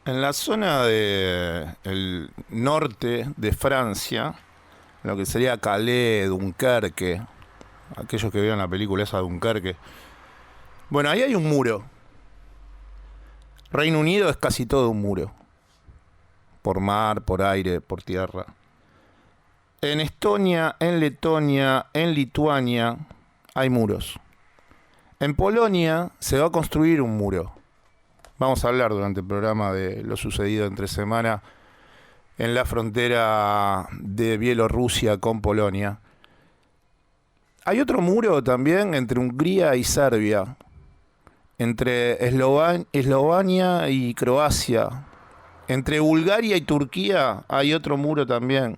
En la zona del norte de Francia, lo que sería Calais, Dunkerque, aquellos que vieron la película esa Dunkerque, bueno, ahí hay un muro. Reino Unido es casi todo un muro. Por mar, por aire, por tierra. En Estonia, en Letonia, en Lituania hay muros. En Polonia se va a construir un muro. Vamos a hablar durante el programa de lo sucedido entre semana en la frontera de Bielorrusia con Polonia. Hay otro muro también entre Hungría y Serbia, entre Eslovenia y Croacia. Entre Bulgaria y Turquía hay otro muro también.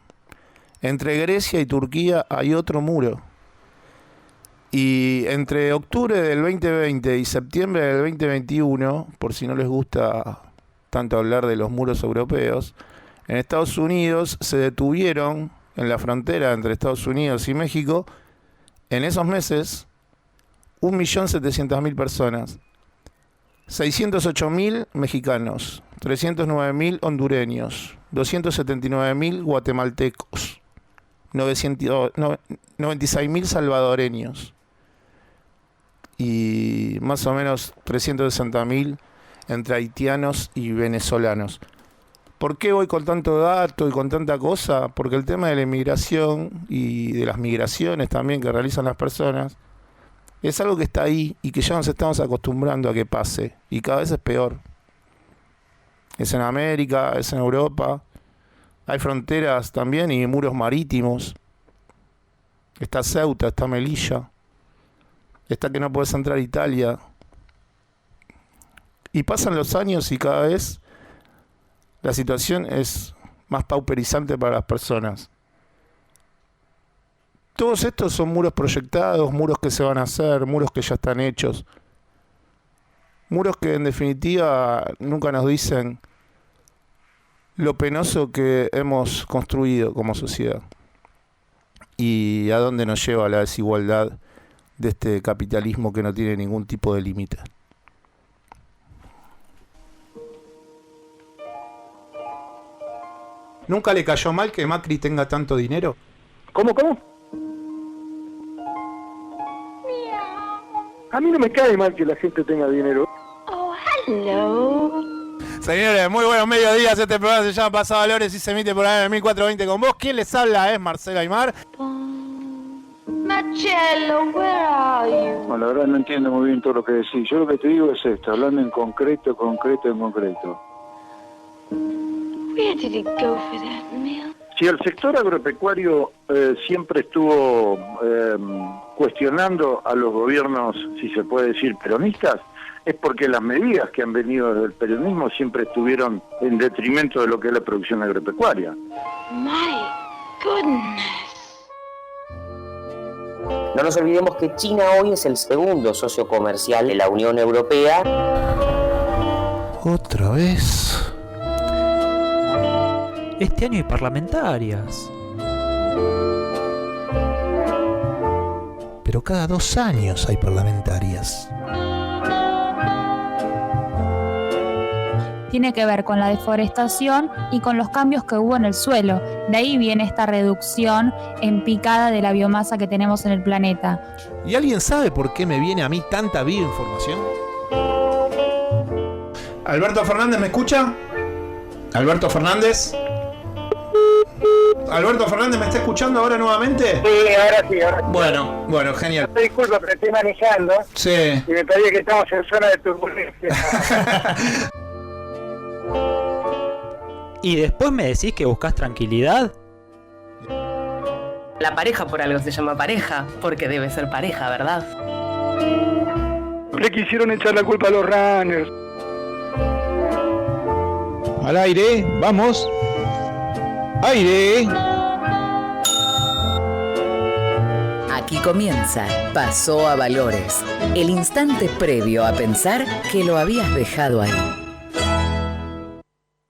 Entre Grecia y Turquía hay otro muro. Y entre octubre del 2020 y septiembre del 2021, por si no les gusta tanto hablar de los muros europeos, en Estados Unidos se detuvieron en la frontera entre Estados Unidos y México, en esos meses, 1.700.000 personas. 608.000 mexicanos, 309.000 hondureños, 279.000 guatemaltecos, 96.000 salvadoreños y más o menos 360.000 entre haitianos y venezolanos. ¿Por qué voy con tanto dato y con tanta cosa? Porque el tema de la inmigración y de las migraciones también que realizan las personas es algo que está ahí y que ya nos estamos acostumbrando a que pase. Y cada vez es peor. Es en América, es en Europa. Hay fronteras también y muros marítimos. Está Ceuta, está Melilla. Está que no puedes entrar a Italia. Y pasan los años y cada vez la situación es más pauperizante para las personas. Todos estos son muros proyectados, muros que se van a hacer, muros que ya están hechos. Muros que en definitiva nunca nos dicen lo penoso que hemos construido como sociedad. Y a dónde nos lleva la desigualdad de este capitalismo que no tiene ningún tipo de límite. ¿Nunca le cayó mal que Macri tenga tanto dinero? ¿Cómo? A mí no me cae mal que la gente tenga dinero. Oh, hello. Señores, muy buenos mediodías. Este programa se llama Pasado Valores y se emite por ahí en 1420 con vos. ¿Quién les habla? Es Marcelo Aymar. Marcello, where are you? Bueno, la verdad no entiendo muy bien todo lo que decís. Yo lo que te digo es esto, hablando en concreto. Where did it go for that milk? Si el sector agropecuario siempre estuvo cuestionando a los gobiernos, si se puede decir, peronistas, es porque las medidas que han venido desde el peronismo siempre estuvieron en detrimento de lo que es la producción agropecuaria. My goodness. No nos olvidemos que China hoy es el segundo socio comercial de la Unión Europea. Otra vez. Este año hay parlamentarias. Pero cada 2 años hay parlamentarias. Tiene que ver con la deforestación y con los cambios que hubo en el suelo. De ahí viene esta reducción en picada de la biomasa que tenemos en el planeta. ¿Y alguien sabe por qué me viene a mí tanta bioinformación? ¿Alberto Fernández me escucha? ¿Alberto Fernández? ¿Alberto Fernández me está escuchando ahora nuevamente? Sí, ahora sí. Bueno, genial. Disculpa, pero estoy manejando Sí. y me parece que estamos en zona de turbulencia. Y después me decís que buscas tranquilidad. La pareja por algo se llama pareja, porque debe ser pareja, ¿verdad? Le quisieron echar la culpa a los runners. Al aire, vamos. Aire. Aquí comienza Pasó a Valores, el instante previo a pensar que lo habías dejado ahí.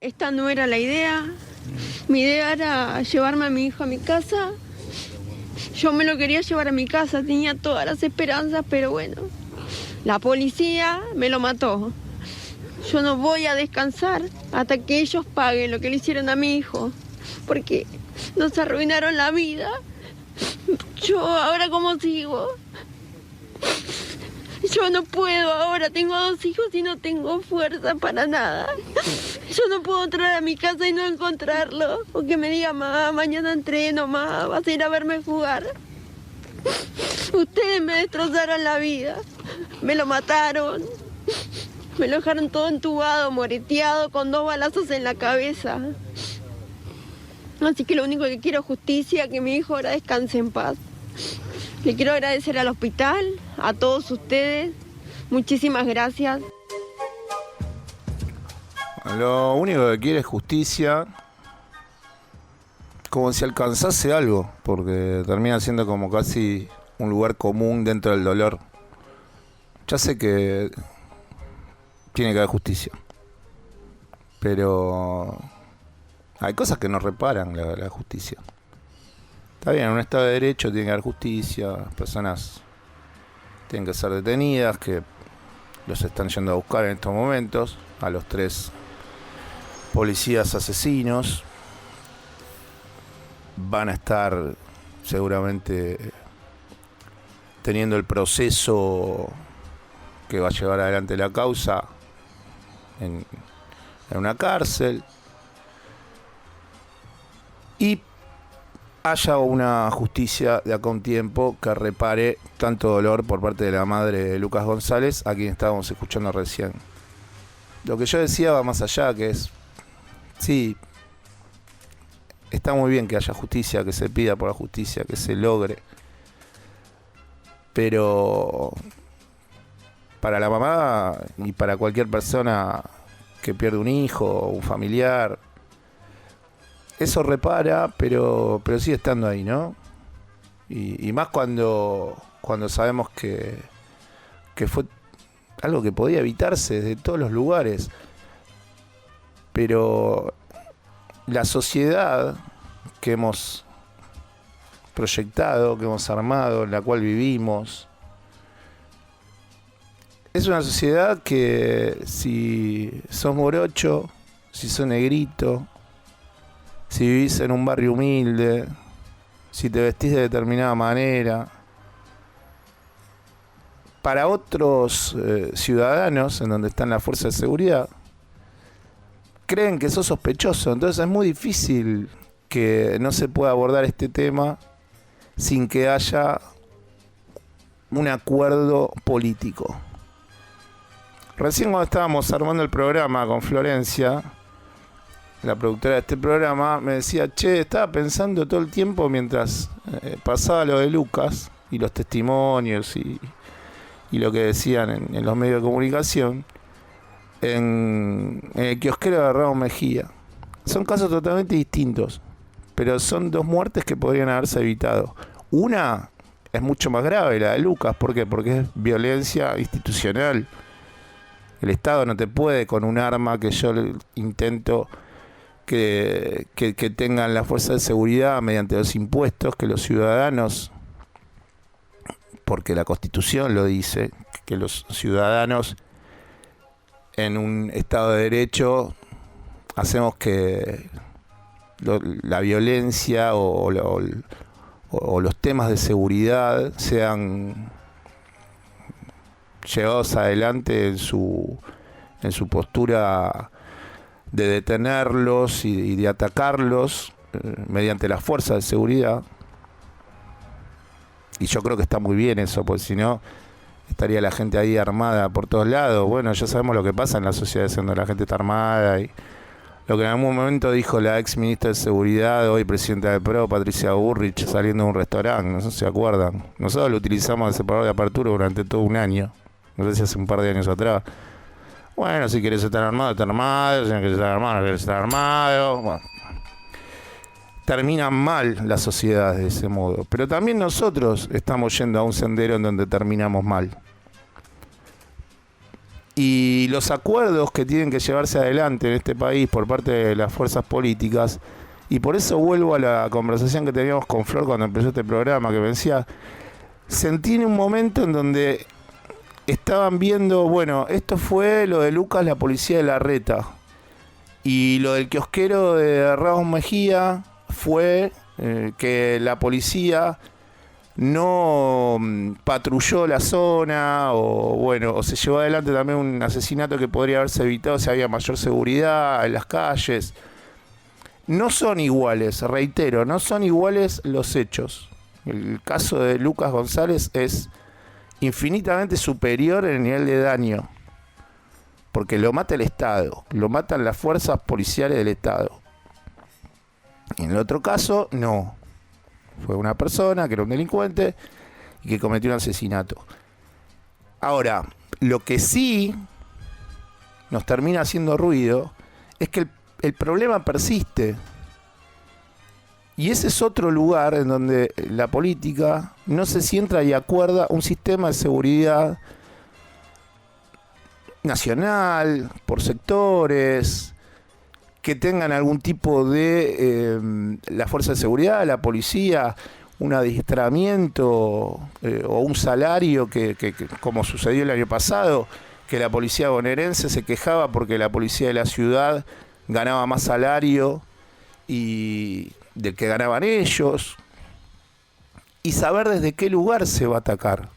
Esta no era la idea. Mi idea era llevarme a mi hijo a mi casa. Yo me lo quería llevar a mi casa, tenía todas las esperanzas, pero bueno, la policía me lo mató. yo no voy a descansar hasta que ellos paguen lo que le hicieron a mi hijo, porque nos arruinaron la vida. Yo ahora cómo sigo. Yo no puedo ahora, tengo 2 hijos y no tengo fuerza para nada. Yo no puedo entrar a mi casa y no encontrarlo. O que me diga, mamá, mañana entreno, mamá, vas a ir a verme jugar. Ustedes me destrozaron la vida. Me lo mataron. Me lo dejaron todo entubado, moreteado, con 2 balazos en la cabeza. Así que lo único que quiero es justicia, que mi hijo ahora descanse en paz. Le quiero agradecer al hospital, a todos ustedes. Muchísimas gracias. Lo único que quiere es justicia. Como si alcanzase algo, porque termina siendo como casi un lugar común dentro del dolor. Ya sé que tiene que haber justicia, pero hay cosas que no reparan la justicia. Está bien, en un Estado de Derecho tiene que haber justicia, las personas tienen que ser detenidas, que los están yendo a buscar en estos momentos, a los 3 policías asesinos. Van a estar seguramente teniendo el proceso que va a llevar adelante la causa en una cárcel. Y haya una justicia de acá a un tiempo que repare tanto dolor por parte de la madre de Lucas González, a quien estábamos escuchando recién. Lo que yo decía va más allá, que es, sí, está muy bien que haya justicia, que se pida por la justicia, que se logre, pero para la mamá y para cualquier persona que pierde un hijo o un familiar, eso repara, pero sigue estando ahí, ¿no? Y más cuando sabemos que fue algo que podía evitarse desde todos los lugares. Pero la sociedad que hemos proyectado, que hemos armado, en la cual vivimos, es una sociedad que si sos morocho, si sos negrito, si vivís en un barrio humilde, si te vestís de determinada manera, para otros ciudadanos en donde están las fuerzas de seguridad, creen que sos sospechoso. Entonces es muy difícil que no se pueda abordar este tema sin que haya un acuerdo político. Recién cuando estábamos armando el programa con Florencia, la productora de este programa, me decía, che, estaba pensando todo el tiempo mientras pasaba lo de Lucas y los testimonios y lo que decían en los medios de comunicación, en el kiosquero de Raúl Mejía. Son casos totalmente distintos, pero son 2 muertes que podrían haberse evitado. Una es mucho más grave, la de Lucas. ¿Por qué? Porque es violencia institucional. El Estado no te puede con un arma que yo intento que tengan la fuerza de seguridad mediante los impuestos, que los ciudadanos, porque la Constitución lo dice, que los ciudadanos en un Estado de Derecho hacemos que la violencia o los temas de seguridad sean llevados adelante en su postura de detenerlos y de atacarlos mediante las fuerzas de seguridad. Y yo creo que está muy bien eso, porque si no estaría la gente ahí armada por todos lados. Bueno, ya sabemos lo que pasa en la sociedad cuando la gente está armada, y lo que en algún momento dijo la ex ministra de Seguridad, hoy presidenta del PRO, Patricia Bullrich, saliendo de un restaurante, no sé si se acuerdan. Nosotros lo utilizamos de separador de apertura durante todo un año, no sé si hace un par de años atrás. Bueno, si querés estar armado, está armado. Si no querés estar armado, no querés estar armado. Bueno, terminan mal las sociedades de ese modo. Pero también nosotros estamos yendo a un sendero en donde terminamos mal. Y los acuerdos que tienen que llevarse adelante en este país por parte de las fuerzas políticas, y por eso vuelvo a la conversación que teníamos con Flor cuando empezó este programa, que me decía, sentí en un momento en donde estaban viendo, bueno, esto fue lo de Lucas, la policía de Larreta. Y lo del kiosquero de Ramos Mejía fue que la policía no patrulló la zona o se llevó adelante también un asesinato que podría haberse evitado si había mayor seguridad en las calles. No son iguales, reitero, no son iguales los hechos. El caso de Lucas González es infinitamente superior en el nivel de daño, porque lo mata el Estado, lo matan las fuerzas policiales del Estado. En el otro caso, no. Fue una persona que era un delincuente y que cometió un asesinato. Ahora, lo que sí nos termina haciendo ruido es que el problema persiste. Y ese es otro lugar en donde la política no se sienta y acuerda un sistema de seguridad nacional, por sectores, que tengan algún tipo de la fuerza de seguridad, la policía, un adiestramiento o un salario que como sucedió el año pasado, que la policía bonaerense se quejaba porque la policía de la ciudad ganaba más salario y del que ganaban ellos, y saber desde qué lugar se va a atacar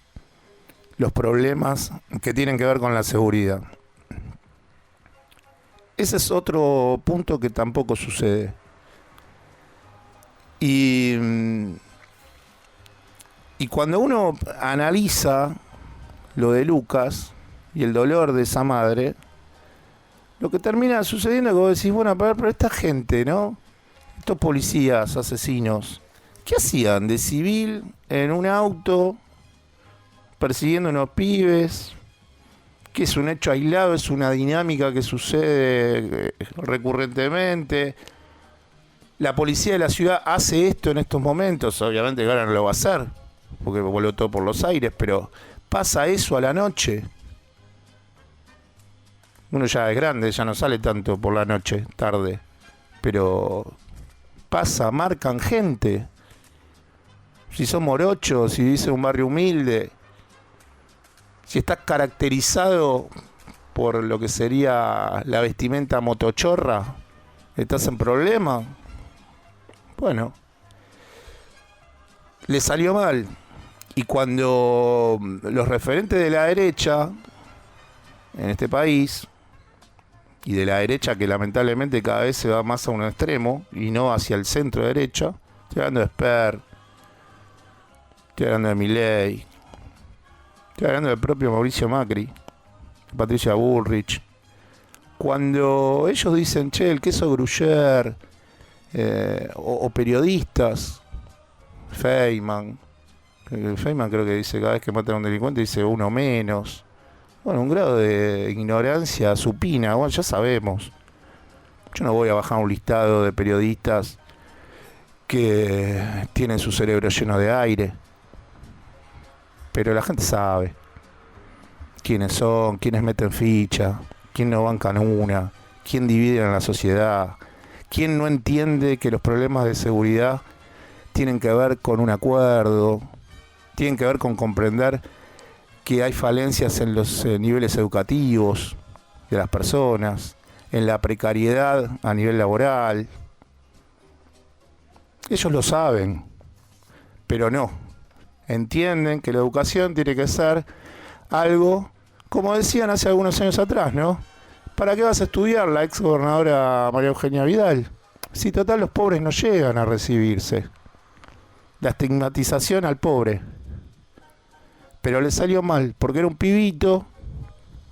los problemas que tienen que ver con la seguridad. Ese es otro punto que tampoco sucede. Y cuando uno analiza lo de Lucas y el dolor de esa madre, lo que termina sucediendo es que vos decís, bueno, pero esta gente, ¿no? Estos policías asesinos, ¿qué hacían de civil en un auto persiguiendo unos pibes? Que es un hecho aislado, es una dinámica que sucede recurrentemente. La policía de la ciudad hace esto en estos momentos, obviamente que ahora no lo va a hacer, porque voló todo por los aires, pero pasa eso a la noche. Uno ya es grande, ya no sale tanto por la noche, tarde, pero pasa, marcan gente. Si son morochos, si vives en un barrio humilde, si estás caracterizado por lo que sería la vestimenta motochorra, ¿estás en problema? Bueno, le salió mal. Y cuando los referentes de la derecha en este país, y de la derecha que lamentablemente cada vez se va más a un extremo y no hacia el centro derecha, estoy hablando de Esper, estoy hablando de Milei, estoy hablando del propio Mauricio Macri, de Patricia Bullrich. Cuando ellos dicen, che, el queso Gruyère, o periodistas, Feynman creo que dice, cada vez que matan a un delincuente dice uno menos. Bueno, un grado de ignorancia supina, bueno, ya sabemos. Yo no voy a bajar un listado de periodistas que tienen su cerebro lleno de aire. Pero la gente sabe quiénes son, quiénes meten ficha, quién no bancan una, quién divide a la sociedad, quién no entiende que los problemas de seguridad tienen que ver con un acuerdo, tienen que ver con comprender que hay falencias en los niveles educativos de las personas, en la precariedad a nivel laboral. Ellos lo saben, pero no. Entienden que la educación tiene que ser algo, como decían hace algunos años atrás, ¿no? ¿Para qué vas a estudiar, la ex gobernadora María Eugenia Vidal? Si total los pobres no llegan a recibirse. La estigmatización al pobre. Pero le salió mal, porque era un pibito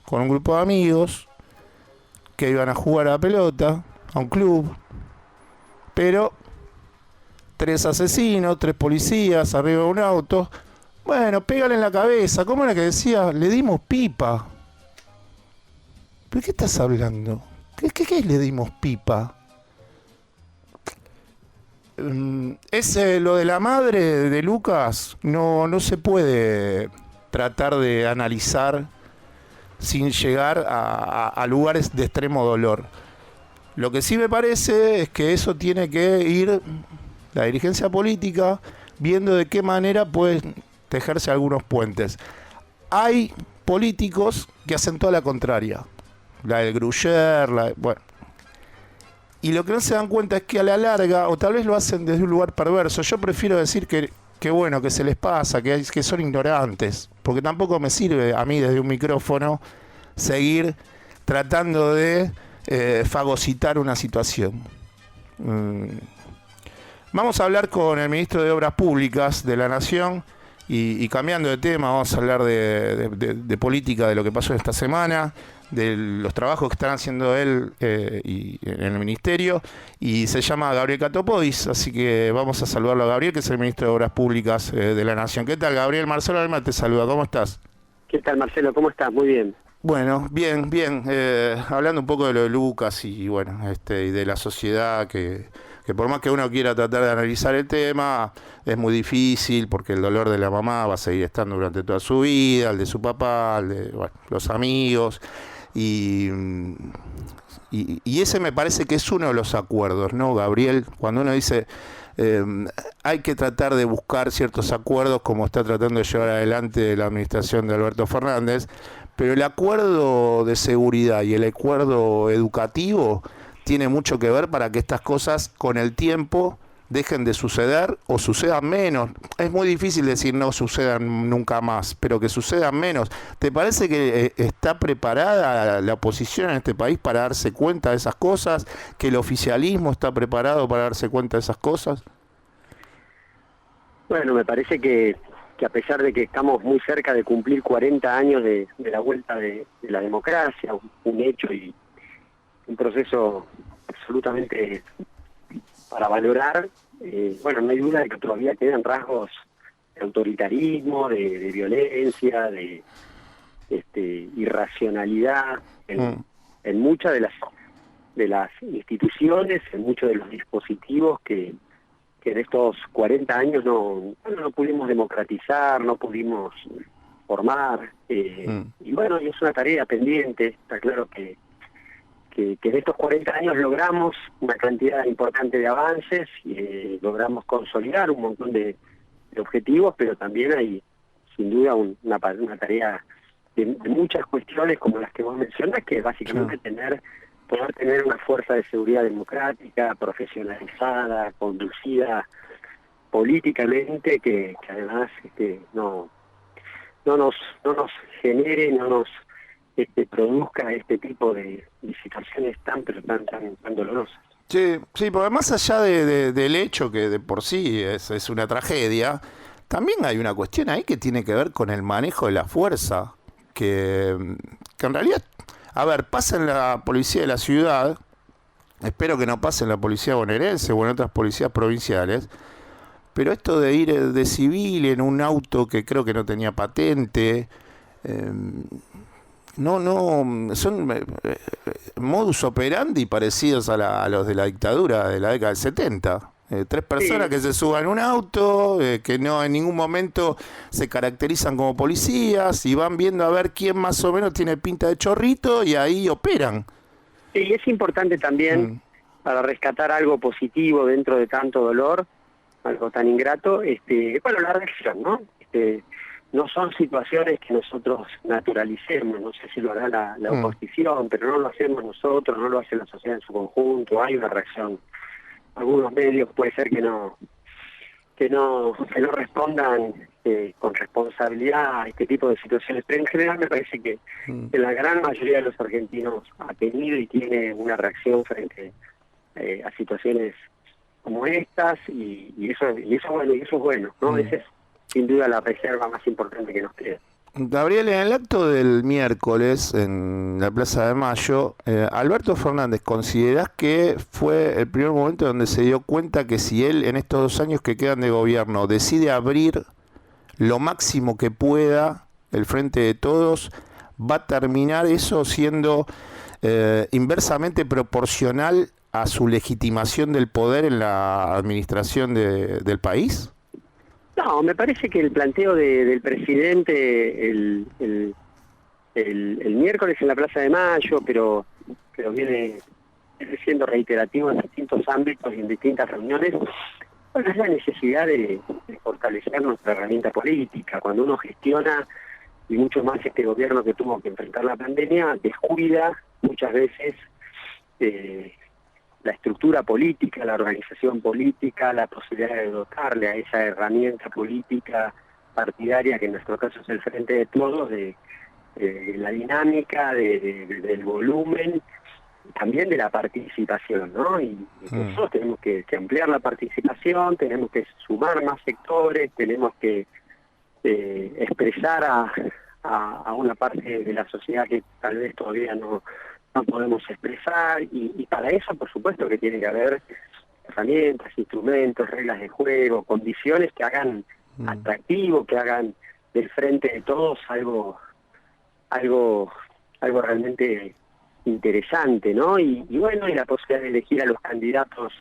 con un grupo de amigos que iban a jugar a la pelota, a un club, pero 3 asesinos, 3 policías arriba de un auto. Bueno, pégale en la cabeza. ¿Cómo era que decía? Le dimos pipa. ¿Pero qué estás hablando? ¿Qué es le dimos pipa? Lo de la madre de Lucas no se puede tratar de analizar sin llegar a lugares de extremo dolor. Lo que sí me parece es que eso tiene que ir la dirigencia política viendo de qué manera pueden tejerse algunos puentes. Hay políticos que hacen toda la contraria. La del Gruyer, bueno. Y lo que no se dan cuenta es que a la larga, o tal vez lo hacen desde un lugar perverso, yo prefiero decir que bueno, que se les pasa, que son ignorantes, porque tampoco me sirve a mí desde un micrófono seguir tratando de fagocitar una situación. Vamos a hablar con el ministro de Obras Públicas de la Nación y cambiando de tema, vamos a hablar de política, de lo que pasó esta semana, de los trabajos que están haciendo él y en el ministerio, y se llama Gabriel Catopodis, así que vamos a saludarlo a Gabriel, que es el ministro de Obras Públicas de la Nación. ¿Qué tal, Gabriel? Marcelo Alma te saluda, ¿cómo estás? ¿Qué tal, Marcelo? ¿Cómo estás? Muy bien. Bueno, bien. Hablando un poco de lo de Lucas y bueno, y de la sociedad que por más que uno quiera tratar de analizar el tema, es muy difícil porque el dolor de la mamá va a seguir estando durante toda su vida, el de su papá, el de los amigos. Y ese me parece que es uno de los acuerdos, ¿no, Gabriel? Cuando uno dice hay que tratar de buscar ciertos acuerdos como está tratando de llevar adelante la administración de Alberto Fernández, pero el acuerdo de seguridad y el acuerdo educativo tiene mucho que ver para que estas cosas con el tiempo dejen de suceder o sucedan menos. Es muy difícil decir no sucedan nunca más, pero que sucedan menos. ¿Te parece que está preparada la oposición en este país para darse cuenta de esas cosas? ¿Que el oficialismo está preparado para darse cuenta de esas cosas? Bueno, me parece que a pesar de que estamos muy cerca de cumplir 40 años de la vuelta de la democracia, un hecho y un proceso absolutamente para valorar, bueno, no hay duda de que todavía quedan rasgos de autoritarismo, de violencia, de irracionalidad en muchas de las instituciones, en muchos de los dispositivos que en estos 40 años no pudimos democratizar, no pudimos formar, y bueno, es una tarea pendiente. Está claro que en estos 40 años logramos una cantidad importante de avances, logramos consolidar un montón de objetivos, pero también hay sin duda una tarea de muchas cuestiones como las que vos mencionás, que es básicamente poder tener una fuerza de seguridad democrática, profesionalizada, conducida políticamente, que además no nos genere, no nos produzca este tipo de situaciones tan dolorosas. Sí, porque más allá del hecho que de por sí es una tragedia, también hay una cuestión ahí que tiene que ver con el manejo de la fuerza, que en realidad, a ver, pasa en la policía de la ciudad, espero que no pase en la policía bonaerense o en otras policías provinciales, pero esto de ir de civil en un auto que creo que no tenía patente, son modus operandi parecidos a los de la dictadura de la década del 70. 3 personas que se suban a un auto, que no en ningún momento se caracterizan como policías y van viendo a ver quién más o menos tiene pinta de chorrito y ahí operan. Sí, es importante también para rescatar algo positivo dentro de tanto dolor, algo tan ingrato, bueno, la reacción, ¿no? No son situaciones que nosotros naturalicemos, no sé si lo hará la oposición, pero no lo hacemos nosotros, no lo hace la sociedad en su conjunto, hay una reacción. Algunos medios puede ser que no respondan con responsabilidad a este tipo de situaciones, pero en general me parece que la gran mayoría de los argentinos ha tenido y tiene una reacción frente a situaciones como estas, y eso es bueno, ¿no? Esa es sin duda la reserva más importante que nos queda. Gabriel, en el acto del miércoles en la Plaza de Mayo, Alberto Fernández, ¿considerás que fue el primer momento donde se dio cuenta que si él en estos 2 años que quedan de gobierno decide abrir lo máximo que pueda el Frente de Todos, va a terminar eso siendo inversamente proporcional a su legitimación del poder en la administración del país? No, me parece que el planteo del presidente el miércoles en la Plaza de Mayo, pero viene siendo reiterativo en distintos ámbitos y en distintas reuniones, bueno, es la necesidad de fortalecer nuestra herramienta política. Cuando uno gestiona mucho más este gobierno que tuvo que enfrentar la pandemia, descuida muchas veces la estructura política, la organización política, la posibilidad de dotarle a esa herramienta política partidaria, que en nuestro caso es el Frente de Todos, de la dinámica, del volumen, también de la participación, ¿no? Y nosotros tenemos que ampliar la participación, tenemos que sumar más sectores, tenemos que expresar a una parte de la sociedad que tal vez todavía no podemos expresar, y para eso, por supuesto, que tiene que haber herramientas, instrumentos, reglas de juego, condiciones que hagan atractivo, que hagan del Frente de Todos algo realmente interesante, ¿no? Y bueno, y la posibilidad de elegir a los candidatos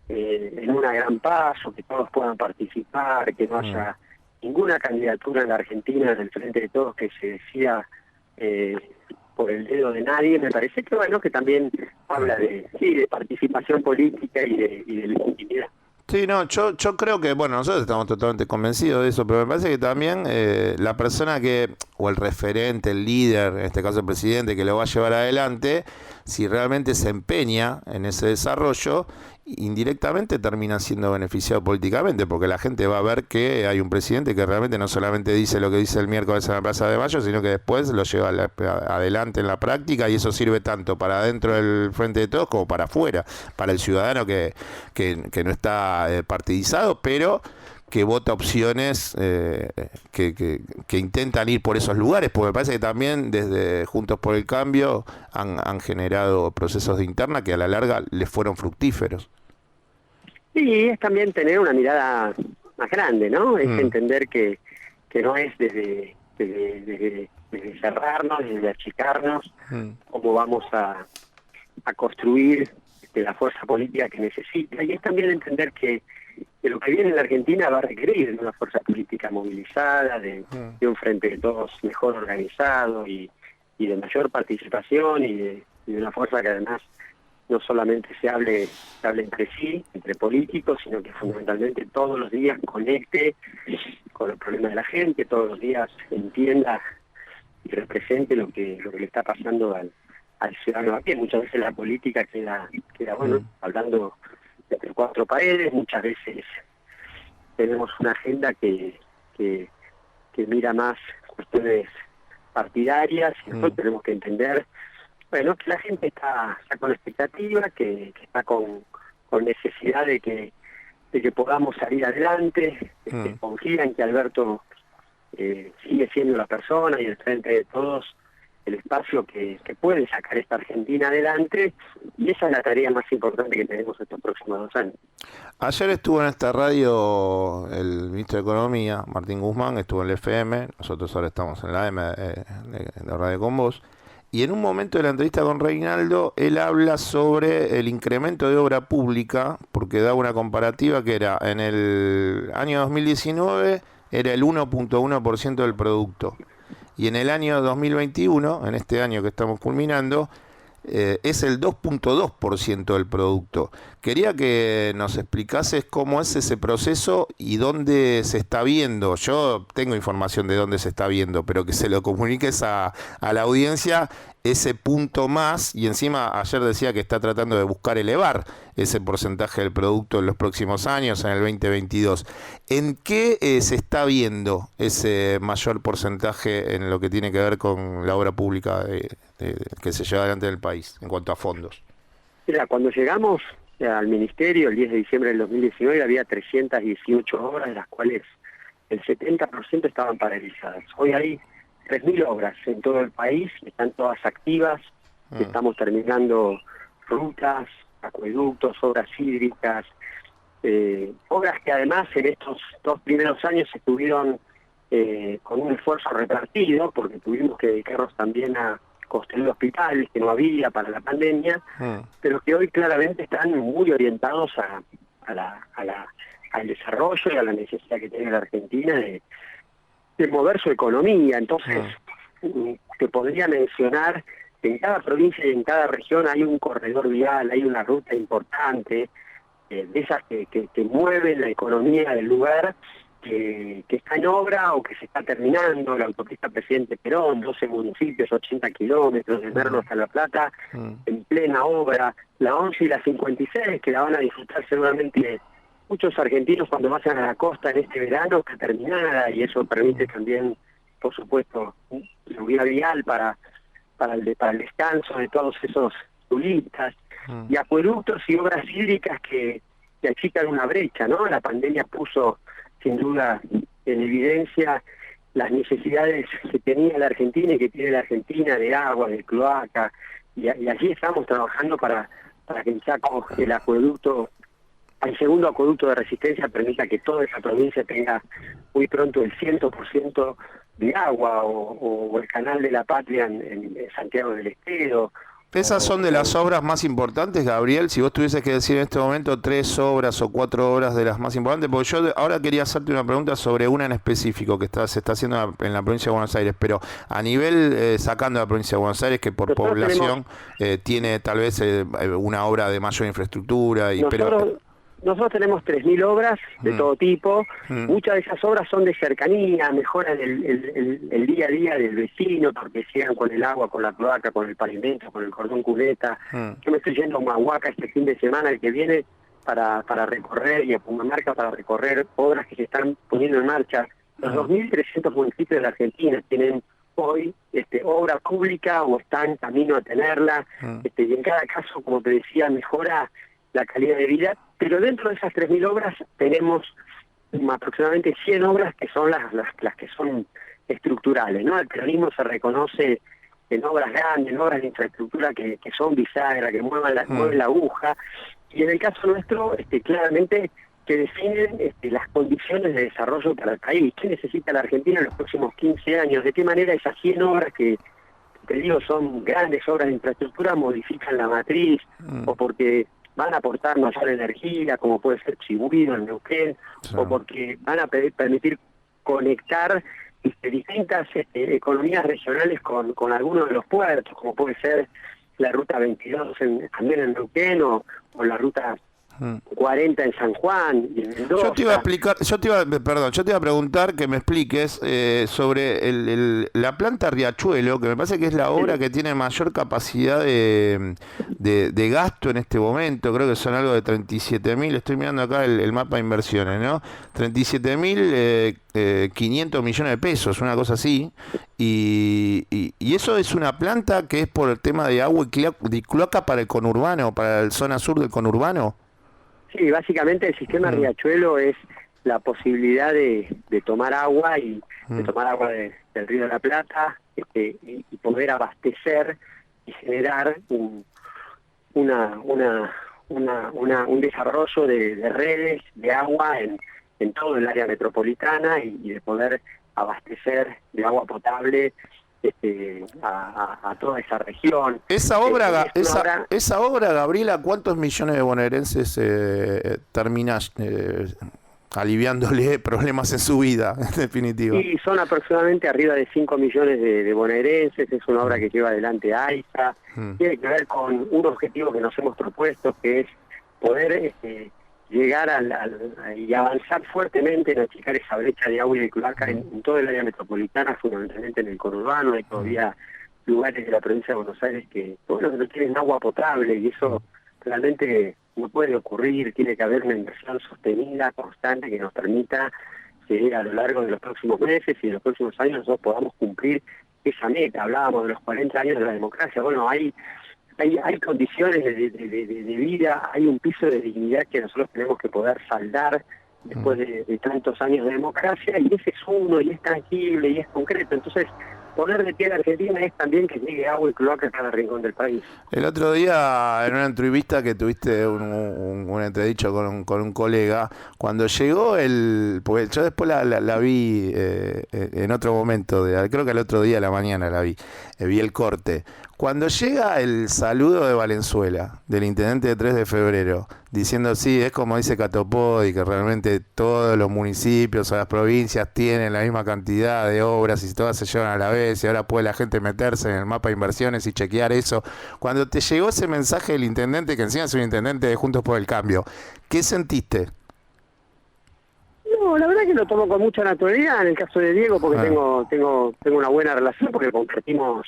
en una gran paso, que todos puedan participar, que no haya ninguna candidatura en la Argentina del Frente de Todos que se decida por el dedo de nadie. Me parece que bueno, que también habla de participación política y de legitimidad. Sí, no, yo creo que, bueno, nosotros estamos totalmente convencidos de eso, pero me parece que también la persona o el referente, el líder, en este caso el presidente, que lo va a llevar adelante, si realmente se empeña en ese desarrollo, indirectamente termina siendo beneficiado políticamente, porque la gente va a ver que hay un presidente que realmente no solamente dice lo que dice el miércoles en la Plaza de Mayo, sino que después lo lleva adelante en la práctica, y eso sirve tanto para dentro del Frente de Todos como para afuera, para el ciudadano que no está partidizado, pero que vota opciones que intentan ir por esos lugares, porque me parece que también desde Juntos por el Cambio han generado procesos de interna que a la larga les fueron fructíferos. Sí, es también tener una mirada más grande, ¿no? Es entender que no es desde cerrarnos, desde achicarnos, cómo vamos a construir la fuerza política que necesita, y es también entender que lo que viene en la Argentina va a requerir de una fuerza política movilizada, de un Frente de Todos mejor organizado y de mayor participación, y de una fuerza que además no solamente se hable entre sí, entre políticos, sino que fundamentalmente todos los días conecte con los problemas de la gente, todos los días entienda y represente lo que le está pasando al ciudadano a pie. Muchas veces la política queda bueno, hablando entre cuatro paredes, muchas veces tenemos una agenda que mira más cuestiones partidarias, y nosotros tenemos que entender, bueno, que la gente está con expectativa, que está con necesidad de que podamos salir adelante, que confía en que Alberto sigue siendo la persona y el Frente de Todos el espacio que puede sacar esta Argentina adelante, y esa es la tarea más importante que tenemos estos próximos 2 años. Ayer estuvo en esta radio el ministro de Economía, Martín Guzmán, estuvo en el FM, nosotros ahora estamos en la M de Radio Con Vos, y en un momento de la entrevista con Reinaldo, él habla sobre el incremento de obra pública, porque da una comparativa que era, en el año 2019, era el 1.1% del producto. Y en el año 2021, en este año que estamos culminando, es el 2.2% del producto. Quería que nos explicases cómo es ese proceso y dónde se está viendo. Yo tengo información de dónde se está viendo, pero que se lo comuniques a la audiencia ese punto más, y encima ayer decía que está tratando de buscar elevar ese porcentaje del producto en los próximos años, en el 2022. ¿En qué se está viendo ese mayor porcentaje en lo que tiene que ver con la obra pública que se lleva adelante en el país, en cuanto a fondos? Mira, cuando llegamos al Ministerio el 10 de diciembre del 2019 había 318 obras, de las cuales el 70% estaban paralizadas. Hoy hay 3.000 obras en todo el país, están todas activas, estamos terminando rutas, acueductos, obras hídricas, obras que además en estos 2 primeros años estuvieron con un esfuerzo repartido, porque tuvimos que dedicarnos también a construir hospitales que no había para la pandemia, pero que hoy claramente están muy orientados al desarrollo y a la necesidad que tiene la Argentina de mover su economía. Entonces, te podría mencionar que en cada provincia y en cada región hay un corredor vial, hay una ruta importante, de esas que mueven la economía del lugar, que está en obra o que se está terminando, la autopista Presidente Perón, 12 municipios, 80 kilómetros, de Merlo hasta La Plata, en plena obra, la 11 y la 56, que la van a disfrutar seguramente muchos argentinos cuando vayan a la costa en este verano, está terminada, y eso permite también, por supuesto, seguridad vial para el descanso de todos esos turistas, y acueductos y obras hídricas que achican una brecha, ¿no? La pandemia puso sin duda en evidencia las necesidades que tenía la Argentina y que tiene la Argentina de agua, de cloaca, y allí estamos trabajando para que en Chaco el segundo acueducto de Resistencia permita que toda esa provincia tenga muy pronto el 100% de agua, o el Canal de la Patria en Santiago del Estero. Esas son de las obras más importantes, Gabriel. Si vos tuvieses que decir en este momento 3 obras o 4 obras de las más importantes, porque yo ahora quería hacerte una pregunta sobre una en específico que se está haciendo en la provincia de Buenos Aires, pero a nivel sacando a la provincia de Buenos Aires, que por población tiene tal vez una obra de mayor infraestructura. Nosotros tenemos 3.000 obras de todo tipo. Muchas de esas obras son de cercanía, mejoran el día a día del vecino, porque llegan con el agua, con la cloaca, con el pavimento, con el cordón cuneta. Yo me estoy yendo a Humahuaca este fin de semana, el que viene, para recorrer, y a Pumamarca para recorrer obras que se están poniendo en marcha. Los 2.300 municipios de la Argentina tienen hoy obra pública o están en camino a tenerla, y en cada caso, como te decía, mejora la calidad de vida, pero dentro de esas 3.000 obras tenemos aproximadamente 100 obras que son las que son estructurales, ¿no? El peronismo se reconoce en obras grandes, en obras de infraestructura que son bisagra, que mueven la aguja, y en el caso nuestro, claramente que definen las condiciones de desarrollo para el país. ¿Qué necesita la Argentina en los próximos 15 años? ¿De qué manera esas 100 obras que te digo son grandes obras de infraestructura modifican la matriz, o porque van a aportar mayor energía, como puede ser Chiburido en Neuquén, o porque van a permitir conectar distintas economías regionales con algunos de los puertos, como puede ser la ruta 22 también en Neuquén, o la ruta 40 en San Juan y en Mendoza. Yo te iba a preguntar que me expliques sobre la planta Riachuelo, que me parece que es la obra que tiene mayor capacidad de gasto en este momento. Creo que son algo de 37.000, estoy mirando acá el mapa de inversiones, ¿no? 37.500 millones de pesos, una cosa así. Y eso es una planta que es por el tema de agua y cloaca para el conurbano, para la zona sur del conurbano. Sí, básicamente el sistema Riachuelo es la posibilidad de tomar agua y de tomar agua del Río de la Plata, y poder abastecer y generar un desarrollo de redes de agua en todo el área metropolitana, y de poder abastecer de agua potable a toda esa región. Esa obra, Gabriela, ¿cuántos millones de bonaerenses termina aliviándole problemas en su vida, en definitiva? Sí, son aproximadamente arriba de 5 millones de bonaerenses. Es una obra que lleva adelante AISA. Tiene que ver con un objetivo que nos hemos propuesto, que es poder llegar y avanzar fuertemente en achicar esa brecha de agua y de cloaca en todo el área metropolitana, fundamentalmente en el conurbano. Hay todavía lugares de la provincia de Buenos Aires que no tienen agua potable, y eso realmente no puede ocurrir. Tiene que haber una inversión sostenida, constante, que nos permita que a lo largo de los próximos meses y de los próximos años nosotros podamos cumplir esa meta. Hablábamos de los 40 años de la democracia. Bueno, hay condiciones de vida, hay un piso de dignidad que nosotros tenemos que poder saldar después de tantos años de democracia, y ese es uno, y es tangible, y es concreto. Entonces, poner de pie a la Argentina es también que llegue agua y cloaca a cada rincón del país. El otro día, en una entrevista que tuviste un entredicho con un colega, cuando llegó porque yo después la vi en otro momento, creo que el otro día a la mañana la vi el corte. Cuando llega el saludo de Valenzuela, del intendente de 3 de febrero, diciendo sí, es como dice Catopodi, que realmente todos los municipios o las provincias tienen la misma cantidad de obras y todas se llevan a la vez, y ahora puede la gente meterse en el mapa de inversiones y chequear eso. Cuando te llegó ese mensaje del intendente, que encima es un intendente de Juntos por el Cambio, ¿qué sentiste? No, la verdad verdad que lo tomo con mucha naturalidad en el caso de Diego, porque tengo una buena relación, porque compartimos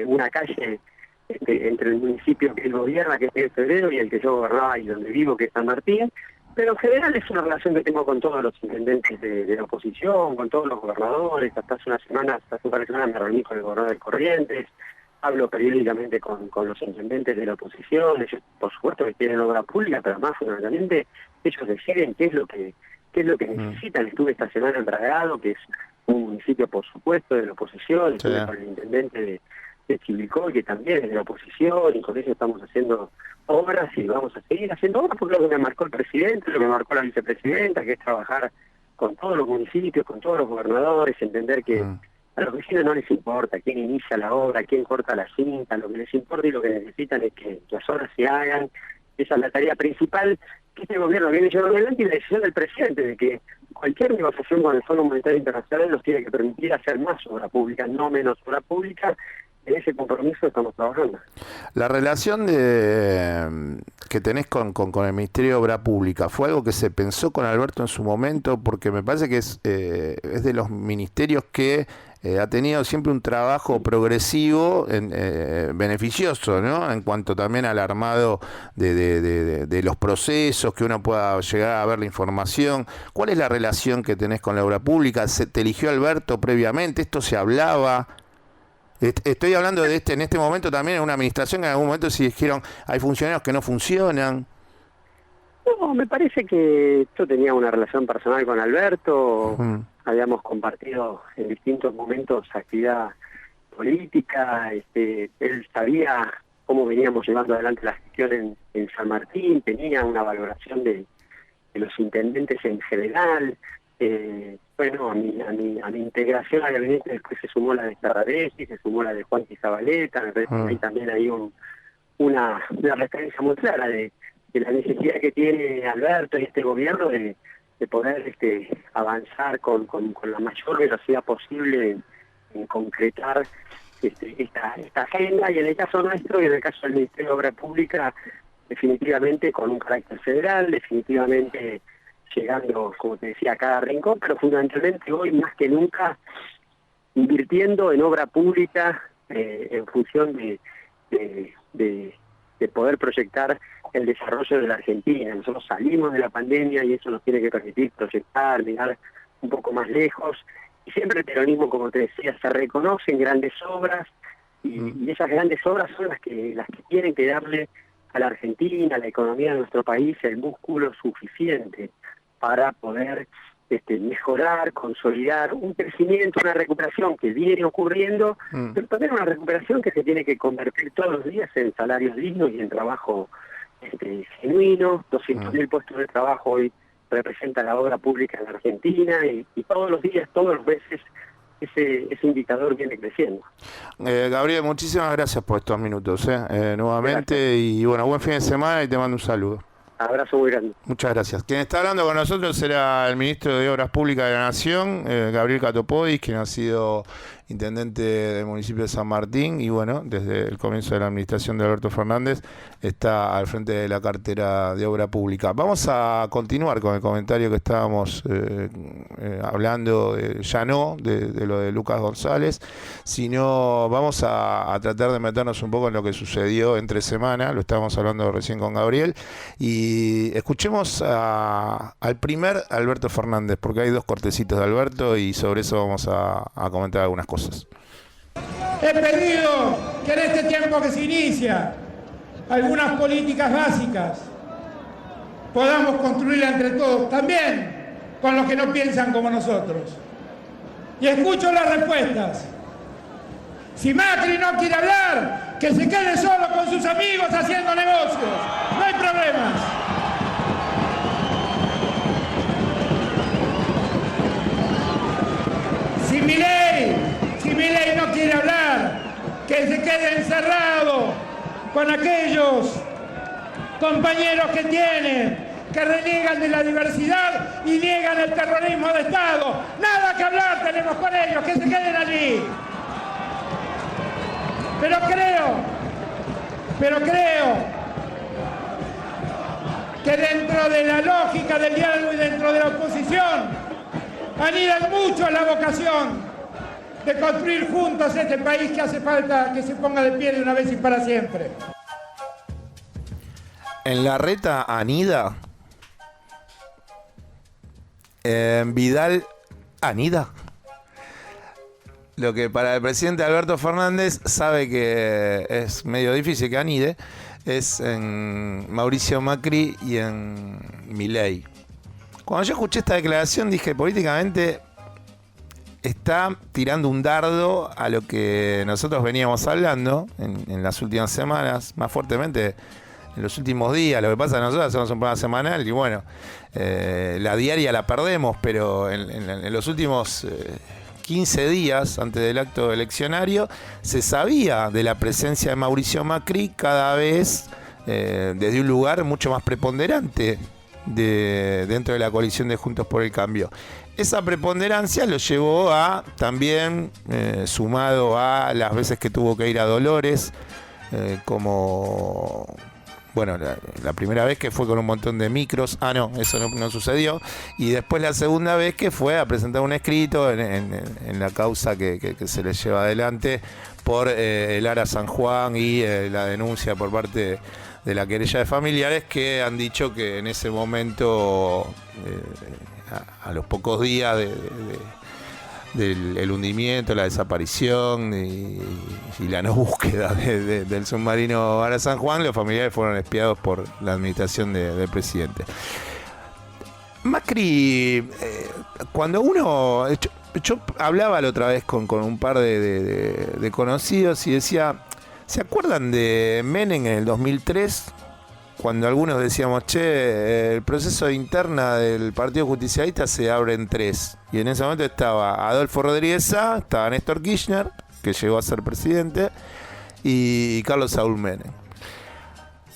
una calle entre el municipio que él gobierna, que es el Febrero, y el que yo gobernaba y donde vivo, que es San Martín. Pero en general es una relación que tengo con todos los intendentes de la oposición, con todos los gobernadores. Hasta hace un par de semanas me reuní con el gobernador de Corrientes, hablo periódicamente con los intendentes de la oposición. Ellos, por supuesto, que tienen obra pública, pero más fundamentalmente ellos deciden qué es lo que necesitan. Estuve esta semana en Bragado, que es un municipio, por supuesto, de la oposición. Estuve con el intendente de Chivilcoy, que también es de la oposición, y con ellos estamos haciendo obras y vamos a seguir haciendo obras, porque lo que me marcó el presidente, lo que me marcó la vicepresidenta, que es trabajar con todos los municipios, con todos los gobernadores, entender que a los vecinos no les importa quién inicia la obra, quién corta la cinta, lo que les importa y lo que necesitan es que las obras se hagan. Esa es la tarea principal que este gobierno viene llevando adelante, y la decisión del presidente de que cualquier negociación con el Fondo Monetario Internacional nos tiene que permitir hacer más obra pública, no menos obra pública. En ese compromiso estamos trabajando. La relación que tenés con el Ministerio de Obra Pública, ¿fue algo que se pensó con Alberto en su momento? Porque me parece que es de los ministerios que ha tenido siempre un trabajo progresivo, beneficioso, ¿no? En cuanto también al armado de los procesos, que uno pueda llegar a ver la información. ¿Cuál es la relación que tenés con la obra pública? ¿Te eligió Alberto previamente? ¿Esto se hablaba? Estoy hablando de en este momento también en una administración que en algún momento sí dijeron hay funcionarios que no funcionan. No, me parece que yo tenía una relación personal con Alberto, habíamos compartido en distintos momentos actividad política, él sabía cómo veníamos llevando adelante la gestión en San Martín, tenía una valoración de los intendentes en general. Bueno, a mi integración al gabinete después se sumó la de Ferraresi, se sumó la de Juan Zabaleta. Me parece que ahí también hay una referencia muy clara de la necesidad que tiene Alberto y este gobierno de poder avanzar con la mayor velocidad posible en concretar esta agenda, y en el caso nuestro y en el caso del Ministerio de Obra Pública, definitivamente con un carácter federal, definitivamente llegando, como te decía, a cada rincón, pero fundamentalmente hoy más que nunca invirtiendo en obra pública en función de poder proyectar el desarrollo de la Argentina. Nosotros salimos de la pandemia y eso nos tiene que permitir proyectar, mirar un poco más lejos, y siempre el peronismo, como te decía, se reconocen grandes obras, y esas grandes obras son las que tienen que darle a la Argentina, a la economía de nuestro país, el músculo suficiente para poder mejorar, consolidar un crecimiento, una recuperación que viene ocurriendo, pero también una recuperación que se tiene que convertir todos los días en salarios dignos y en trabajo genuino. 200.000 puestos de trabajo hoy representa la obra pública en la Argentina, y todos los días, todos los meses, ese indicador viene creciendo. Gabriel, muchísimas gracias por estos minutos, nuevamente, gracias. Y bueno, buen fin de semana y te mando un saludo. Abrazo muy grande. Muchas gracias. Quien está hablando con nosotros era el ministro de Obras Públicas de la Nación, Gabriel Catopodis, quien ha sido intendente del municipio de San Martín, y bueno, desde el comienzo de la administración de Alberto Fernández está al frente de la cartera de Obra Pública. Vamos a continuar con el comentario que estábamos hablando, ya no de lo de Lucas González, sino vamos a tratar de meternos un poco en lo que sucedió entre semana. Lo estábamos hablando recién con Gabriel, y escuchemos al primer Alberto Fernández, porque hay dos cortecitos de Alberto y sobre eso vamos a comentar algunas cosas. He pedido que en este tiempo que se inicia algunas políticas básicas podamos construirla entre todos, también con los que no piensan como nosotros. Y escucho las respuestas. Si Macri no quiere hablar, que se quede solo con sus amigos haciendo negocios. No hay problemas. Si Milei no quiere hablar, que se quede encerrado con aquellos compañeros que tienen, que reniegan de la diversidad y niegan el terrorismo de Estado. Nada que hablar tenemos con ellos, que se queden allí. Pero creo que dentro de la lógica del diálogo y dentro de la oposición anidan mucho en la vocación de construir juntos este país que hace falta que se ponga de pie de una vez y para siempre. En Larreta anida. Vidal anida. Lo que para el presidente Alberto Fernández sabe que es medio difícil que anide es en Mauricio Macri y en Milei. Cuando yo escuché esta declaración dije, políticamente está tirando un dardo a lo que nosotros veníamos hablando en las últimas semanas, más fuertemente en los últimos días. Lo que pasa es que nosotros hacemos un programa semanal y bueno, la diaria la perdemos, pero en los últimos 15 días antes del acto eleccionario se sabía de la presencia de Mauricio Macri cada vez desde un lugar mucho más preponderante dentro de la coalición de Juntos por el Cambio. Esa preponderancia lo llevó a también, sumado a las veces que tuvo que ir a Dolores, como... Bueno, la primera vez que fue con un montón de micros, no, eso no sucedió. Y después la segunda vez que fue a presentar un escrito en la causa que se le lleva adelante por el ARA San Juan y la denuncia por parte de la querella de familiares que han dicho que en ese momento, a los pocos días del hundimiento, la desaparición y la no búsqueda del submarino ARA San Juan, los familiares fueron espiados por la administración del presidente. Macri, cuando uno... Yo hablaba la otra vez con un par de conocidos y decía, ¿se acuerdan de Menem en el 2003? Cuando algunos decíamos, el proceso de interna del Partido Justicialista se abre en 3. Y en ese momento estaba Adolfo Rodríguez Sá, estaba Néstor Kirchner, que llegó a ser presidente, y Carlos Saúl Menem.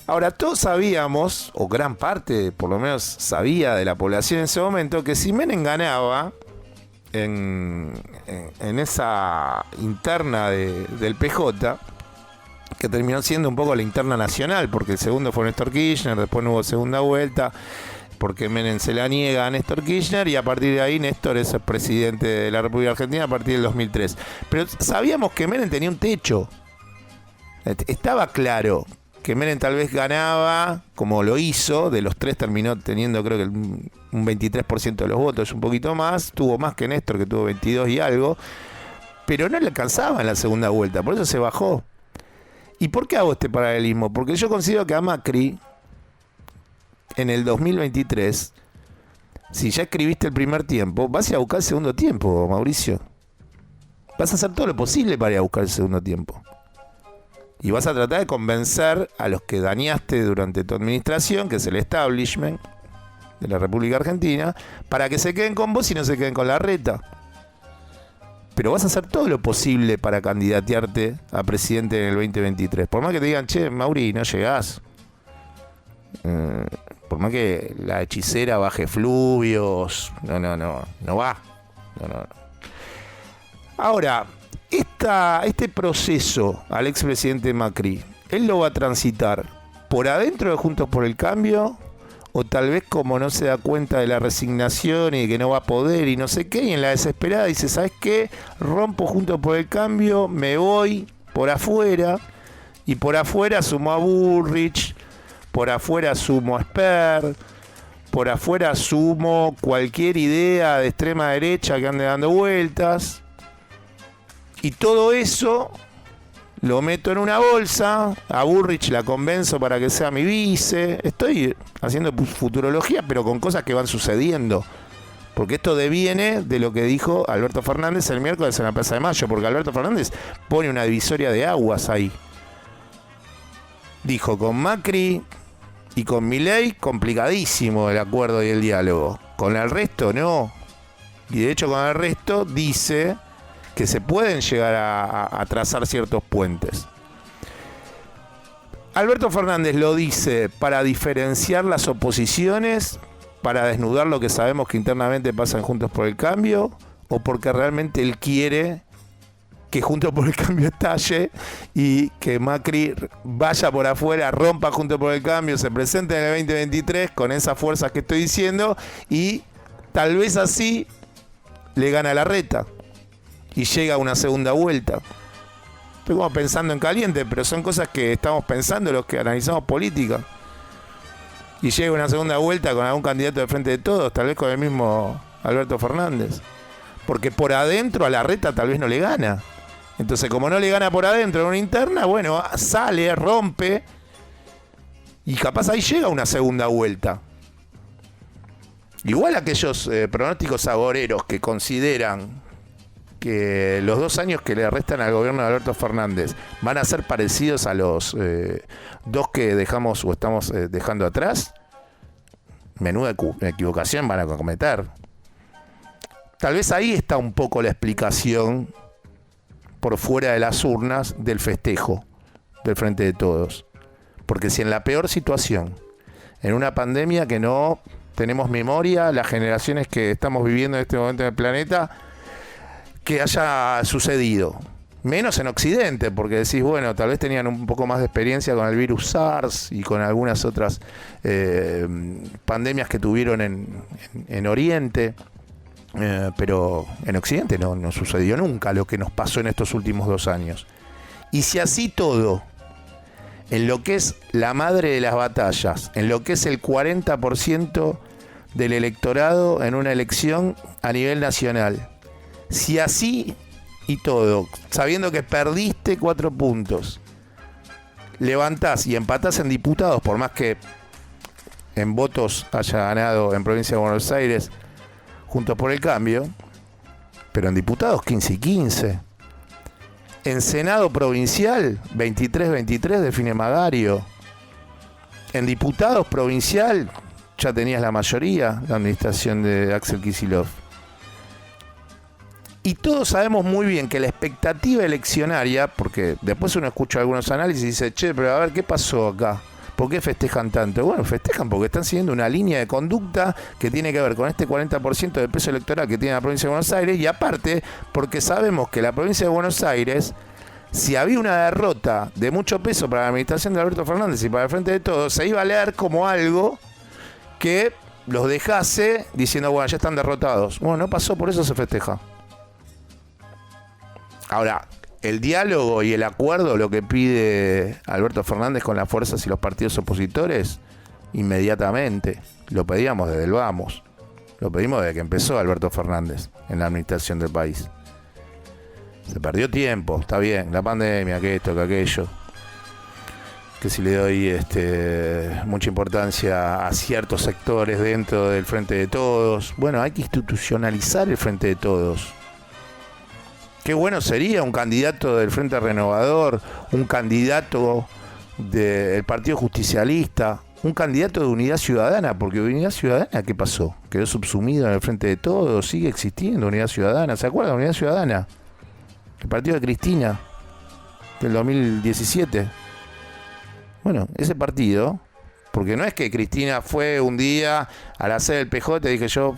Ahora, todos sabíamos, o gran parte por lo menos sabía de la población en ese momento, que si Menem ganaba en esa interna del PJ, que terminó siendo un poco la interna nacional, porque el segundo fue Néstor Kirchner, después no hubo segunda vuelta, porque Menem se la niega a Néstor Kirchner, y a partir de ahí Néstor es el presidente de la República Argentina a partir del 2003. Pero sabíamos que Menem tenía un techo. Estaba claro que Menem tal vez ganaba, como lo hizo, de los tres terminó teniendo creo que un 23% de los votos, un poquito más, tuvo más que Néstor, que tuvo 22 y algo, pero no le alcanzaba en la segunda vuelta, por eso se bajó. ¿Y por qué hago este paralelismo? Porque yo considero que a Macri, en el 2023, si ya escribiste el primer tiempo, vas a ir a buscar el segundo tiempo, Mauricio. Vas a hacer todo lo posible para ir a buscar el segundo tiempo. Y vas a tratar de convencer a los que dañaste durante tu administración, que es el establishment de la República Argentina, para que se queden con vos y no se queden con Larreta. Pero vas a hacer todo lo posible para candidatearte a presidente en el 2023. Por más que te digan, Mauri, no llegás. Por más que la hechicera baje fluvios. No va. No. Ahora, este proceso al expresidente Macri, ¿él lo va a transitar por adentro de Juntos por el Cambio? O tal vez como no se da cuenta de la resignación y de que no va a poder y no sé qué, y en la desesperada dice, ¿sabes qué? Rompo Juntos por el Cambio, me voy por afuera, y por afuera sumo a Bullrich, por afuera sumo a Sper, por afuera sumo cualquier idea de extrema derecha que ande dando vueltas, y todo eso lo meto en una bolsa, a Bullrich la convenzo para que sea mi vice. Estoy haciendo futurología, pero con cosas que van sucediendo. Porque esto deviene de lo que dijo Alberto Fernández el miércoles en la Plaza de Mayo, porque Alberto Fernández pone una divisoria de aguas ahí. Dijo, con Macri y con Milei, complicadísimo el acuerdo y el diálogo. Con el resto, no. Y de hecho con el resto dice que se pueden llegar a trazar ciertos puentes. Alberto Fernández lo dice para diferenciar las oposiciones, para desnudar lo que sabemos que internamente pasa en Juntos por el Cambio, o porque realmente él quiere que Juntos por el Cambio estalle y que Macri vaya por afuera, rompa Juntos por el Cambio, se presente en el 2023 con esas fuerzas que estoy diciendo, y tal vez así le gana a Larreta y llega a una segunda vuelta. Estoy como pensando en caliente, pero son cosas que estamos pensando los que analizamos política. Y llega una segunda vuelta con algún candidato de Frente de Todos, tal vez con el mismo Alberto Fernández. Porque por adentro a Larreta tal vez no le gana. Entonces, como no le gana por adentro en una interna, bueno, sale, rompe. Y capaz ahí llega una segunda vuelta. Igual aquellos pronósticos agoreros que consideran que los 2 años que le restan al gobierno de Alberto Fernández van a ser parecidos a los 2 que dejamos o estamos dejando atrás, menuda equivocación van a cometer. Tal vez ahí está un poco la explicación por fuera de las urnas del festejo del Frente de Todos. Porque si en la peor situación, en una pandemia que no tenemos memoria, las generaciones que estamos viviendo en este momento en el planeta, que haya sucedido. Menos en Occidente, porque decís, bueno, tal vez tenían un poco más de experiencia con el virus SARS y con algunas otras pandemias que tuvieron en Oriente. Pero en Occidente no sucedió nunca lo que nos pasó en estos últimos 2 años. Y si así todo, en lo que es la madre de las batallas, en lo que es el 40% del electorado en una elección a nivel nacional, si así y todo, sabiendo que perdiste 4 puntos, levantás y empatás en diputados, por más que en votos haya ganado en Provincia de Buenos Aires Juntos por el Cambio, pero en diputados 15 y 15. En Senado provincial 23-23 define Magario. En diputados provincial ya tenías la mayoría, la administración de Axel Kicillof. Y todos sabemos muy bien que la expectativa eleccionaria, porque después uno escucha algunos análisis y dice, che, pero a ver, ¿qué pasó acá? ¿Por qué festejan tanto? Bueno, festejan porque están siguiendo una línea de conducta que tiene que ver con este 40% del peso electoral que tiene la provincia de Buenos Aires, y aparte porque sabemos que la provincia de Buenos Aires, si había una derrota de mucho peso para la administración de Alberto Fernández y para el Frente de Todos, se iba a leer como algo que los dejase diciendo, bueno, ya están derrotados. Bueno, no pasó, por eso se festeja. Ahora, el diálogo y el acuerdo, lo que pide Alberto Fernández con las fuerzas y los partidos opositores, inmediatamente. Lo pedíamos desde el vamos. Lo pedimos desde que empezó Alberto Fernández en la administración del país. Se perdió tiempo, está bien, la pandemia, que esto, que aquello. Que si le doy mucha importancia a ciertos sectores dentro del Frente de Todos. Bueno, hay que institucionalizar el Frente de Todos. Qué bueno sería un candidato del Frente Renovador, un candidato del Partido Justicialista, un candidato de Unidad Ciudadana, porque Unidad Ciudadana, ¿qué pasó? Quedó subsumido en el Frente de Todos, sigue existiendo Unidad Ciudadana. ¿Se acuerdan de Unidad Ciudadana? El partido de Cristina, del 2017. Bueno, ese partido, porque no es que Cristina fue un día a la sede del PJ y dije yo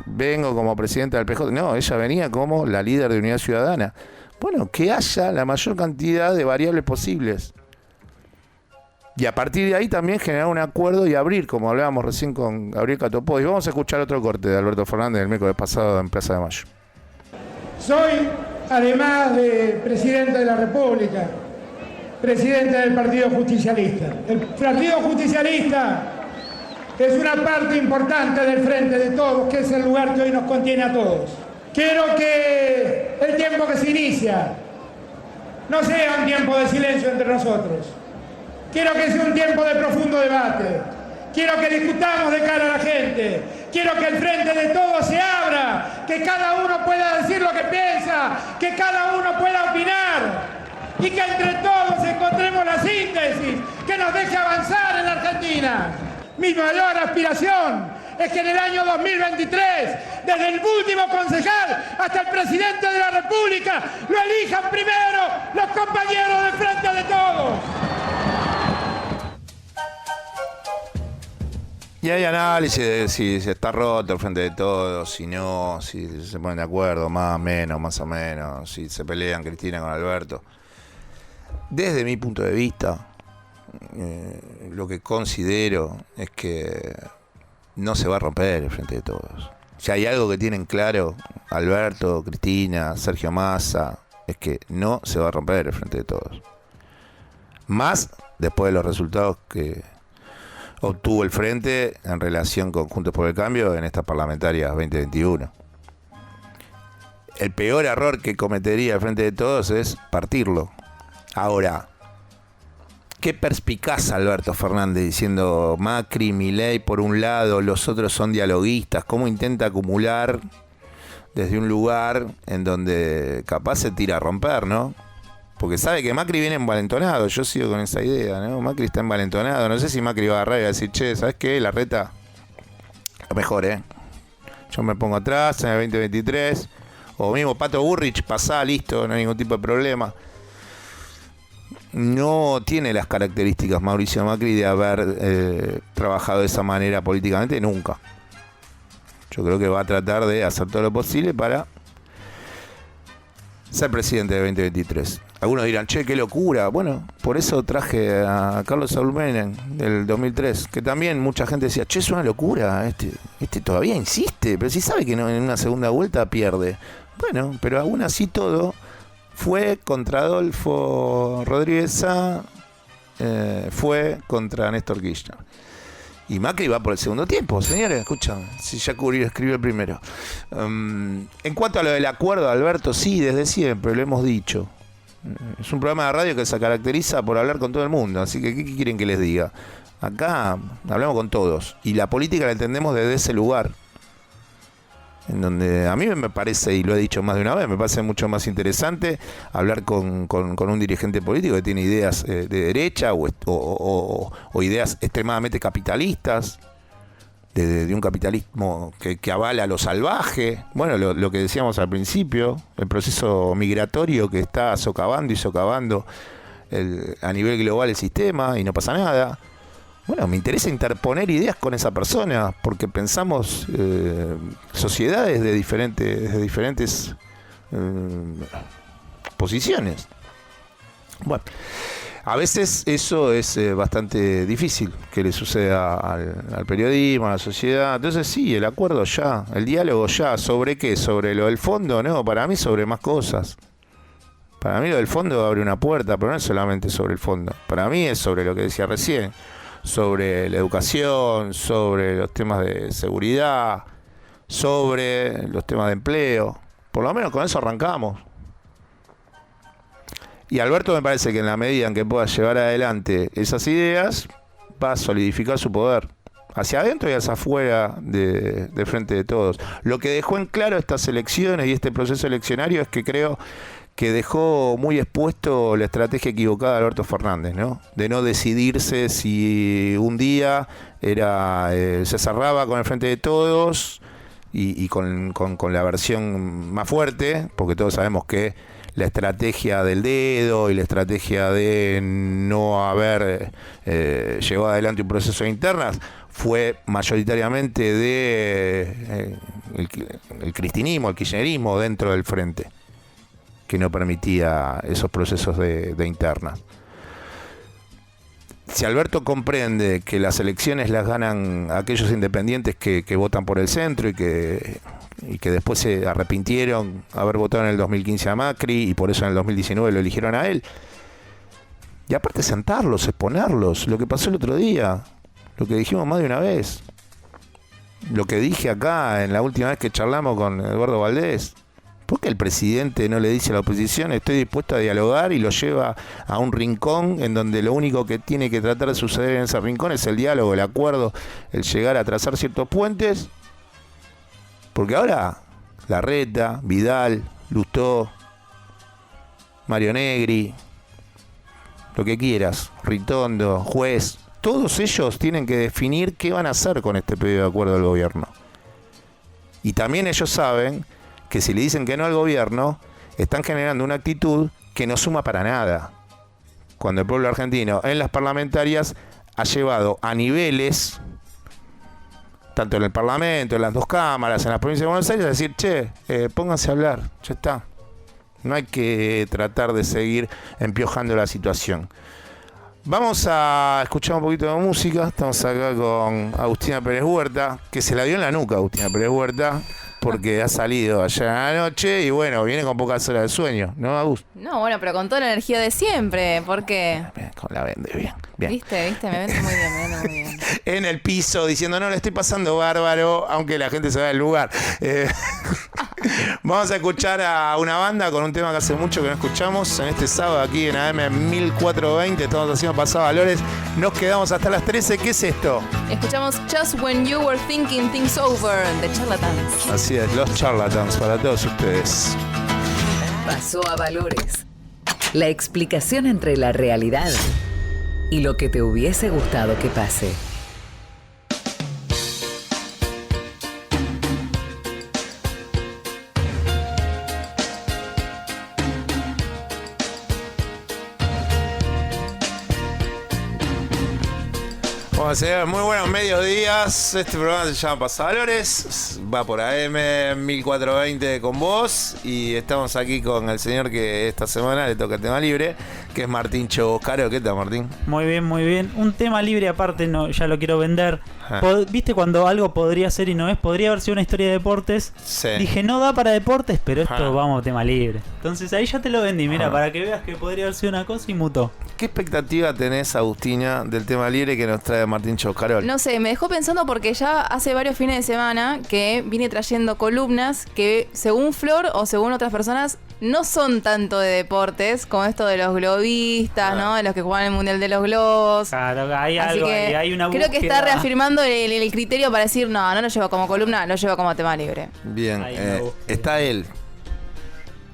vengo como presidenta del PJ. No, ella venía como la líder de Unidad Ciudadana. Bueno, que haya la mayor cantidad de variables posibles. Y a partir de ahí también generar un acuerdo y abrir, como hablábamos recién con Gabriel Catopó. Y vamos a escuchar otro corte de Alberto Fernández el miércoles pasado en Plaza de Mayo. Soy, además de presidente de la República, presidente del Partido Justicialista. El Partido Justicialista es una parte importante del Frente de Todos, que es el lugar que hoy nos contiene a todos. Quiero que el tiempo que se inicia no sea un tiempo de silencio entre nosotros. Quiero que sea un tiempo de profundo debate. Quiero que discutamos de cara a la gente. Quiero que el Frente de Todos se abra, que cada uno pueda decir lo que piensa, que cada uno pueda opinar. Y que entre todos encontremos la síntesis que nos deje avanzar en la Argentina. Mi mayor aspiración es que en el año 2023, desde el último concejal hasta el presidente de la República, lo elijan primero los compañeros del Frente de Todos. Y hay análisis de si está roto el Frente de Todos, si no, si se ponen de acuerdo, más o menos, si se pelean Cristina con Alberto. Desde mi punto de vista, lo que considero es que no se va a romper el Frente de Todos. Si hay algo que tienen claro Alberto, Cristina, Sergio Massa, es que no se va a romper el Frente de Todos. Más después de los resultados que obtuvo el Frente en relación con Juntos por el Cambio en estas parlamentarias 2021. El peor error que cometería el Frente de Todos es partirlo. Ahora, qué perspicaz Alberto Fernández diciendo Macri, Milei por un lado, los otros son dialoguistas, cómo intenta acumular desde un lugar en donde capaz se tira a romper, ¿no? Porque sabe que Macri viene envalentonado, yo sigo con esa idea, ¿no? Macri está envalentonado, no sé si Macri va a agarrar y va a decir, che, ¿sabes qué? Larreta, lo mejor, yo me pongo atrás en el 2023, o mismo Pato Burrich, pasá, listo, no hay ningún tipo de problema. No tiene las características Mauricio Macri de haber trabajado de esa manera políticamente nunca. Yo creo que va a tratar de hacer todo lo posible para ser presidente de 2023. Algunos dirán, che, qué locura. Bueno, por eso traje a Carlos Saúl Menem del 2003, que también mucha gente decía, che, es una locura, este todavía insiste, pero si sabe que no, en una segunda vuelta pierde. Bueno, pero aún así todo fue contra Adolfo Rodríguez Sá, fue contra Néstor Kirchner. Y Macri va por el segundo tiempo, señores, escuchan, si ya escribió el primero. En cuanto a lo del acuerdo, Alberto, sí, desde siempre, lo hemos dicho. Es un programa de radio que se caracteriza por hablar con todo el mundo, así que ¿qué quieren que les diga? Acá hablamos con todos, y la política la entendemos desde ese lugar. En donde a mí me parece, y lo he dicho más de una vez, me parece mucho más interesante hablar con un dirigente político que tiene ideas de derecha o ideas extremadamente capitalistas, de un capitalismo que avala lo salvaje. Bueno, lo que decíamos al principio, el proceso migratorio que está socavando a nivel global el sistema y no pasa nada. Bueno, me interesa interponer ideas con esa persona, porque pensamos sociedades de diferentes posiciones. Bueno, a veces eso es bastante difícil que le suceda al periodismo, a la sociedad. Entonces sí, el acuerdo ya, el diálogo ya. ¿Sobre qué? ¿Sobre lo del fondo? No, para mí sobre más cosas. Para mí lo del fondo abre una puerta, pero no es solamente sobre el fondo. Para mí es sobre lo que decía recién. Sobre la educación, sobre los temas de seguridad, sobre los temas de empleo. Por lo menos con eso arrancamos. Y Alberto me parece que en la medida en que pueda llevar adelante esas ideas, va a solidificar su poder. Hacia adentro y hacia afuera de Frente de Todos. Lo que dejó en claro estas elecciones y este proceso eleccionario es que creo que dejó muy expuesto la estrategia equivocada de Alberto Fernández, ¿no? De no decidirse si un día se cerraba con el Frente de Todos y con la versión más fuerte, porque todos sabemos que la estrategia del dedo y la estrategia de no haber llevado adelante un proceso de internas fue mayoritariamente de el cristinismo, el kirchnerismo dentro del Frente, que no permitía esos procesos de internas. Si Alberto comprende que las elecciones las ganan aquellos independientes que votan por el centro y que después se arrepintieron haber votado en el 2015 a Macri y por eso en el 2019 lo eligieron a él, y aparte sentarlos, exponerlos, lo que pasó el otro día, lo que dijimos más de una vez, lo que dije acá en la última vez que charlamos con Eduardo Valdés. ¿Por qué el presidente no le dice a la oposición estoy dispuesto a dialogar y lo lleva a un rincón en donde lo único que tiene que tratar de suceder en ese rincón es el diálogo, el acuerdo, el llegar a trazar ciertos puentes? Porque ahora Larreta, Vidal, Lustó, Mario Negri, lo que quieras, Ritondo, Juez, todos ellos tienen que definir qué van a hacer con este pedido de acuerdo del gobierno. Y también ellos saben que si le dicen que no al gobierno, están generando una actitud que no suma para nada. Cuando el pueblo argentino en las parlamentarias ha llevado a niveles, tanto en el Parlamento, en las dos cámaras, en la provincia de Buenos Aires, a decir, che, pónganse a hablar, ya está. No hay que tratar de seguir empiojando la situación. Vamos a escuchar un poquito de música. Estamos acá con Agustina Pérez Huerta, que se la dio en la nuca Agustina Pérez Huerta, porque ha salido allá en la noche y bueno, viene con pocas horas de sueño, ¿no, Agus? No, bueno, pero con toda la energía de siempre, porque... Con la vende bien. ¿Viste? Me vende muy bien, En el piso, diciendo, no, le estoy pasando bárbaro, aunque la gente se vaya del lugar. Vamos a escuchar a una banda con un tema que hace mucho que no escuchamos. En este sábado aquí en AM 1420, estamos haciendo Pasado Valores. Nos quedamos hasta las 13. ¿Qué es esto? Escuchamos Just When You Were Thinking Things Over, de Charlatans. Así es, los Charlatans para todos ustedes. Pasó a Valores. La explicación entre la realidad y lo que te hubiese gustado que pase. Bueno, señores, muy buenos mediodías. Este programa se llama Pasavalores. Va por AM 1420 con vos. Y estamos aquí con el señor que esta semana le toca el tema libre, que es Martín Choboscaro. ¿Qué tal, Martín? Muy bien, muy bien. Un tema libre aparte, no, ya lo quiero vender. ¿Viste cuando algo podría ser y no es? Podría haber sido una historia de deportes. Sí. Dije, no da para deportes, pero esto vamos, tema libre. Entonces ahí ya te lo vendí, mira, para que veas que podría haber sido una cosa y mutó. ¿Qué expectativa tenés, Agustina, del tema libre que nos trae Martín Choboscaro? No sé, me dejó pensando porque ya hace varios fines de semana que vine trayendo columnas que, según Flor o según otras personas, no son tanto de deportes, como esto de los globistas, ¿no? De los que juegan el Mundial de los Globos. Claro, hay Así algo, que hay una creo que está búsqueda. reafirmando el criterio para decir, no lo llevo como columna, lo llevo como tema libre. Bien, Hay una búsqueda. está él.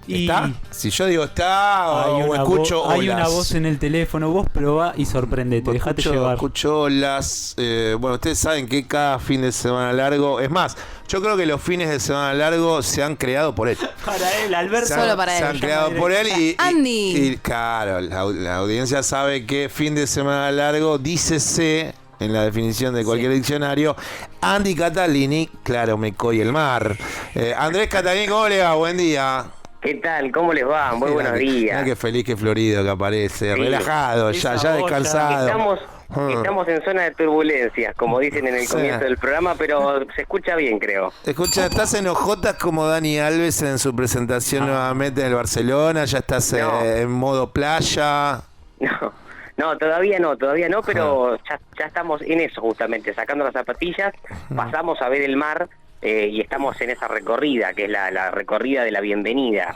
Y ¿Está? Si yo digo está o escucho hay olas. una voz en el teléfono, vos probá y sorprendete, dejate llevar. Escucho olas. Bueno, ustedes saben que cada fin de semana largo, es más, yo creo que los fines de semana largo se han creado por él. Para él, Alberto. Solo para él. Se han creado por él y Andy. y claro, la audiencia sabe que fin de semana largo, dícese en la definición de cualquier diccionario, Andy Catalini, claro, me coy el mar. Andrés Catalini, ¿cómo le va? Buen día. ¿Qué tal? ¿Cómo les va? Muy buenos días. Mira qué feliz, qué florido que aparece, Sí. relajado, ya descansado. Estamos en zona de turbulencias, como dicen en el comienzo del programa, pero se escucha bien, creo. Escucha, ¿estás en hojotas como Dani Alves en su presentación nuevamente en el Barcelona? ¿Ya estás en modo playa? No, todavía no, pero ya estamos en eso justamente, sacando las zapatillas, pasamos a ver el mar y estamos en esa recorrida, que es la recorrida de la bienvenida.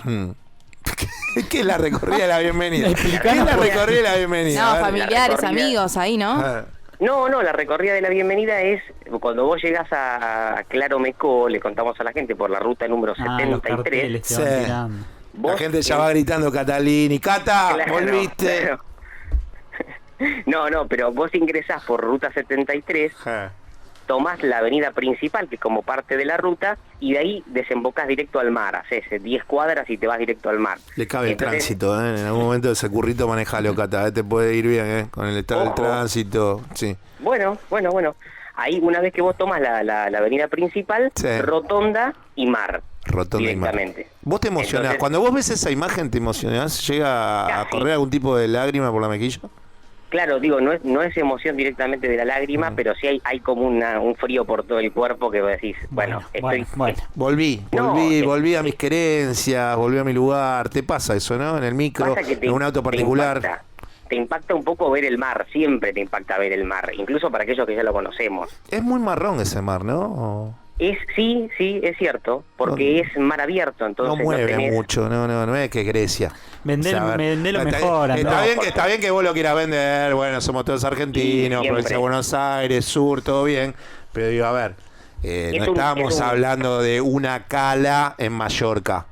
¿Qué es la recorrida de la bienvenida? ¿Qué es la recorrida de la bienvenida? No, familiares, amigos, ahí, ¿no? No, la recorrida de la bienvenida es cuando vos llegás a Claro Mecó, le contamos a la gente por la ruta número 73. Sí. La gente ya va gritando Catalini, Cata, Claro, volviste. claro. No, pero vos ingresás por ruta 73, tomás la avenida principal, que es como parte de la ruta, y de ahí desembocás directo al mar, haces 10 cuadras y te vas directo al mar. Le cabe Entonces, el tránsito, ¿eh? En algún momento ese currito manejalo, Cata, te puede ir bien, con el estado del tránsito, sí. Bueno. Ahí una vez que vos tomás la avenida principal, rotonda y mar. Rotonda directamente. Y mar. ¿Vos te emocionás? Entonces, Cuando vos ves esa imagen, ¿te emocionás? ¿Llega a correr algún tipo de lágrima por la mejilla? Claro, digo, no es emoción directamente de la lágrima, pero sí hay como un frío por todo el cuerpo que vos decís, Volví a mis querencias, volví a mi lugar. ¿Te pasa eso, no? En el micro, en un auto particular. Te impacta un poco ver el mar, siempre te impacta ver el mar, incluso para aquellos que ya lo conocemos. Es muy marrón ese mar, ¿no? Sí, es cierto, porque es mar abierto, entonces no mueve mucho, no es que Grecia. Vendelo mejor. Está bien que vos lo quieras vender, bueno, somos todos argentinos, provincia de Buenos Aires, sur, todo bien, pero digo, a ver, no estábamos hablando de una cala en Mallorca.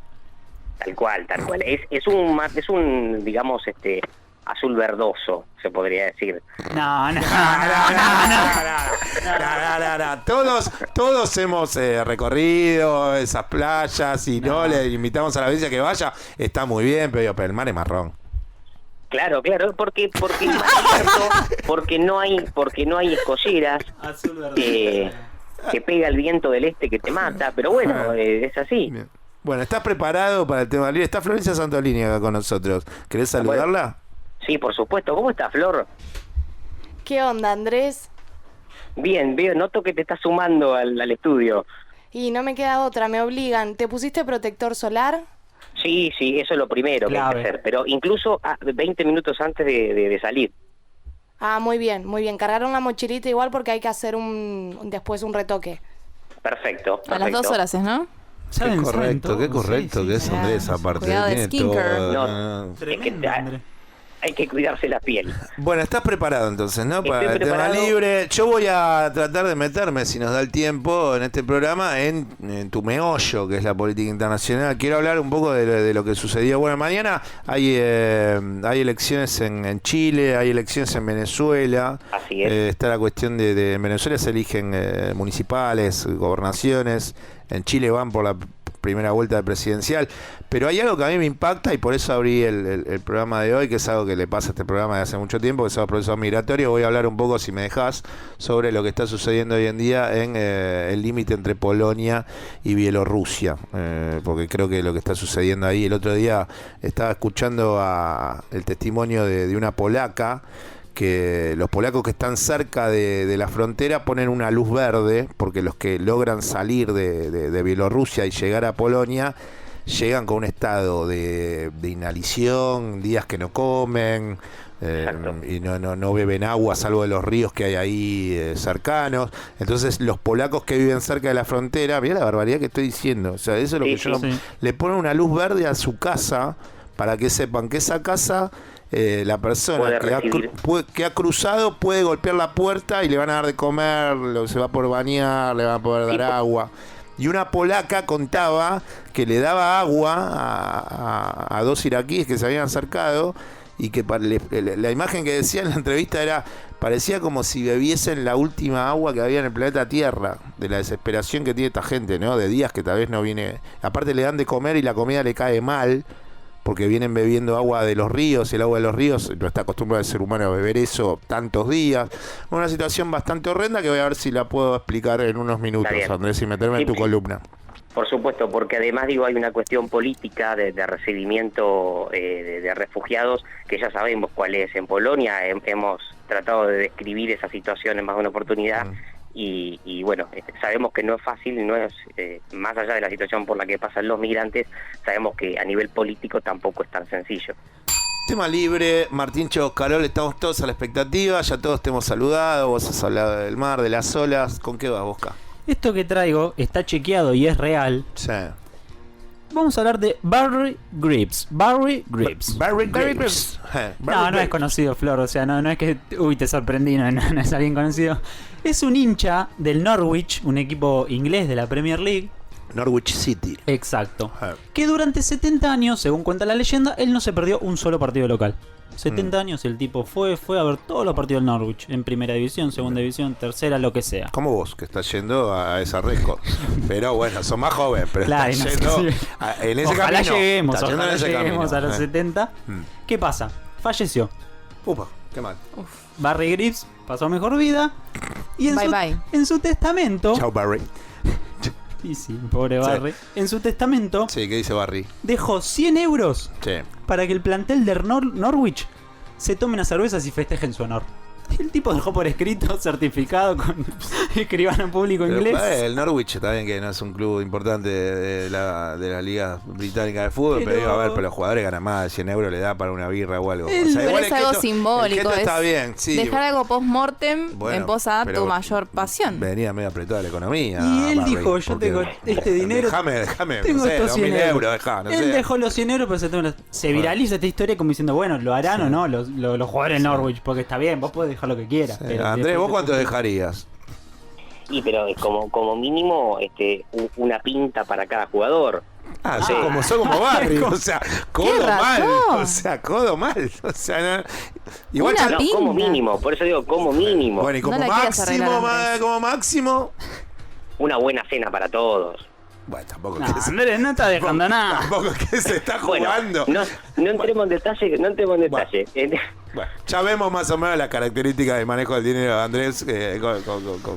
Tal cual. Es un digamos, azul verdoso, se podría decir. No. Todos hemos recorrido esas playas y no le invitamos a la audiencia que vaya, está muy bien, pero el mar es marrón. Claro, porque porque no hay escolleras, que pega el viento del este que te mata, pero bueno, es así. Bien. Bueno, ¿estás preparado para el tema libre? Está Florencia Santolini acá con nosotros. ¿Querés saludarla? Sí, por supuesto. ¿Cómo está, Flor? ¿Qué onda, Andrés? Bien, noto que te estás sumando al estudio. Y no me queda otra, me obligan. ¿Te pusiste protector solar? Sí, eso es lo primero que hay que hacer. Pero incluso 20 minutos antes de salir. Ah, muy bien. Cargaron la mochilita igual porque hay que hacer después un retoque. Perfecto. A las 2 horas, ¿no? Qué correcto que es Andrés, aparte. Cuidado de Tiene skincare. todo. Hay que cuidarse la piel. Bueno, estás preparado entonces, ¿no? Para Estoy el tema preparado. libre. Yo voy a tratar de meterme, si nos da el tiempo, en este programa, en tu meollo, que es la política internacional. Quiero hablar un poco de lo que sucedió. Bueno, mañana hay elecciones en Chile, hay elecciones en Venezuela. Así es. Está la cuestión de en Venezuela se eligen municipales, gobernaciones. En Chile van por la primera vuelta presidencial, pero hay algo que a mí me impacta y por eso abrí el programa de hoy, que es algo que le pasa a este programa de hace mucho tiempo, que es el proceso migratorio. Voy a hablar un poco, si me dejas, sobre lo que está sucediendo hoy en día en el límite entre Polonia y Bielorrusia, porque creo que lo que está sucediendo ahí, el otro día estaba escuchando el testimonio de una polaca, que los polacos que están cerca de la frontera ponen una luz verde, porque los que logran salir de Bielorrusia y llegar a Polonia llegan con un estado de inhalición, días que no comen, y no beben agua salvo de los ríos que hay ahí cercanos. Entonces los polacos que viven cerca de la frontera, mirá la barbaridad que estoy diciendo, o sea, eso es lo que yo le ponen una luz verde a su casa para que sepan que esa casa, la persona que ha cruzado puede golpear la puerta y le van a dar de comer, se va por bañar, le van a poder dar agua. Y una polaca contaba que le daba agua a 2 iraquíes que se habían acercado, y que la imagen que decía en la entrevista parecía como si bebiesen la última agua que había en el planeta Tierra, de la desesperación que tiene esta gente, ¿no? De días que tal vez no viene. Aparte le dan de comer y la comida le cae mal, porque vienen bebiendo agua de los ríos, y el agua de los ríos no está acostumbrado el ser humano a beber eso tantos días. Una situación bastante horrenda que voy a ver si la puedo explicar en unos minutos, Andrés, y meterme en tu columna. Por supuesto, porque además hay una cuestión política de recibimiento de refugiados, que ya sabemos cuál es. En Polonia hemos tratado de describir esa situación en más de una oportunidad. Y bueno, sabemos que no es fácil, no es más allá de la situación por la que pasan los migrantes, sabemos que a nivel político tampoco es tan sencillo. Tema libre, Martín Carol, estamos todos a la expectativa, ya todos te hemos saludado, vos has hablado del mar, de las olas. ¿Con qué vas, Bosca? Esto que traigo está chequeado y es real. Sí. Vamos a hablar de Barry Grips. Barry Grips. No es conocido, Flor. O sea, no es que te sorprendí, no es alguien conocido. Es un hincha del Norwich, un equipo inglés de la Premier League. Norwich City. Exacto. Que durante 70 años, según cuenta la leyenda, él no se perdió un solo partido local. 70 años el tipo fue a ver todos los partidos del Norwich, en primera división, segunda división, tercera, lo que sea. Como vos, que estás yendo a esa récord. Pero bueno, sos más joven, pero claro, estás yendo en ese ojalá camino. Lleguemos a los 70. ¿Qué pasa? Falleció. Upa, qué mal. Barry Grips pasó mejor vida. Y en su testamento... Chao, Barry. Y sí, pobre Barry. En su testamento... Sí, ¿qué dice Barry? Dejó 100 euros para que el plantel de Norwich se tome unas cervezas y festejen su honor. El tipo dejó por escrito, certificado con escribano público inglés. El Norwich también, que no es un club importante de la Liga Británica de Fútbol, pero digo, a ver, pero los jugadores ganan más de 100 euros, le da para una birra o algo. Pero es algo simbólico. Está bien, sí. Dejar algo post-mortem en pos a tu mayor pasión. Venía medio apretada la economía. Y él dijo, yo tengo este dinero. Déjame, tengo estos 100 euros. Él dejó los 100 euros, pero se viraliza esta historia como diciendo, bueno, lo harán o no los jugadores de Norwich, porque está bien, vos podés dejar lo que quieras. Sí. Andrés, ¿vos cuánto dejarías? Sí, pero como mínimo una pinta para cada jugador. Sos como Barry, o sea, codo mal. O sea, codo mal. O sea, no, igual como mínimo, por eso digo como mínimo. Bueno, y como máximo, una buena cena para todos. Bueno, tampoco Andrés no está dejando nada. Tampoco que se está jugando. Bueno, no entremos en detalle, Bueno, ya vemos más o menos las características de manejo del dinero de Andrés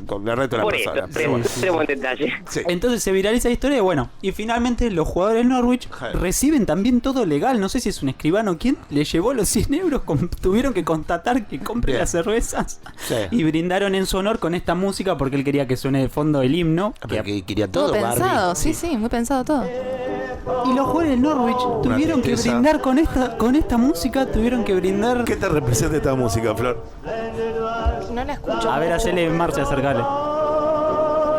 con el resto de las personas. Entremos en detalle. Sí. Entonces se viraliza la historia y bueno, y finalmente los jugadores de Norwich reciben también todo legal. No sé si es un escribano quien le llevó los 100 euros, tuvieron que constatar que compre las cervezas y brindaron en su honor con esta música porque él quería que suene de fondo el himno. Que quería todo, muy pensado, Barry. sí, muy pensado todo. Y los jugadores de Norwich tuvieron que brindar con esta música, tuvieron que brindar. ¿Qué te representa esta música, Flor? No la escucho. A ver, hacele marcha, acercale.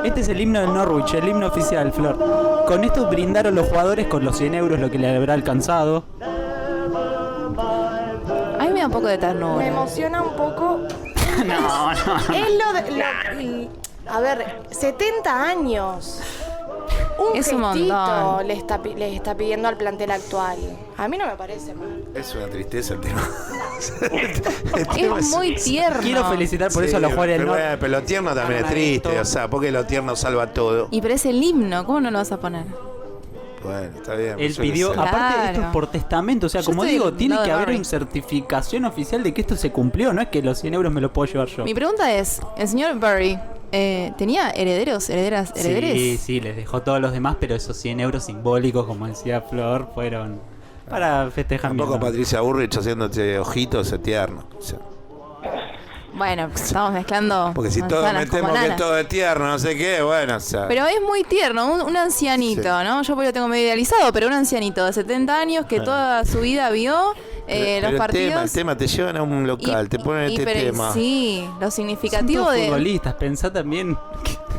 Este es el himno del Norwich, el himno oficial, Flor. Con esto brindaron los jugadores con los 100 euros, lo que le habrá alcanzado. A mí me da un poco de ternura. Me emociona un poco. No. Es a ver, 70 años. Un Es un gestito montón. le está pidiendo al plantel actual. A mí no me parece mal. Es una tristeza el tema. Es muy tierno. Quiero felicitar por eso a los jugadores del pero, Norwich. pero lo tierno también es triste, o sea, porque lo tierno salva todo. Y pero es el himno, ¿cómo no lo vas a poner? Bueno, está bien. Él suele pidió, ser. aparte esto es por testamento, o sea, Yo como estoy digo, del tiene lado que de haber Barry. una certificación oficial de que esto se cumplió, no es que los 100 euros me los puedo llevar yo. Mi pregunta es, el señor Barry, ¿tenía herederos? ¿Herederes? Sí, les dejó todos los demás, pero esos 100 euros simbólicos, como decía Flor, fueron para festejar. Tampoco Patricia Burrich haciéndote ojitos es tierno. O sea, Bueno, estamos mezclando porque si todos manzanas con metemos que bananas. todo es tierno, no sé qué, bueno, o sea. Pero es muy tierno, un ancianito, Sí. ¿no? Yo pues lo tengo medio idealizado, pero un ancianito de 70 años que toda su vida vio los pero partidos. el tema te llevan a un local, te ponen este pero tema. Sí, lo significativo Son todos de... futbolistas, pensá también.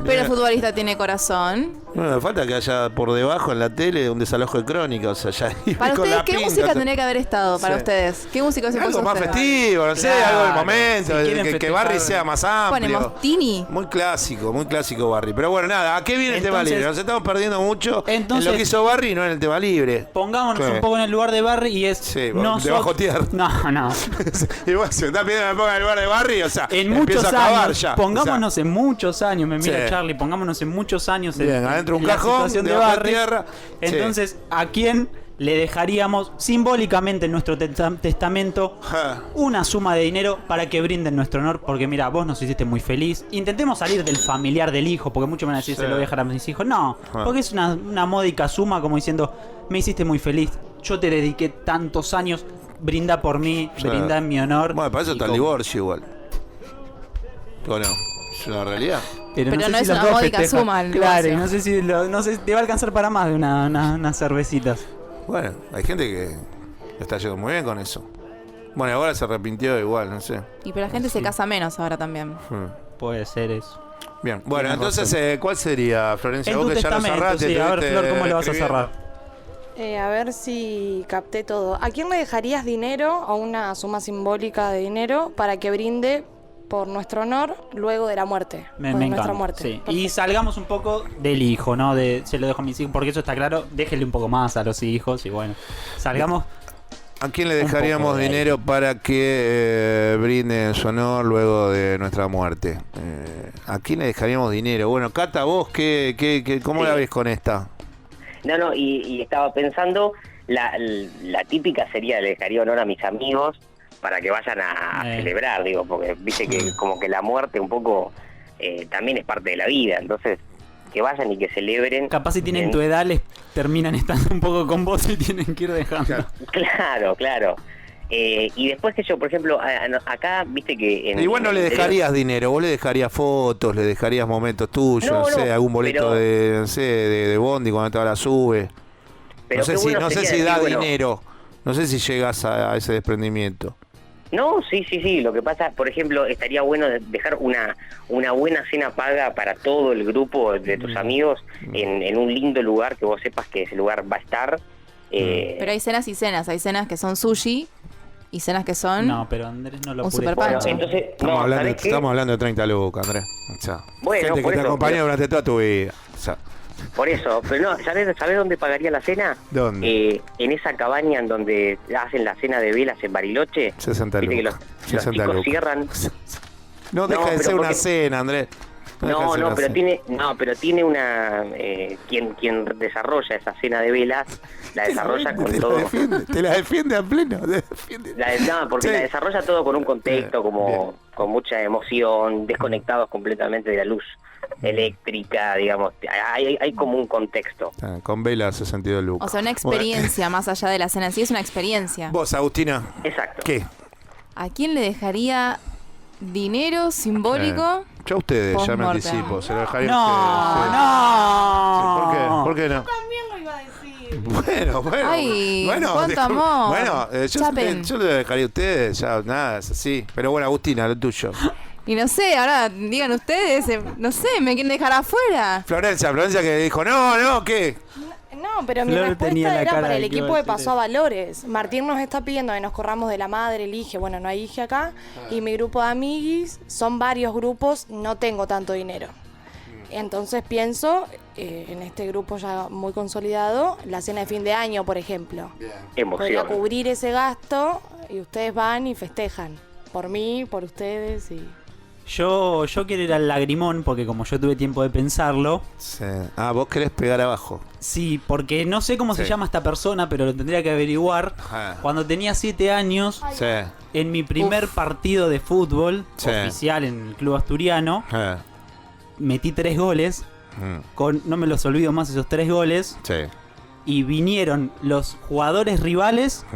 Pero el futbolista tiene corazón. Bueno, falta que haya por debajo en la tele un desalojo de crónica, o sea, ya Para con ustedes, la ¿qué pinta, música o sea, tendría que haber estado para Sí. ustedes? ¿Qué música se puso algo más usted? festivo, no sé, Claro, algo del momento, si quieren que festejar. Barry sea más amplio. Ponemos Tini. Muy clásico Barry. Pero bueno, nada, ¿a qué viene el tema Entonces- libre? Nos estamos perdiendo mucho Entonces- en lo que hizo Barry, no en el tema libre. Pongámonos Sí. un poco en el lugar de Barry y es... Sí, nosotros- debajo tierra. No. Y bueno, si me estás pidiendo que me ponga en el lugar de Barry, o sea, En muchos empiezo a acabar años, ya. pongámonos O sea, en muchos años, me mira Sí. Charlie, pongámonos en muchos años bien, en adentro un la cajón, situación de debajo de Barry. tierra. Sí. Entonces, ¿a quién le dejaríamos simbólicamente en nuestro testamento una suma de dinero para que brinden nuestro honor? Porque mira, vos nos hiciste muy feliz. Intentemos salir del familiar del hijo, porque muchos me van a decir, Sí. se lo voy a dejar a mis hijos. No, porque es una módica suma como diciendo, me hiciste muy feliz, yo te dediqué tantos años, brinda por mí, Sí. brinda en mi honor. Bueno, para eso está el divorcio igual. ¿O no? Es una realidad. Pero sé no si es los una dos módica festejan. suma el Claro, divorcio. y no sé si te va a alcanzar para más de unas cervecitas. Bueno, hay gente que le está yendo muy bien con eso. Bueno, ahora se arrepintió igual, no sé. Y pero la gente se casa menos ahora también. Puede ser eso. Bien, bueno, Tienes entonces, razón. ¿cuál sería, Florencia? En Vos tu que ya lo testamento, cerraste. sí, a ver, estuviste Flor, ¿cómo lo vas a escribiendo. cerrar? A ver si capté todo. ¿A quién le dejarías dinero o una suma simbólica de dinero para que brinde por nuestro honor luego de la muerte? Me por nuestra encanta. muerte. Sí. Y salgamos un poco del hijo, ¿no? Se lo dejo a mis hijos, porque eso está claro. Déjenle un poco más a los hijos y bueno. Salgamos. ¿A quién le un dejaríamos poco de ahí. dinero para que brinde en su honor luego de nuestra muerte? ¿A quién le dejaríamos dinero? Bueno, Cata, vos, ¿cómo la ves con esta? No, y estaba pensando, la típica sería, le dejaría honor a mis amigos para que vayan a celebrar, digo, porque viste que como que la muerte un poco también es parte de la vida, entonces que vayan y que celebren. Capaz si tienen en- tu edad, les terminan estando un poco con vos y tienen que ir dejando. Claro. Y después que yo, por ejemplo, acá, viste que... Igual no en le el interior- dejarías dinero, vos le dejarías fotos, le dejarías momentos tuyos, No, no sé, no, algún boleto pero- de, no sé, de Bondi cuando estaba la sube. Pero No sé qué si, bueno no sé sería si decir, da bueno, dinero, no sé si llegas a ese desprendimiento. No, sí, lo que pasa, por ejemplo, estaría bueno dejar una buena cena paga para todo el grupo de tus amigos en un lindo lugar que vos sepas que ese lugar va a estar. Pero hay cenas y cenas. Hay cenas que son sushi y cenas que son... No, pero Andrés no lo Un pude super pancho. Bueno, entonces, Estamos, no, hablando, ¿sabés qué? estamos hablando de 30 lucas, Andrés. O sea, Bueno, gente que por te eso, acompaña pero- durante toda tu vida. O sea, Por eso, pero no, ¿sabés dónde pagaría la cena? ¿dónde? En esa cabaña en donde hacen la cena de velas en Bariloche. 60 Viste que lucas. los 60 chicos lucas. cierran. No deja de pero ser una porque- cena, Andrés. pero tiene una quien desarrolla esa cena de velas, la desarrolla con todo. Te la defiende a pleno. Porque la desarrolla todo con un contexto con mucha emoción, desconectados completamente de la luz eléctrica, digamos. Hay como un contexto. Con velas hace sentido el look. O sea, una experiencia más allá de la cena en sí, es una experiencia. Vos, Agustina. Exacto. ¿Qué? ¿A quién le dejaría dinero simbólico? Yo a ustedes, ya me Post-mortem. anticipo. Se lo dejaría No, a ustedes. no. ¿Por qué no? También lo iba a decir. Bueno. Ay, cuánto amor. Bueno, yo le dejaría a ustedes, ya nada, es así. Pero bueno, Agustina, lo tuyo. Y no sé, ahora digan ustedes, no sé, me quieren dejar afuera. Florencia que dijo, no, ¿qué? No, pero mi Flor tenía respuesta la era cara para de el que iba equipo a que decir pasó a Valores. Martín nos está pidiendo que nos corramos de la madre, el hije. Bueno, no hay hije acá. Y mi grupo de amiguis son varios grupos, no tengo tanto dinero. Entonces pienso, en este grupo ya muy consolidado, la cena de fin de año, por ejemplo. Podría cubrir ese gasto y ustedes van y festejan. Por mí, por ustedes y... Yo quiero ir al lagrimón porque como yo tuve tiempo de pensarlo. Sí. Ah, vos querés pegar abajo. Sí, porque no sé cómo se llama esta persona, pero lo tendría que averiguar. Cuando tenía 7 años, en mi primer partido de fútbol oficial en el club asturiano, metí 3 goles. No me los olvido más esos 3 goles. Y vinieron los jugadores rivales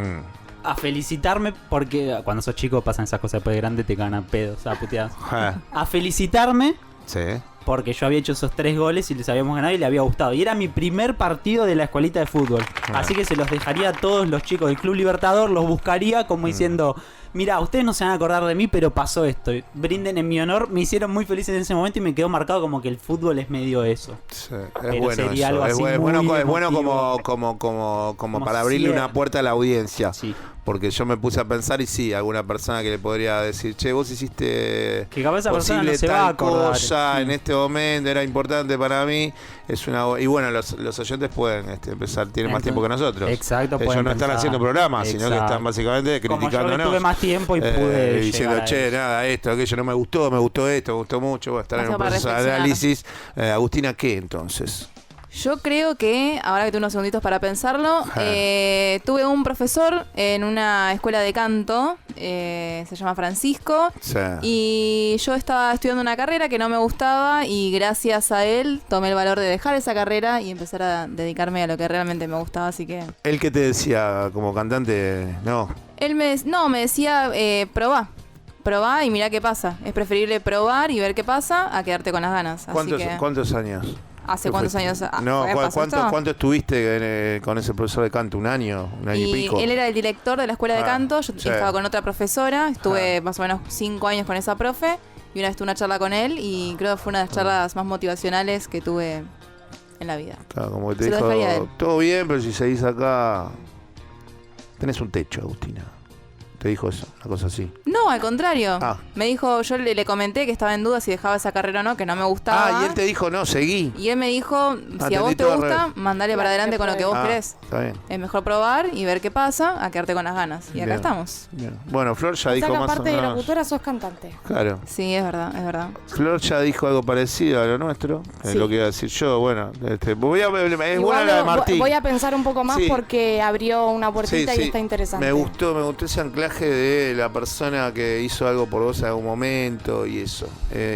a felicitarme, porque cuando sos chico pasan esas cosas, después de grande te ganan pedos, a puteadas. A felicitarme porque yo había hecho esos 3 goles y les habíamos ganado y les había gustado. Y era mi primer partido de la escuelita de fútbol. Así que se los dejaría a todos los chicos del Club Libertador, los buscaría como diciendo, mirá, ustedes no se van a acordar de mí, pero pasó esto. Brinden en mi honor, me hicieron muy felices en ese momento y me quedó marcado como que el fútbol es medio eso. Sí, es bueno sería eso. Algo así es bueno emotivo. como para abrirle una puerta a la audiencia. Porque yo me puse a pensar y sí, alguna persona que le podría decir, che, vos hiciste que capaz esa persona posible no se va a acordar, cosa en este momento, era importante para mí. Y bueno, los oyentes pueden empezar, tienen más tiempo que nosotros. Exacto. Ellos no están haciendo programas, sino que están básicamente criticándonos. Yo tuve más tiempo y pude diciendo, che, nada, esto, aquello no me gustó esto, me gustó mucho, voy a estar en un proceso de análisis. Agustina, ¿qué entonces? Yo creo que, ahora que tuve unos segunditos para pensarlo, tuve un profesor en una escuela de canto, se llama Francisco, y yo estaba estudiando una carrera que no me gustaba y gracias a él tomé el valor de dejar esa carrera y empezar a dedicarme a lo que realmente me gustaba, así que... ¿Él qué te decía como cantante? No. Él me decía, probá y mirá qué pasa. Es preferible probar y ver qué pasa a quedarte con las ganas. ¿Cuántos años? ¿Hace cuántos años? No, ¿cuánto estuviste con ese profesor de canto? ¿Un año y pico? Él era el director de la escuela de canto, yo estaba con otra profesora, estuve más o menos 5 años con esa profe y una vez tuve una charla con él y creo que fue una de las charlas más motivacionales que tuve en la vida. Claro, como que te dijo, todo bien, pero si seguís acá, tenés un techo, Agustina. ¿Te dijo eso? Una cosa así. No, al contrario. Me dijo, yo le comenté que estaba en duda si dejaba esa carrera o no, que no me gustaba. Y él te dijo, no, seguí. Y él me dijo, si a vos te gusta, mandale para adelante con lo que vos querés. Está bien. Es mejor probar y ver qué pasa a quedarte con las ganas. Y acá estamos. Bien. Bueno, Flor ya dijo más o menos. aparte de locutora sos cantante. Claro. Sí, es verdad. Flor ya dijo algo parecido a lo nuestro. Es lo que iba a decir yo. Bueno, es buena la de Martín. Voy a pensar un poco más porque abrió una puertita y está interesante. Me gustó ese anclaje de la persona que hizo algo por vos en algún momento y eso.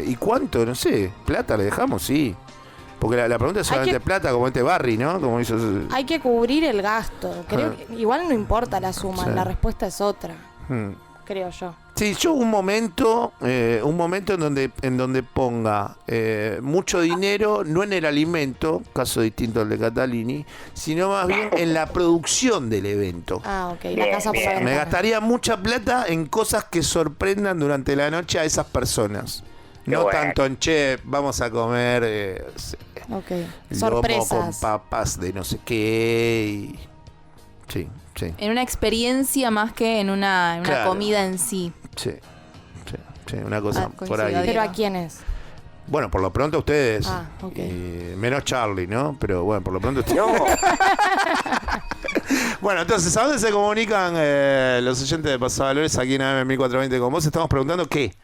¿Y cuánto? No sé. ¿Plata le dejamos? Sí. Porque la pregunta es solamente plata, como Barry, ¿no? Como hizo... Hay que cubrir el gasto. Creo que igual no importa la suma, la respuesta es otra. Creo yo. Sí, yo un momento en donde ponga mucho dinero, no en el alimento, caso distinto al de Catalini, sino más bien en la producción del evento. Ok, la casa por la ventana. Me gastaría mucha plata en cosas que sorprendan durante la noche a esas personas. No tanto en vamos a comer sorpresas lomo con papas de no sé qué. Sí. En una experiencia más que en una comida en sí. Sí, una cosa por ahí. ¿Pero a quiénes? Bueno, por lo pronto ustedes. Menos Charlie, ¿no? Pero bueno, por lo pronto ustedes. Bueno, entonces, ¿a dónde se comunican los oyentes de Pasavalores aquí en AM 1420 con vos? Estamos preguntando qué.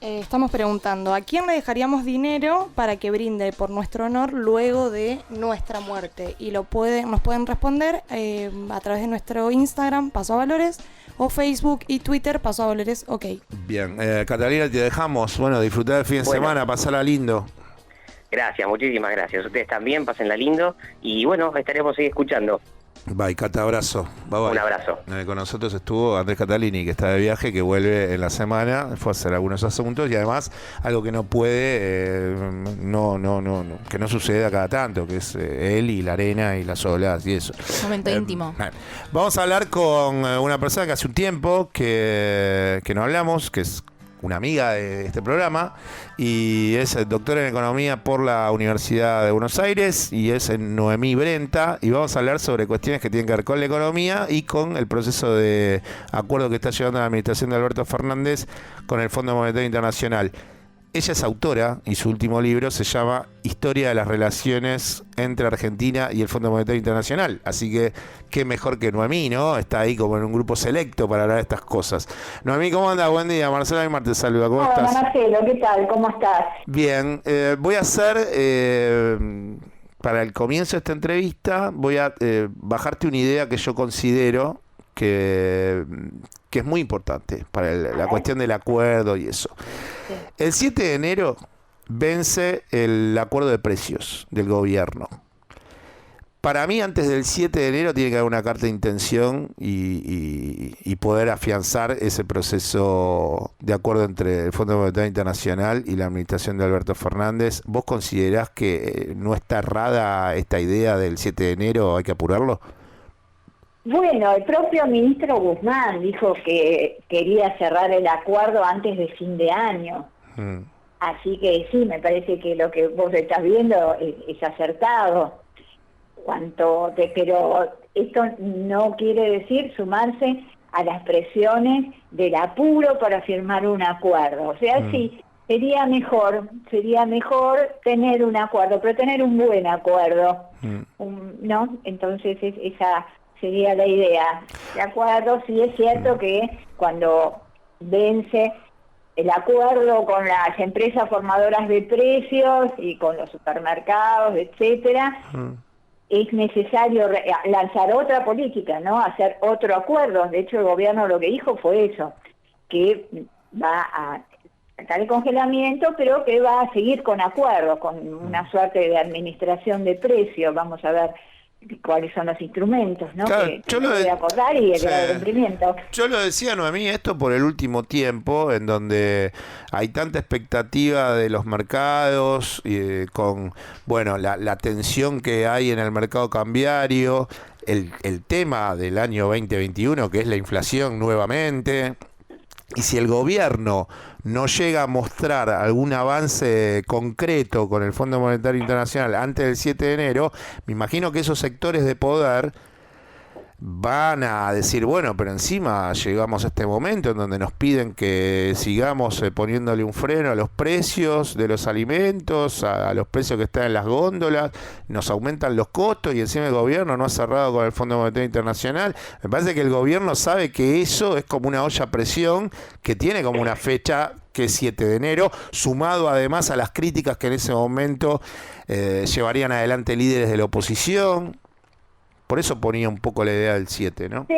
Estamos preguntando, ¿a quién le dejaríamos dinero para que brinde por nuestro honor luego de nuestra muerte? Y nos pueden responder a través de nuestro Instagram, Paso a Valores, o Facebook y Twitter, Paso a Valores, ok. Bien, Catalina, te dejamos. Bueno, disfrutar el fin de semana, pasarla lindo. Gracias, muchísimas gracias. Ustedes también, pásenla lindo. Y bueno, estaremos ahí escuchando. Bye, Cata, abrazo. Bye, bye. Un abrazo. Con nosotros estuvo Andrés Catalini, que está de viaje, que vuelve en la semana, fue a hacer algunos asuntos y además algo que no puede, que no suceda cada tanto, que es él y la arena y las olas y eso. Momento íntimo. Vamos a hablar con una persona que hace un tiempo que no hablamos, que es una amiga de este programa y es doctora en Economía por la Universidad de Buenos Aires y es Noemí Brenta, y vamos a hablar sobre cuestiones que tienen que ver con la economía y con el proceso de acuerdo que está llevando la administración de Alberto Fernández con el Fondo Monetario Internacional. Ella es autora y su último libro se llama Historia de las relaciones entre Argentina y el Fondo Monetario Internacional. Así que qué mejor que Noemí, ¿no? Está ahí como en un grupo selecto para hablar de estas cosas. Noemí, ¿cómo andas? Buen día. Marcela Aymar te saluda. ¿Cómo estás? Hola, Marcelo, ¿qué tal? ¿Cómo estás? Bien. Voy a hacer, para el comienzo de esta entrevista, voy a bajarte una idea que yo considero que es muy importante para la cuestión del acuerdo y eso. Sí. El 7 de enero vence el acuerdo de precios del gobierno. Para mí, antes del 7 de enero tiene que haber una carta de intención y poder afianzar ese proceso de acuerdo entre el Fondo Monetario Internacional y la administración de Alberto Fernández. ¿Vos considerás que no está errada esta idea del 7 de enero? ¿Hay que apurarlo? Bueno, el propio ministro Guzmán dijo que quería cerrar el acuerdo antes de fin de año. Así que sí, me parece que lo que vos estás viendo es acertado. Pero esto no quiere decir sumarse a las presiones del apuro para firmar un acuerdo. O sea, sí, sería mejor tener un acuerdo, pero tener un buen acuerdo, ¿no? Entonces esa sería la idea. De acuerdo, sí es cierto que cuando vence el acuerdo con las empresas formadoras de precios y con los supermercados, etcétera, es necesario lanzar otra política, ¿no? Hacer otro acuerdo. De hecho, el gobierno lo que dijo fue eso, que va a sacar el congelamiento, pero que va a seguir con acuerdos, con una suerte de administración de precios. Vamos a ver cuáles son los instrumentos, ¿no? Claro, que debe acordar y el cumplimiento. Yo lo decía, Noemí, esto por el último tiempo, en donde hay tanta expectativa de los mercados, con la tensión que hay en el mercado cambiario, el tema del año 2021, que es la inflación nuevamente. Y si el gobierno no llega a mostrar algún avance concreto con el Fondo Monetario Internacional antes del 7 de enero, me imagino que esos sectores de poder van a decir, bueno, pero encima llegamos a este momento en donde nos piden que sigamos poniéndole un freno a los precios de los alimentos, a los precios que están en las góndolas, nos aumentan los costos y encima el gobierno no ha cerrado con el Fondo Monetario Internacional. Me parece que el gobierno sabe que eso es como una olla a presión que tiene como una fecha que es 7 de enero, sumado además a las críticas que en ese momento llevarían adelante líderes de la oposición. Por eso ponía un poco la idea del 7, ¿no? Sí,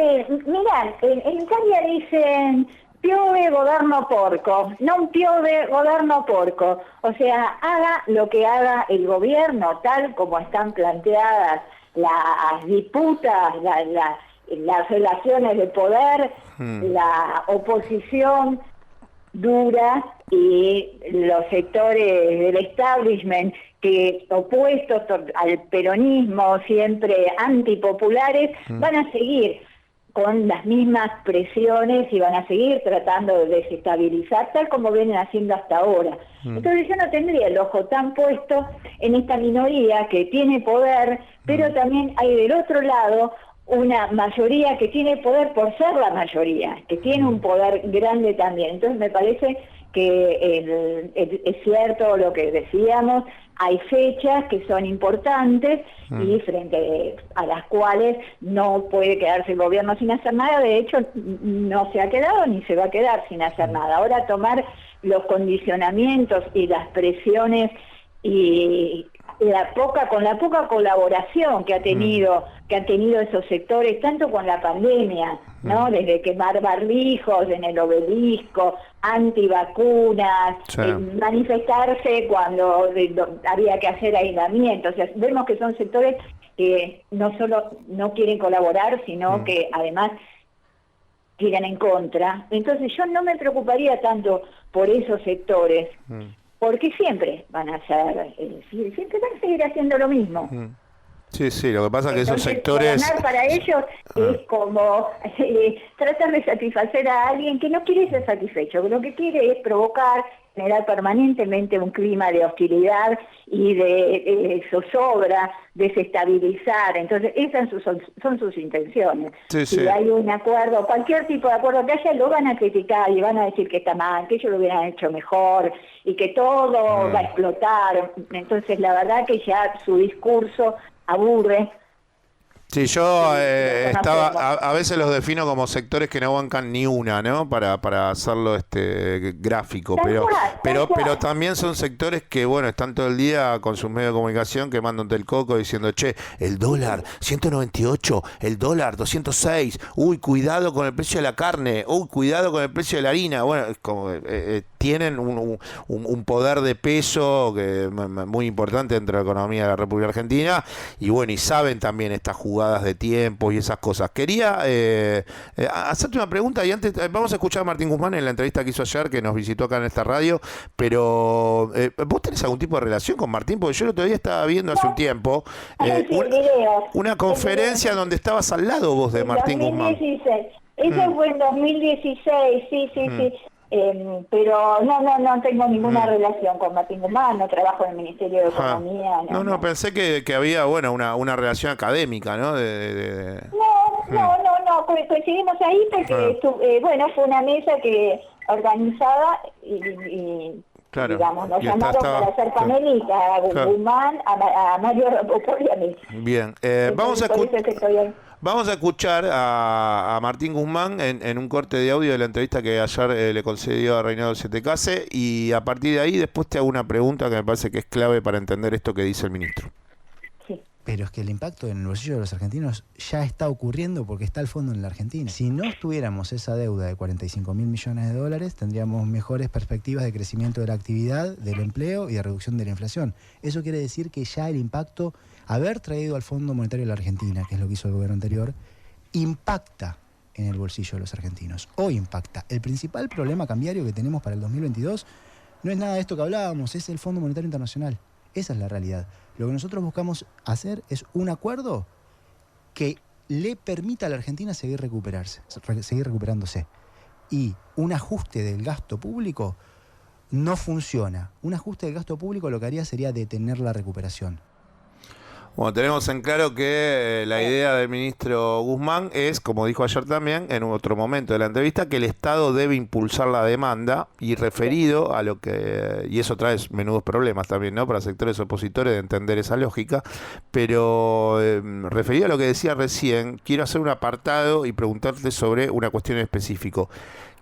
mirá, en Italia dicen piove governo porco, non piove governo porco. O sea, haga lo que haga el gobierno, tal como están planteadas las disputas, las relaciones de poder, la oposición dura y los sectores del establishment que opuestos al peronismo, siempre antipopulares, van a seguir con las mismas presiones y van a seguir tratando de desestabilizar, tal como vienen haciendo hasta ahora. Entonces yo no tendría el ojo tan puesto en esta minoría que tiene poder, pero también hay del otro lado una mayoría que tiene poder por ser la mayoría, que tiene un poder grande también. Entonces me parece que es cierto lo que decíamos, hay fechas que son importantes y frente a las cuales no puede quedarse el gobierno sin hacer nada. De hecho, no se ha quedado ni se va a quedar sin hacer nada. Ahora tomar los condicionamientos y las presiones y con la poca colaboración que han tenido esos sectores, tanto con la pandemia, ¿no? Desde quemar barbijos en el Obelisco, antivacunas, manifestarse cuando había que hacer aislamiento. O sea, vemos que son sectores que no solo no quieren colaborar, sino que además tiran en contra. Entonces yo no me preocuparía tanto por esos sectores, porque siempre van a seguir haciendo lo mismo. Sí, lo que pasa es que esos sectores... Gobernar para ellos es como tratar de satisfacer a alguien que no quiere ser satisfecho, que lo que quiere es provocar, generar permanentemente un clima de hostilidad y de zozobra, desestabilizar. Entonces esas son sus intenciones. Si hay un acuerdo, cualquier tipo de acuerdo que haya, lo van a criticar y van a decir que está mal, que ellos lo hubieran hecho mejor y que todo va a explotar. Entonces la verdad que ya su discurso aburre. Sí, yo a veces los defino como sectores que no bancan ni una, ¿no? Para hacerlo gráfico, pero también son sectores que, bueno, están todo el día con sus medios de comunicación quemándote el coco diciendo, che, el dólar 198, el dólar 206, uy, cuidado con el precio de la carne, uy, cuidado con el precio de la harina. Bueno, es como tienen un poder de peso que muy importante dentro de la economía de la República Argentina, y bueno, y saben también estas jugadas de tiempo y esas cosas. Quería hacerte una pregunta, y antes vamos a escuchar a Martín Guzmán en la entrevista que hizo ayer, que nos visitó acá en esta radio, pero ¿vos tenés algún tipo de relación con Martín? Porque yo el otro día estaba viendo hace un tiempo una conferencia donde estabas al lado vos de Martín Guzmán. Eso fue en 2016, sí. Pero no tengo ninguna relación con Martín Guzmán, no trabajo en el Ministerio de Economía. No, pensé que había, bueno, una relación académica, ¿no? No, coincidimos ahí porque, fue una mesa que organizada y claro, digamos, nos llamaron para hacer panelistas a Guzmán, a Mario Rapoport y a mí. Bien, vamos a escuchar a Martín Guzmán en un corte de audio de la entrevista que ayer le concedió a Reinaldo Sietecase, y a partir de ahí después te hago una pregunta que me parece que es clave para entender esto que dice el ministro. Pero es que el impacto en el bolsillo de los argentinos ya está ocurriendo porque está el fondo en la Argentina. Si no tuviéramos esa deuda de 45.000 millones de dólares, tendríamos mejores perspectivas de crecimiento de la actividad, del empleo y de reducción de la inflación. Eso quiere decir que ya el impacto, haber traído al Fondo Monetario de la Argentina, que es lo que hizo el gobierno anterior, impacta en el bolsillo de los argentinos. Hoy impacta. El principal problema cambiario que tenemos para el 2022 no es nada de esto que hablábamos, es el Fondo Monetario Internacional. Esa es la realidad. Lo que nosotros buscamos hacer es un acuerdo que le permita a la Argentina seguir recuperándose. Y un ajuste del gasto público no funciona. Un ajuste del gasto público lo que haría sería detener la recuperación. Bueno, tenemos en claro que la idea del ministro Guzmán es, como dijo ayer también, en otro momento de la entrevista, que el Estado debe impulsar la demanda, y referido a lo que, y eso trae menudos problemas también, ¿no?, para sectores opositores de entender esa lógica, pero referido a lo que decía recién, quiero hacer un apartado y preguntarte sobre una cuestión en específico,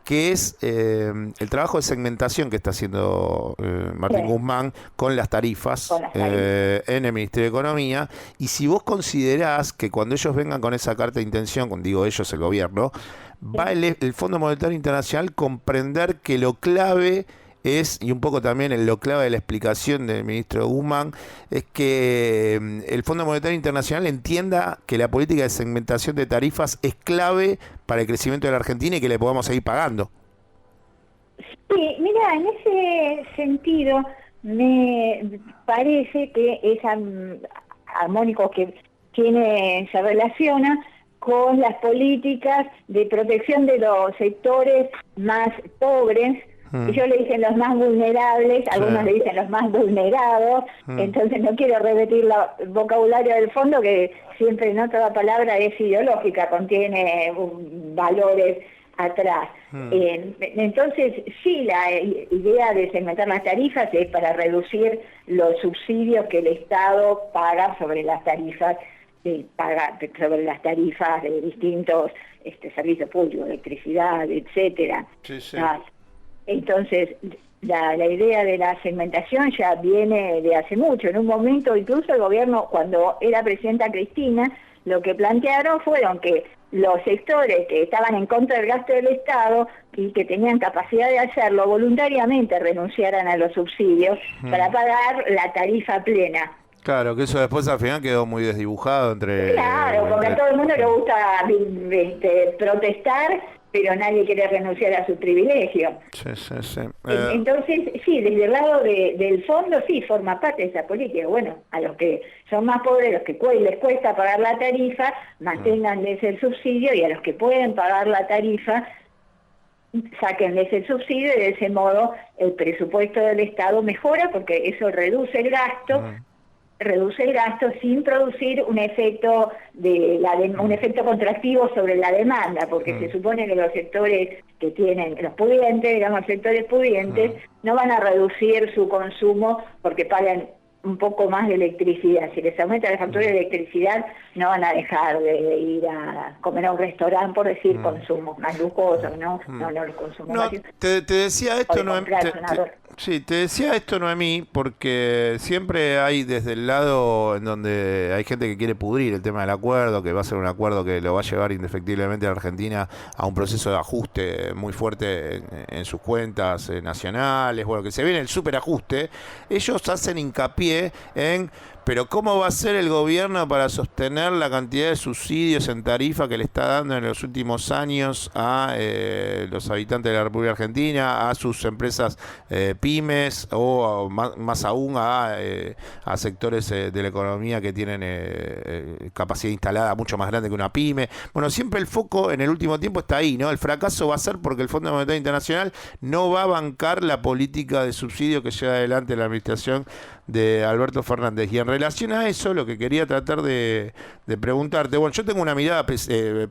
que es el trabajo de segmentación que está haciendo Martín Guzmán con las tarifas en el Ministerio de Economía, y si vos considerás que cuando ellos vengan con esa carta de intención, cuando digo ellos, el gobierno, va el Fondo Monetario Internacional comprender que lo clave es, y un poco también lo clave de la explicación del ministro Guzmán, es que el Fondo Monetario Internacional entienda que la política de segmentación de tarifas es clave para el crecimiento de la Argentina y que le podamos seguir pagando. Sí, mira, en ese sentido me parece que es armónico que se relaciona con las políticas de protección de los sectores más pobres. Yo le dicen los más vulnerables, algunos le dicen los más vulnerados, entonces no quiero repetir el vocabulario del fondo, que siempre, no toda palabra es ideológica, contiene valores atrás. Entonces, sí, la idea de segmentar las tarifas es para reducir los subsidios que el Estado paga sobre las tarifas, de distintos servicios públicos, electricidad, etcétera. Entonces, la idea de la segmentación ya viene de hace mucho. En un momento, incluso el gobierno, cuando era presidenta Cristina, lo que plantearon fueron que los sectores que estaban en contra del gasto del Estado y que tenían capacidad de hacerlo, voluntariamente renunciaran a los subsidios para pagar la tarifa plena. Claro, que eso después al final quedó muy desdibujado entre... Claro, porque a todo el mundo le gusta protestar, pero nadie quiere renunciar a su privilegio. Entonces, sí, desde el lado del fondo, sí, forma parte de esa política. Bueno, a los que son más pobres, los que les cuesta pagar la tarifa, manténganles el subsidio, y a los que pueden pagar la tarifa, sáquenles el subsidio, y de ese modo el presupuesto del Estado mejora, porque eso reduce el gasto, sin producir un efecto un efecto contractivo sobre la demanda, porque se supone que los sectores que tienen, los pudientes, digamos, sectores pudientes, no van a reducir su consumo porque pagan un poco más de electricidad. Si les aumenta la factura de electricidad, no van a dejar de ir a comer a un restaurante, por decir consumos más lujosos, ¿no? No los consumos más. Te decía esto, te decía esto, Noemí, porque siempre hay desde el lado en donde hay gente que quiere pudrir el tema del acuerdo, que va a ser un acuerdo que lo va a llevar indefectiblemente a Argentina a un proceso de ajuste muy fuerte en sus cuentas nacionales, bueno, que se viene el superajuste. Ellos hacen hincapié en... Pero ¿cómo va a ser el gobierno para sostener la cantidad de subsidios en tarifa que le está dando en los últimos años a los habitantes de la República Argentina, a sus empresas pymes o más aún a sectores de la economía que tienen capacidad instalada mucho más grande que una pyme? Bueno, siempre el foco en el último tiempo está ahí, ¿no? El fracaso va a ser porque el Fondo Monetario Internacional no va a bancar la política de subsidio que lleva adelante la administración de Alberto Fernández. Y en relación a eso, lo que quería tratar de preguntarte, bueno, yo tengo una mirada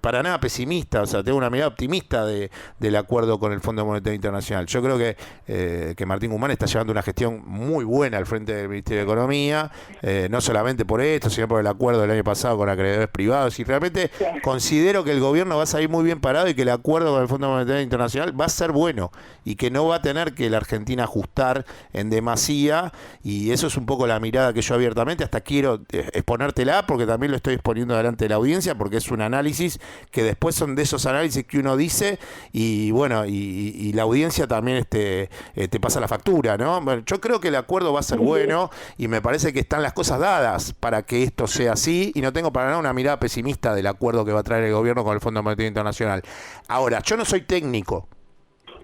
para nada pesimista, o sea, tengo una mirada optimista del acuerdo con el Fondo Monetario Internacional. Yo creo que Martín Guzmán está llevando una gestión muy buena al frente del Ministerio de Economía, no solamente por esto, sino por el acuerdo del año pasado con acreedores privados, y realmente considero que el gobierno va a salir muy bien parado y que el acuerdo con el Fondo Monetario Internacional va a ser bueno y que no va a tener que la Argentina ajustar en demasía, y eso es un poco la mirada que yo abiertamente hasta quiero exponértela, porque también lo estoy exponiendo delante de la audiencia, porque es un análisis que después son de esos análisis que uno dice y bueno, y la audiencia también te pasa la factura, ¿no? Bueno, yo creo que el acuerdo va a ser bueno y me parece que están las cosas dadas para que esto sea así, y no tengo para nada una mirada pesimista del acuerdo que va a traer el gobierno con el Fondo Monetario Internacional. Ahora, yo no soy técnico,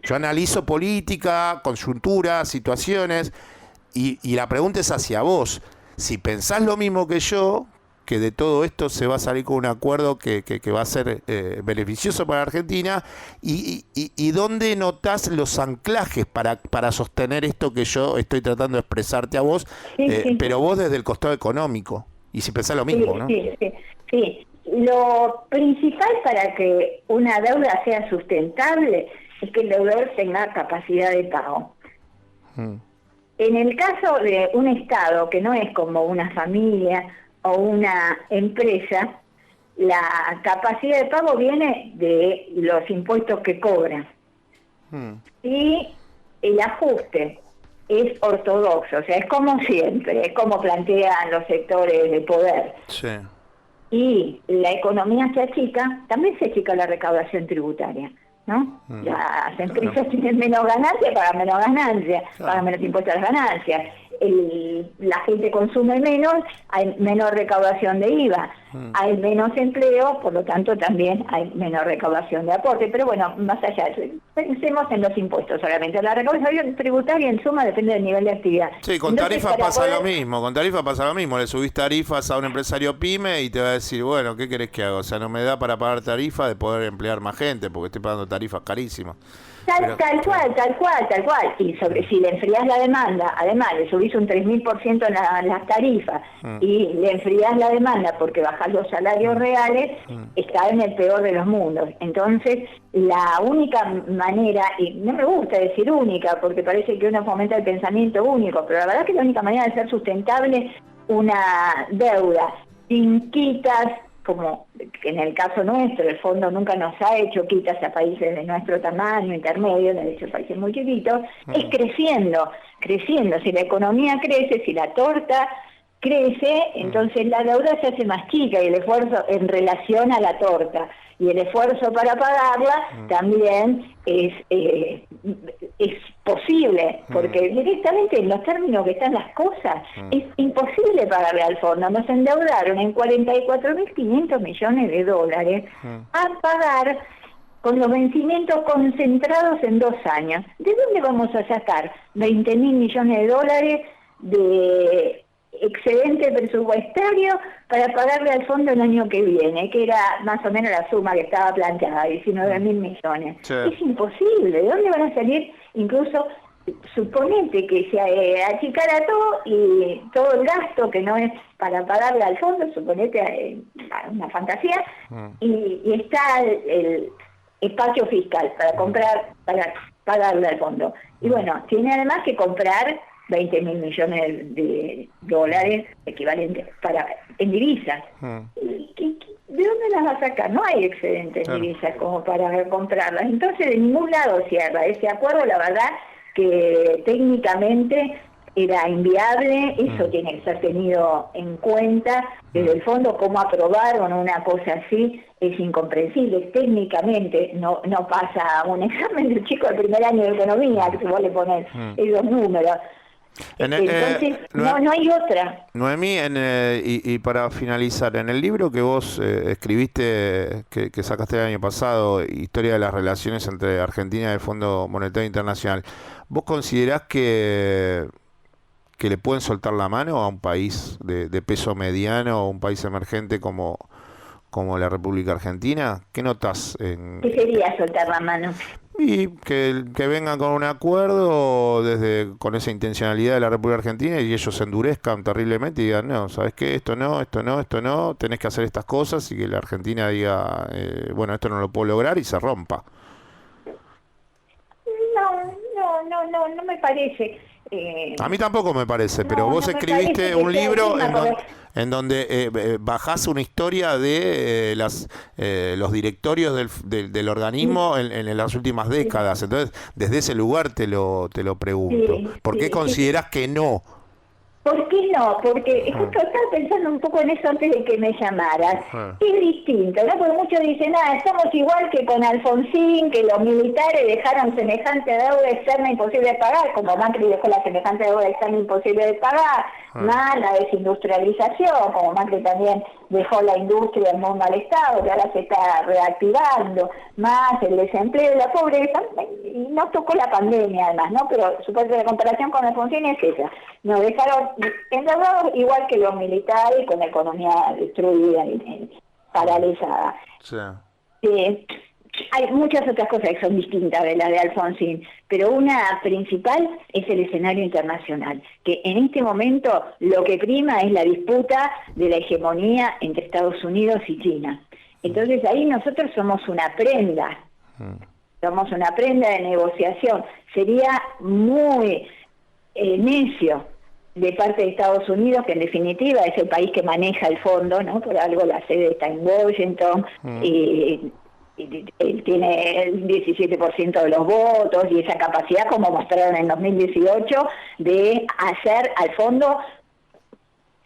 yo analizo política, coyuntura, situaciones, y la pregunta es hacia vos. Si pensás lo mismo que yo, que de todo esto se va a salir con un acuerdo que va a ser beneficioso para Argentina, y dónde notás los anclajes para sostener esto que yo estoy tratando de expresarte a vos, pero vos desde el costado económico, y si pensás lo mismo, ¿no? Sí. Lo principal para que una deuda sea sustentable es que el deudor tenga capacidad de pago. En el caso de un Estado que no es como una familia o una empresa, la capacidad de pago viene de los impuestos que cobran. Y el ajuste es ortodoxo, o sea, es como siempre, es como plantean los sectores de poder. Y la economía se achica, también se achica la recaudación tributaria, ¿no? Las empresas tienen menos ganancias, pagan menos ganancias, pagan menos impuestos a las ganancias. La gente consume menos, hay menor recaudación de IVA, hay menos empleo, por lo tanto también hay menor recaudación de aporte. Pero bueno, más allá, pensemos en los impuestos solamente. La recaudación tributaria en suma depende del nivel de actividad. Sí, con tarifas pasa lo mismo, le subís tarifas a un empresario pyme y te va a decir, bueno, ¿qué querés que haga? O sea, no me da para pagar tarifa de poder emplear más gente, porque estoy pagando tarifas carísimas. Tal cual. Y si le enfrías la demanda, además le subís un 3.000% en las tarifas y le enfrías la demanda porque bajás los salarios reales, está en el peor de los mundos. Entonces, la única manera, y no me gusta decir única porque parece que uno fomenta el pensamiento único, pero la verdad es que la única manera de ser sustentable una deuda sin quitas, como en el caso nuestro, el fondo nunca nos ha hecho quitas a países de nuestro tamaño, intermedio, de hecho países muy chiquitos, es creciendo. Si la economía crece, si la torta crece, entonces la deuda se hace más chica y el esfuerzo en relación a la torta y el esfuerzo para pagarla también es posible, porque directamente en los términos que están las cosas es imposible pagarle al fondo. Nos endeudaron en 44.500 millones de dólares a pagar con los vencimientos concentrados en 2 años. ¿De dónde vamos a sacar 20.000 millones de dólares de excedente presupuestario para pagarle al fondo el año que viene, que era más o menos la suma que estaba planteada, 19.000 millones? Sí. Es imposible. ¿De dónde van a salir? Incluso suponete que se achicara todo y todo el gasto que no es para pagarle al fondo, suponete una fantasía, y está el espacio fiscal para comprar, para pagarle al fondo. Y bueno, tiene además que comprar 20.000 millones de dólares equivalentes en divisas. ¿De dónde las va a sacar? No hay excedentes en divisas como para comprarlas. Entonces, de ningún lado cierra ese acuerdo. La verdad que técnicamente era inviable. Eso tiene que ser tenido en cuenta. Desde el fondo, cómo aprobaron una cosa así es incomprensible. Técnicamente no pasa un examen del chico del primer año de economía, que se vos le poner esos números. Entonces, no hay otra. Noemí, y para finalizar, en el libro que vos escribiste, que sacaste el año pasado, Historia de las relaciones entre Argentina y el Fondo Monetario Internacional, ¿vos considerás que le pueden soltar la mano a un país de peso mediano o un país emergente como la República Argentina? ¿Qué notas ¿Qué sería soltar la mano? Y que vengan con un acuerdo con esa intencionalidad de la República Argentina y ellos se endurezcan terriblemente y digan, no, ¿sabes qué? Esto no, tenés que hacer estas cosas, y que la Argentina diga, bueno, esto no lo puedo lograr, y se rompa. No me parece. A mí tampoco me parece, pero vos escribiste un libro en donde bajás una historia de los directorios del organismo en las últimas décadas. Entonces, desde ese lugar te lo pregunto. ¿Por qué considerás que no? ¿Por qué no? Porque justo estaba pensando un poco en eso antes de que me llamaras. Es distinto, ¿no? Porque muchos dicen, estamos igual que con Alfonsín, que los militares dejaron semejante deuda externa imposible de pagar, como Macri dejó la semejante deuda externa imposible de pagar, más la desindustrialización, como Macri también dejó la industria en muy mal estado, que ahora se está reactivando, más el desempleo y la pobreza, y nos tocó la pandemia además, ¿no? Pero supongo que la comparación con Alfonsín es esa. Nos dejaron endeudados igual que los militares, con la economía destruida y paralizada. Hay muchas otras cosas que son distintas de las de Alfonsín, pero una principal es el escenario internacional, que en este momento lo que prima es la disputa de la hegemonía entre Estados Unidos y China. Entonces ahí nosotros somos una prenda, de negociación. Sería muy necio de parte de Estados Unidos, que en definitiva es el país que maneja el fondo, ¿no? Por algo la sede está en Washington, y él tiene el 17% de los votos y esa capacidad, como mostraron en 2018, de hacer al fondo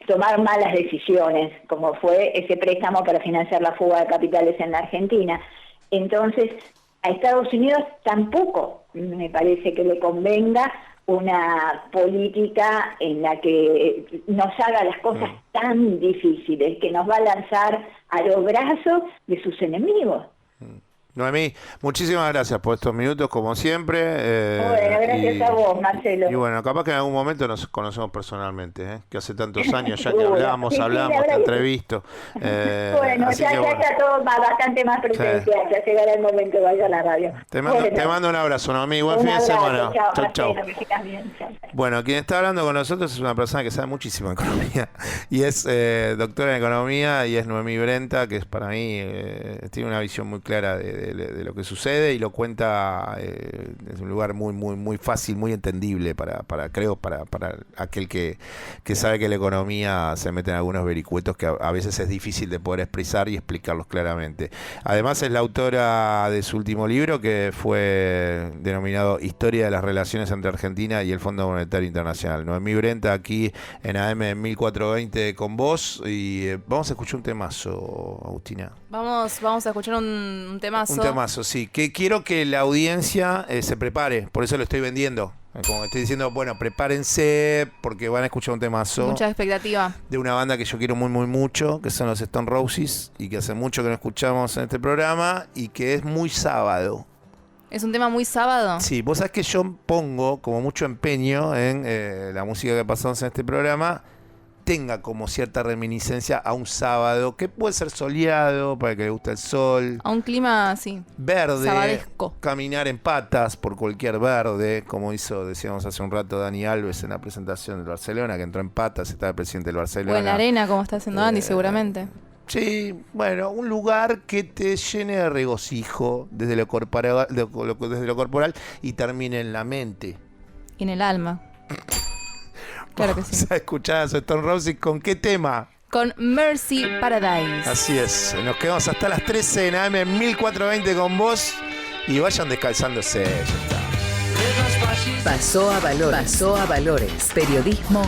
tomar malas decisiones, como fue ese préstamo para financiar la fuga de capitales en la Argentina. Entonces, a Estados Unidos tampoco me parece que le convenga una política en la que nos haga las cosas tan difíciles, que nos va a lanzar a los brazos de sus enemigos. Noemí, muchísimas gracias por estos minutos, como siempre. Bueno, gracias a vos, Marcelo. Y bueno, capaz que en algún momento nos conocemos personalmente, que hace tantos años ya que hablamos, te entrevisto. Bueno, ya está todo bastante más presencial, ya llegará el momento que vaya a la radio. Te mando un abrazo, Noemí, buen fin de semana. Chau. Bueno, quien está hablando con nosotros es una persona que sabe muchísimo de economía y es doctora en economía y es Noemí Brenta, que es para mí, tiene una visión muy clara de lo que sucede y lo cuenta desde un lugar muy fácil, muy entendible para aquel que sabe que la economía se mete en algunos vericuetos que a veces es difícil de poder expresar y explicarlos claramente. Además es la autora de su último libro, que fue denominado Historia de las relaciones entre Argentina y el Fondo Monetario Internacional. Noemí Brenta aquí en AM 1420 con vos y vamos a escuchar un temazo, Agustina. Vamos a escuchar un temazo. Un temazo, sí. Que quiero que la audiencia se prepare, por eso lo estoy vendiendo. Como estoy diciendo, bueno, prepárense porque van a escuchar un temazo. Mucha expectativa. De una banda que yo quiero muy mucho, que son los Stone Roses, y que hace mucho que no escuchamos en este programa, y que es muy sábado. ¿Es un tema muy sábado? Sí, vos sabés que yo pongo como mucho empeño en la música que pasamos en este programa tenga como cierta reminiscencia a un sábado que puede ser soleado para el que le gusta el sol, a un clima así verde, sabadesco, caminar en patas por cualquier verde, como decíamos hace un rato Dani Alves en la presentación del Barcelona, que entró en patas, estaba el presidente del Barcelona, o en la arena como está haciendo Andy seguramente. Sí, bueno, un lugar que te llene de regocijo desde lo corporal y termine en la mente y en el alma. Claro que sí. Vamos a escuchar a Stone Roses, ¿con qué tema? Con Mercy Paradise. Así es, nos quedamos hasta las 13 en AM 1420 con vos y vayan descalzándose. Ya está. Pasó a Valores. Periodismo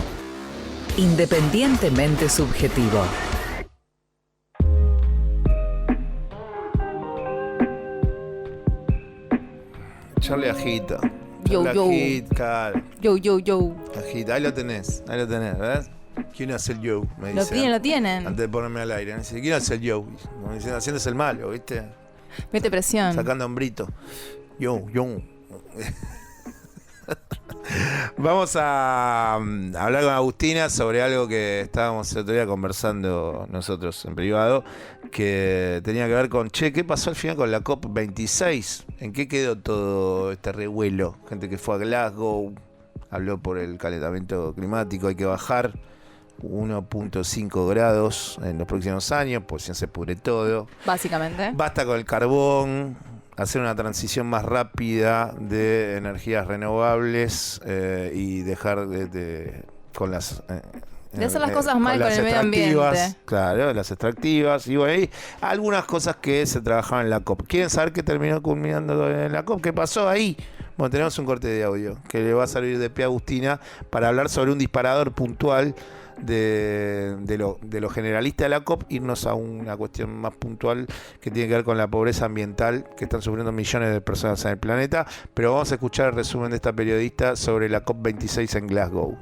independientemente subjetivo. Echarle ajito. Yo. Claro. Yo. Ajita, ahí lo tenés, ¿verdad? ¿Quién hace el yo? Me dice, lo tienen. Antes de ponerme al aire. Me dice, ¿quién hace el yo? Me dicen, haciéndose el malo, ¿viste? Mete presión. Sacando hombrito. Yo. Vamos a hablar con Agustina sobre algo que estábamos el otro día conversando nosotros en privado, que tenía que ver con, ¿qué pasó al final con la COP26? ¿En qué quedó todo este revuelo? Gente que fue a Glasgow, habló por el calentamiento climático, hay que bajar 1.5 grados en los próximos años, pues si no se pudre todo. Básicamente. Basta con el carbón, hacer una transición más rápida de energías renovables y dejar de hacer las cosas mal con el medio ambiente. Claro, las extractivas. Y bueno, hay algunas cosas que se trabajaban en la COP. ¿Quieren saber qué terminó culminando en la COP? ¿Qué pasó ahí? Bueno, tenemos un corte de audio que le va a servir de pie a Agustina para hablar sobre un disparador puntual de lo generalista de la COP, irnos a una cuestión más puntual que tiene que ver con la pobreza ambiental que están sufriendo millones de personas en el planeta. Pero vamos a escuchar el resumen de esta periodista sobre la COP26 en Glasgow.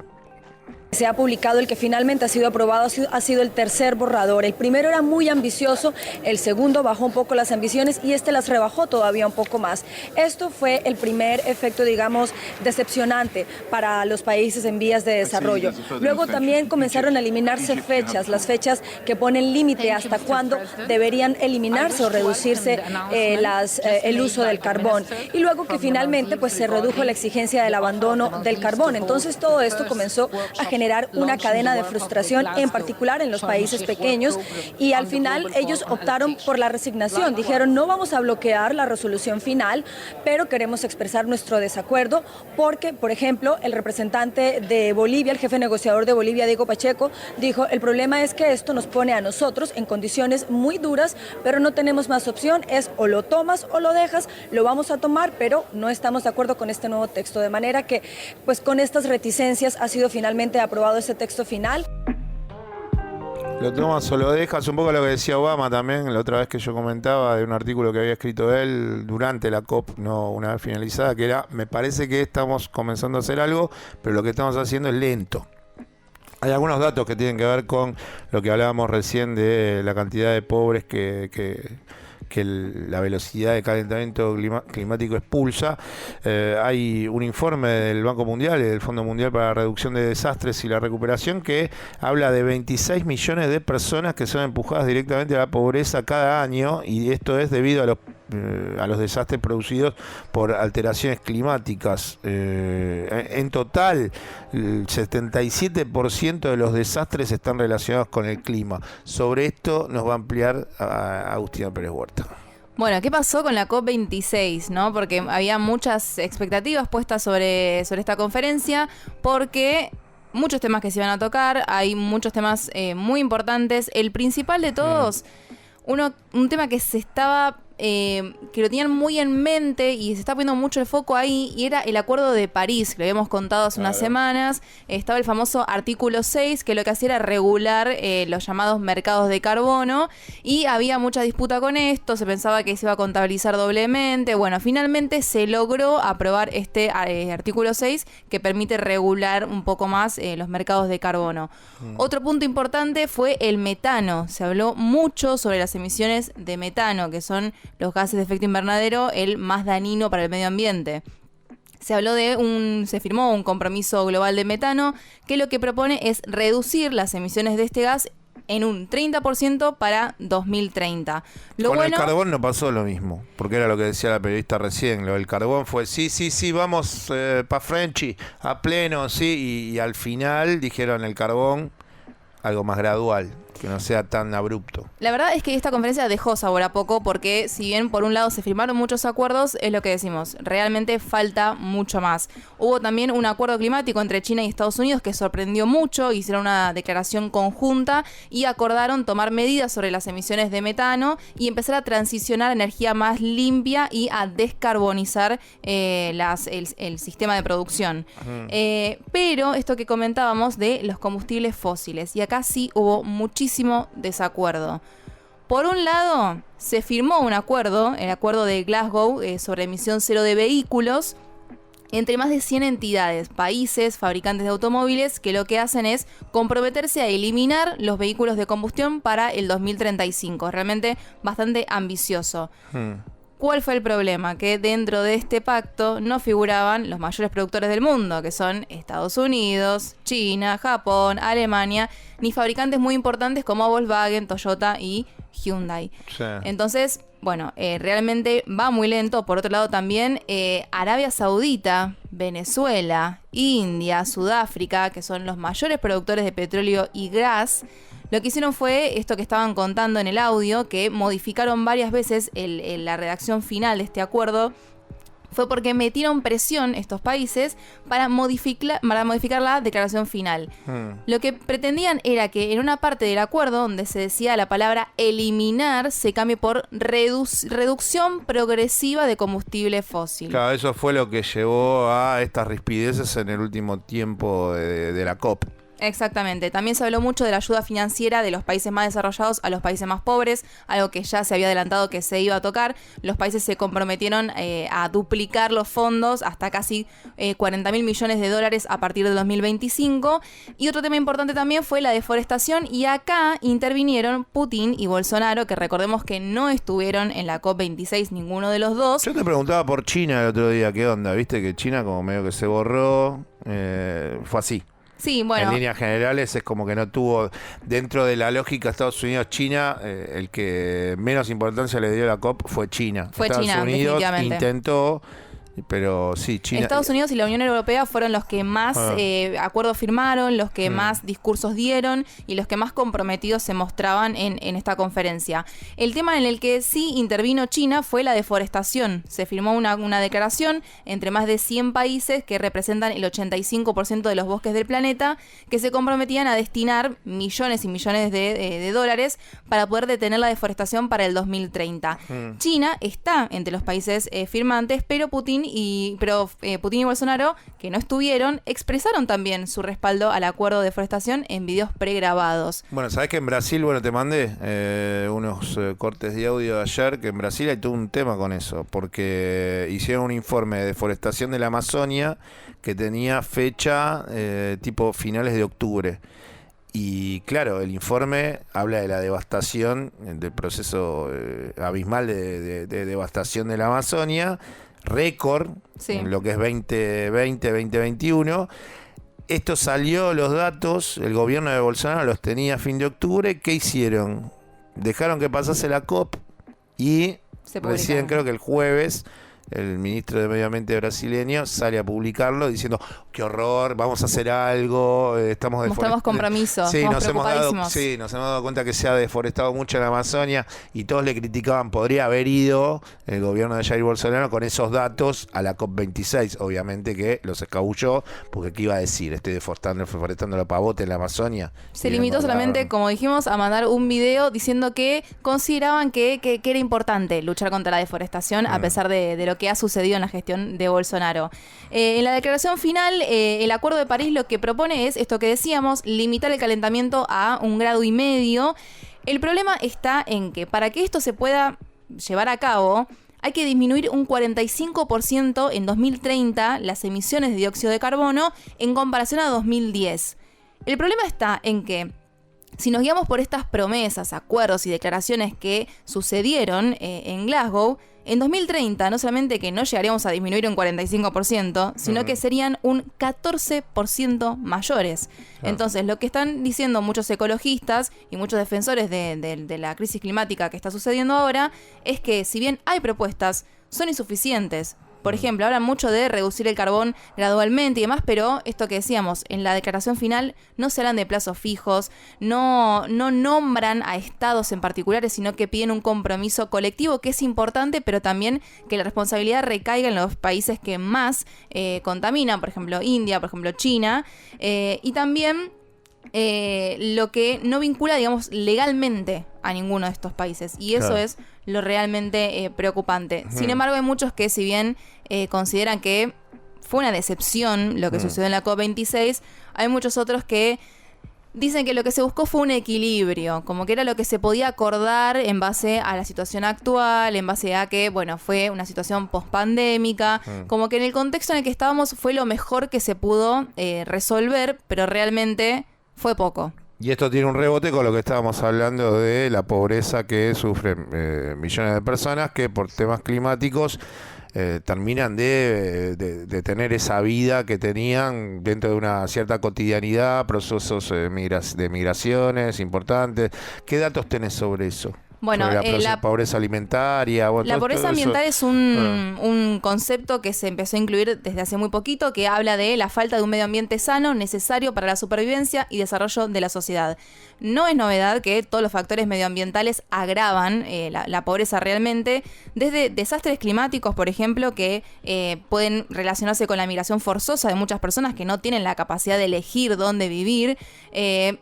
Se ha publicado el que finalmente ha sido aprobado, ha sido el tercer borrador. El primero era muy ambicioso, el segundo bajó un poco las ambiciones y este las rebajó todavía un poco más. Esto fue el primer efecto, digamos, decepcionante para los países en vías de desarrollo. Luego también comenzaron a eliminarse fechas, las fechas que ponen límite hasta cuándo deberían eliminarse o reducirse el uso del carbón. Y luego que finalmente pues se redujo la exigencia del abandono del carbón. Entonces todo esto comenzó a generar una cadena de frustración, en particular en los países pequeños, y al final ellos optaron por la resignación. Dijeron, no vamos a bloquear la resolución final, pero queremos expresar nuestro desacuerdo porque, por ejemplo, el representante de Bolivia, el jefe negociador de Bolivia, Diego Pacheco, dijo, el problema es que esto nos pone a nosotros en condiciones muy duras, pero no tenemos más opción, es o lo tomas o lo dejas, lo vamos a tomar, pero no estamos de acuerdo con este nuevo texto, de manera que, pues con estas reticencias ha sido finalmente aprobado ese texto final. Lo tomas o lo dejas, un poco lo que decía Obama también, la otra vez que yo comentaba de un artículo que había escrito él durante la COP, no una vez finalizada, que era, me parece que estamos comenzando a hacer algo, pero lo que estamos haciendo es lento. Hay algunos datos que tienen que ver con lo que hablábamos recién de la cantidad de pobres que que la velocidad de calentamiento climático expulsa. Hay un informe del Banco Mundial y del Fondo Mundial para la Reducción de Desastres y la Recuperación que habla de 26 millones de personas que son empujadas directamente a la pobreza cada año, y esto es debido a los desastres producidos por alteraciones climáticas. En total, el 77% de los desastres están relacionados con el clima. Sobre esto nos va a ampliar Agustina Pérez Huerta. Bueno, ¿qué pasó con la COP26? ¿No? Porque había muchas expectativas puestas sobre esta conferencia, porque muchos temas que se iban a tocar, hay muchos temas muy importantes. El principal de todos, un tema que se estaba que lo tenían muy en mente y se está poniendo mucho el foco ahí, y era el Acuerdo de París, que lo habíamos contado hace unas semanas. Estaba el famoso artículo 6, que lo que hacía era regular los llamados mercados de carbono, y había mucha disputa con esto, se pensaba que se iba a contabilizar doblemente. Bueno, finalmente se logró aprobar este artículo 6, que permite regular un poco más los mercados de carbono. Otro punto importante fue el metano. Se habló mucho sobre las emisiones de metano, que son los gases de efecto invernadero, el más dañino para el medio ambiente. Se firmó un compromiso global de metano, que lo que propone es reducir las emisiones de este gas en un 30% para 2030. Con el carbón no pasó lo mismo, porque era lo que decía la periodista recién. Lo del carbón fue sí, vamos pa' Frenchy, a pleno, sí, y al final dijeron el carbón algo más gradual, que no sea tan abrupto. La verdad es que esta conferencia dejó sabor a poco, porque si bien por un lado se firmaron muchos acuerdos, es lo que decimos, realmente falta mucho más. Hubo también un acuerdo climático entre China y Estados Unidos que sorprendió mucho, hicieron una declaración conjunta y acordaron tomar medidas sobre las emisiones de metano y empezar a transicionar a energía más limpia y a descarbonizar el sistema de producción. Pero esto que comentábamos de los combustibles fósiles, y acá sí hubo muchísimo desacuerdo. Por un lado, se firmó un acuerdo, el acuerdo de Glasgow, sobre emisión cero de vehículos, entre más de 100 entidades, países, fabricantes de automóviles, que lo que hacen es comprometerse a eliminar los vehículos de combustión para el 2035. Realmente bastante ambicioso. ¿Cuál fue el problema? Que dentro de este pacto no figuraban los mayores productores del mundo, que son Estados Unidos, China, Japón, Alemania, ni fabricantes muy importantes como Volkswagen, Toyota y Hyundai. Sí. Entonces, bueno, realmente va muy lento. Por otro lado también Arabia Saudita, Venezuela, India, Sudáfrica, que son los mayores productores de petróleo y gas, lo que hicieron fue esto que estaban contando en el audio, que modificaron varias veces la redacción final de este acuerdo. Fue porque metieron presión estos países para modificar la declaración final. Lo que pretendían era que en una parte del acuerdo donde se decía la palabra eliminar, se cambie por reducción progresiva de combustible fósil. Claro, eso fue lo que llevó a estas rispideces en el último tiempo de la COP. Exactamente. También se habló mucho de la ayuda financiera de los países más desarrollados a los países más pobres, algo que ya se había adelantado que se iba a tocar. Los países se comprometieron a duplicar los fondos hasta casi 40.000 millones de dólares a partir de 2025. Y otro tema importante también fue la deforestación, y acá intervinieron Putin y Bolsonaro, que recordemos que no estuvieron en la COP26 ninguno de los dos. Yo te preguntaba por China el otro día, ¿qué onda? Viste que China como medio que se borró, fue así. Sí, bueno. En líneas generales es como que no tuvo, dentro de la lógica Estados Unidos-China, el que menos importancia le dio a la COP fue China. Estados Unidos intentó, pero sí, China. Estados Unidos y la Unión Europea fueron los que más acuerdos firmaron, los que más discursos dieron y los que más comprometidos se mostraban en esta conferencia. El tema en el que sí intervino China fue la deforestación. Se firmó una declaración entre más de 100 países que representan el 85% de los bosques del planeta, que se comprometían a destinar millones y millones de dólares para poder detener la deforestación para el 2030. China está entre los países firmantes, pero Putin y Bolsonaro, que no estuvieron, expresaron también su respaldo al acuerdo de deforestación en videos pregrabados. Bueno, ¿sabés que en Brasil, te mandé unos cortes de audio de ayer, que en Brasil hay todo un tema con eso, porque hicieron un informe de deforestación de la Amazonia que tenía fecha tipo finales de octubre. Y claro, el informe habla de la devastación, del proceso abismal de devastación de la Amazonia, récord en lo que es 2020, 2021. Esto salió, los datos, el gobierno de Bolsonaro los tenía a fin de octubre. ¿Qué hicieron? Dejaron que pasase la COP y recién, creo que el jueves, el ministro de Medio Ambiente brasileño sale a publicarlo diciendo: qué horror, vamos a hacer algo, estamos mostramos compromiso, sí, nos hemos dado cuenta que se ha deforestado mucho en la Amazonia, y todos le criticaban. Podría haber ido el gobierno de Jair Bolsonaro con esos datos a la COP26, obviamente que los escabulló, porque ¿qué iba a decir? Estoy deforestando la pavote en la Amazonia. Se limitó solamente, como dijimos, a mandar un video diciendo que consideraban que era importante luchar contra la deforestación a pesar de lo que ha sucedido en la gestión de Bolsonaro. En la declaración final, el Acuerdo de París lo que propone es esto que decíamos: limitar el calentamiento a 1,5 grados. El problema está en que para que esto se pueda llevar a cabo, hay que disminuir un 45% en 2030 las emisiones de dióxido de carbono en comparación a 2010. El problema está en que si nos guiamos por estas promesas, acuerdos y declaraciones que sucedieron en Glasgow, en 2030 no solamente que no llegaríamos a disminuir un 45%, sino que serían un 14% mayores. Entonces, lo que están diciendo muchos ecologistas y muchos defensores de la crisis climática que está sucediendo ahora es que, si bien hay propuestas, son insuficientes. Por ejemplo, hablan mucho de reducir el carbón gradualmente y demás, pero esto que decíamos, en la declaración final no se hablan de plazos fijos, no nombran a estados en particulares, sino que piden un compromiso colectivo, que es importante, pero también que la responsabilidad recaiga en los países que más contaminan, por ejemplo India, por ejemplo China, y también lo que no vincula, digamos, legalmente a ninguno de estos países. Y eso es lo realmente preocupante. Sin embargo, hay muchos que, si bien consideran que fue una decepción lo que sucedió en la COP26, hay muchos otros que dicen que lo que se buscó fue un equilibrio, como que era lo que se podía acordar en base a la situación actual, en base a que, bueno, fue una situación pospandémica, como que en el contexto en el que estábamos fue lo mejor que se pudo resolver, pero realmente fue poco. Y esto tiene un rebote con lo que estábamos hablando de la pobreza que sufren millones de personas que por temas climáticos terminan de tener esa vida que tenían dentro de una cierta cotidianidad, procesos de migraciones importantes. ¿Qué datos tenés sobre eso? Bueno, la pobreza alimentaria. La pobreza ambiental es un concepto que se empezó a incluir desde hace muy poquito, que habla de la falta de un medio ambiente sano necesario para la supervivencia y desarrollo de la sociedad. No es novedad que todos los factores medioambientales agravan la pobreza realmente, desde desastres climáticos, por ejemplo, que pueden relacionarse con la migración forzosa de muchas personas que no tienen la capacidad de elegir dónde vivir,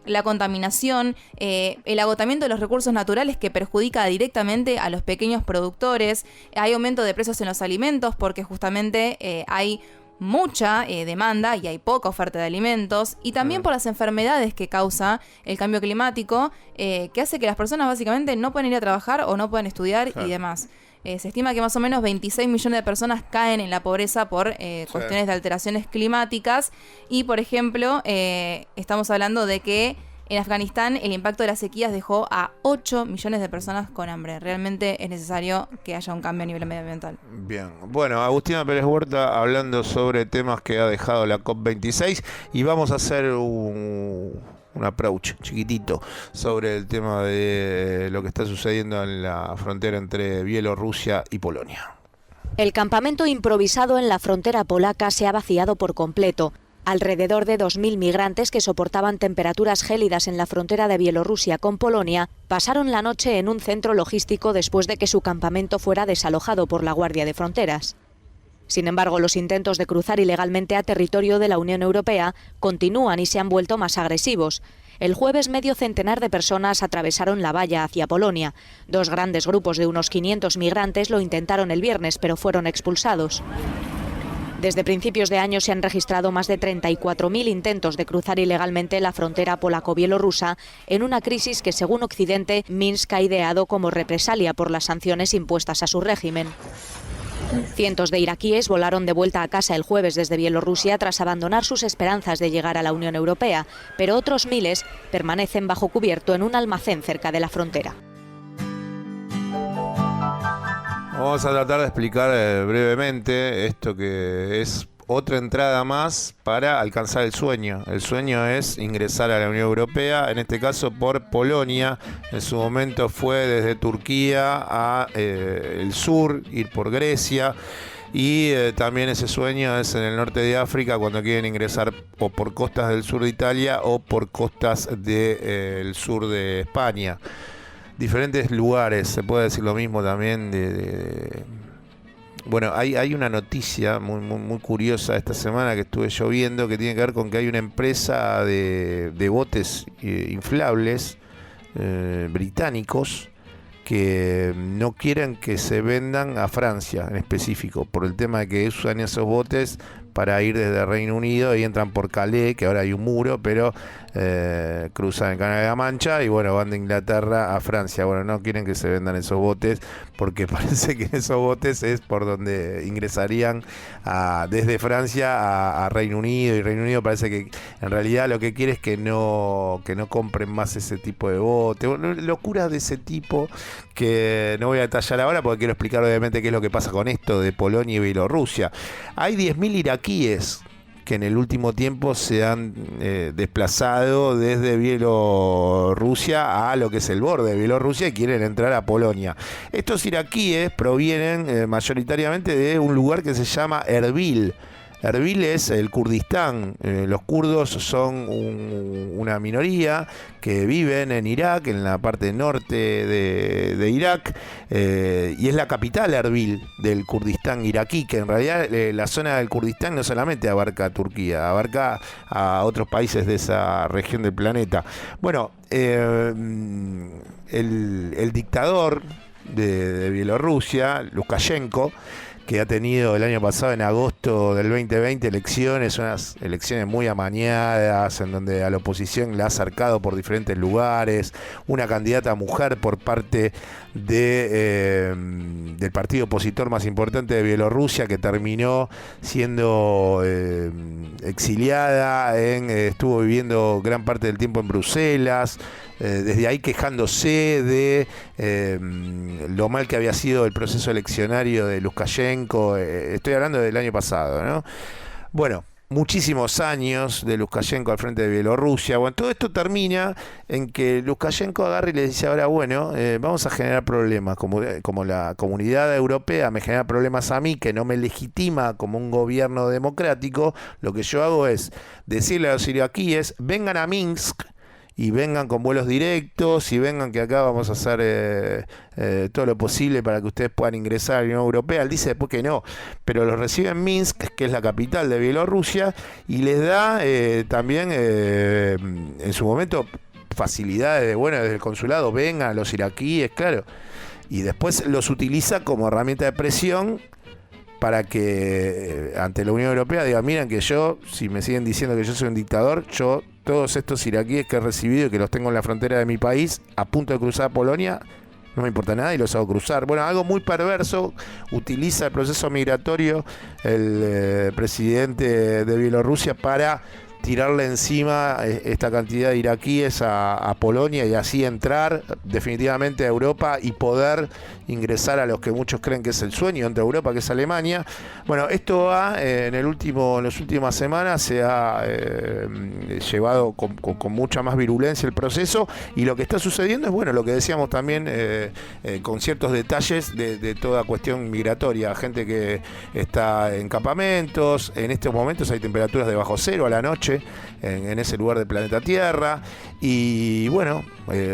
la contaminación, el agotamiento de los recursos naturales que perjudica directamente a los pequeños productores, hay aumento de precios en los alimentos porque justamente hay mucha demanda y hay poca oferta de alimentos, y también por las enfermedades que causa el cambio climático, que hace que las personas básicamente no puedan ir a trabajar o no puedan estudiar y demás. Se estima que más o menos 26 millones de personas caen en la pobreza por cuestiones de alteraciones climáticas, y por ejemplo estamos hablando de que en Afganistán el impacto de las sequías dejó a 8 millones de personas con hambre. Realmente es necesario que haya un cambio a nivel medioambiental. Bien. Bueno, Agustina Pérez Huerta hablando sobre temas que ha dejado la COP26, y vamos a hacer un approach chiquitito sobre el tema de lo que está sucediendo en la frontera entre Bielorrusia y Polonia. El campamento improvisado en la frontera polaca se ha vaciado por completo. Alrededor de 2.000 migrantes que soportaban temperaturas gélidas en la frontera de Bielorrusia con Polonia pasaron la noche en un centro logístico después de que su campamento fuera desalojado por la Guardia de Fronteras. Sin embargo, los intentos de cruzar ilegalmente a territorio de la Unión Europea continúan y se han vuelto más agresivos. El jueves, medio centenar de personas atravesaron la valla hacia Polonia. 2 grandes grupos de unos 500 migrantes lo intentaron el viernes, pero fueron expulsados. Desde principios de año se han registrado más de 34.000 intentos de cruzar ilegalmente la frontera polaco-bielorrusa en una crisis que, según Occidente, Minsk ha ideado como represalia por las sanciones impuestas a su régimen. Cientos de iraquíes volaron de vuelta a casa el jueves desde Bielorrusia tras abandonar sus esperanzas de llegar a la Unión Europea, pero otros miles permanecen bajo cubierto en un almacén cerca de la frontera. Vamos a tratar de explicar brevemente esto que es otra entrada más para alcanzar el sueño. El sueño es ingresar a la Unión Europea, en este caso por Polonia. En su momento fue desde Turquía a el sur, ir por Grecia. Y también ese sueño es en el norte de África, cuando quieren ingresar o por costas del sur de Italia o por costas del sur de España. Diferentes lugares, se puede decir lo mismo también Bueno, hay una noticia muy curiosa esta semana que estuve yo viendo, que tiene que ver con que hay una empresa de botes inflables británicos que no quieren que se vendan a Francia en específico, por el tema de que usan esos botes para ir desde Reino Unido y entran por Calais, que ahora hay un muro, pero cruzan el Canal de la Mancha y bueno, van de Inglaterra a Francia. Bueno, no quieren que se vendan esos botes porque parece que esos botes es por donde ingresarían desde Francia a Reino Unido, y Reino Unido parece que en realidad lo que quiere es que no compren más ese tipo de botes. Bueno, locuras de ese tipo que no voy a detallar ahora porque quiero explicar obviamente qué es lo que pasa con esto de Polonia y Bielorrusia. Hay 10.000 iraquíes que en el último tiempo se han desplazado desde Bielorrusia a lo que es el borde de Bielorrusia y quieren entrar a Polonia. Estos iraquíes provienen mayoritariamente de un lugar que se llama Erbil. Erbil es el Kurdistán. Los kurdos son una minoría que viven en Irak, en la parte norte de Irak, y es la capital Erbil del Kurdistán iraquí, que en realidad la zona del Kurdistán no solamente abarca a Turquía, abarca a otros países de esa región del planeta. Bueno, el dictador de Bielorrusia, Lukashenko, que ha tenido el año pasado, en agosto del 2020, unas elecciones muy amañadas, en donde a la oposición la ha cercado por diferentes lugares, una candidata mujer por parte del partido opositor más importante de Bielorrusia, que terminó siendo exiliada, estuvo viviendo gran parte del tiempo en Bruselas, desde ahí quejándose de lo mal que había sido el proceso eleccionario de Lukashenko. Estoy hablando del año pasado, ¿no? Bueno, muchísimos años de Lukashenko al frente de Bielorrusia. Bueno, todo esto termina en que Lukashenko agarra y le dice ahora, bueno, vamos a generar problemas, como la comunidad europea me genera problemas a mí, que no me legitima como un gobierno democrático. Lo que yo hago es decirle a los iraquíes, vengan a Minsk, y vengan con vuelos directos, y vengan que acá vamos a hacer todo lo posible para que ustedes puedan ingresar a la Unión Europea. Él dice después que no, pero los recibe en Minsk, que es la capital de Bielorrusia, y les da también en su momento facilidades de, bueno, desde el consulado vengan los iraquíes, claro, y después los utiliza como herramienta de presión para que ante la Unión Europea digan, miren que yo, si me siguen diciendo que yo soy un dictador, yo todos estos iraquíes que he recibido y que los tengo en la frontera de mi país a punto de cruzar a Polonia, no me importa nada y los hago cruzar. Bueno, algo muy perverso, utiliza el proceso migratorio el presidente de Bielorrusia para tirarle encima esta cantidad de iraquíes a Polonia y así entrar definitivamente a Europa y poder ingresar a los que muchos creen que es el sueño entre Europa, que es Alemania. Bueno, esto va en las últimas semanas se ha llevado con mucha más virulencia el proceso, y lo que está sucediendo es, bueno, lo que decíamos también con ciertos detalles de toda cuestión migratoria, gente que está en campamentos, en estos momentos hay temperaturas de bajo cero a la noche en ese lugar del planeta Tierra, y bueno,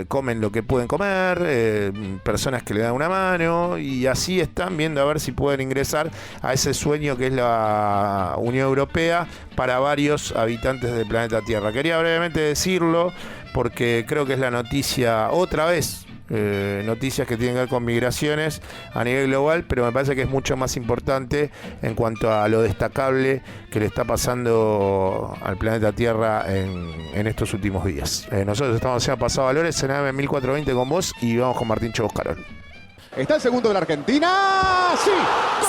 comen lo que pueden comer, personas que le dan una mano, y así están viendo a ver si pueden ingresar a ese sueño que es la Unión Europea para varios habitantes del planeta Tierra. Quería brevemente decirlo porque creo que es la noticia otra vez. Noticias que tienen que ver con migraciones a nivel global, pero me parece que es mucho más importante en cuanto a lo destacable que le está pasando al planeta Tierra en estos últimos días. Nosotros estamos haciendo Pasado Valores en AM 1420 con vos, y vamos con Martín Chovos Carol. ¿Está el segundo de la Argentina? ¡Sí!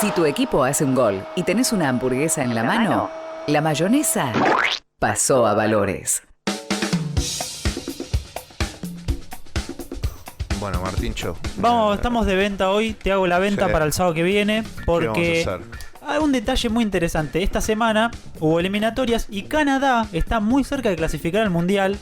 Si tu equipo hace un gol y tenés una hamburguesa en la mano, la mayonesa pasó a Valores. Bueno, Martincho. Estamos de venta hoy. Te hago la venta para el sábado que viene. Porque hay un detalle muy interesante. Esta semana hubo eliminatorias y Canadá está muy cerca de clasificar al Mundial.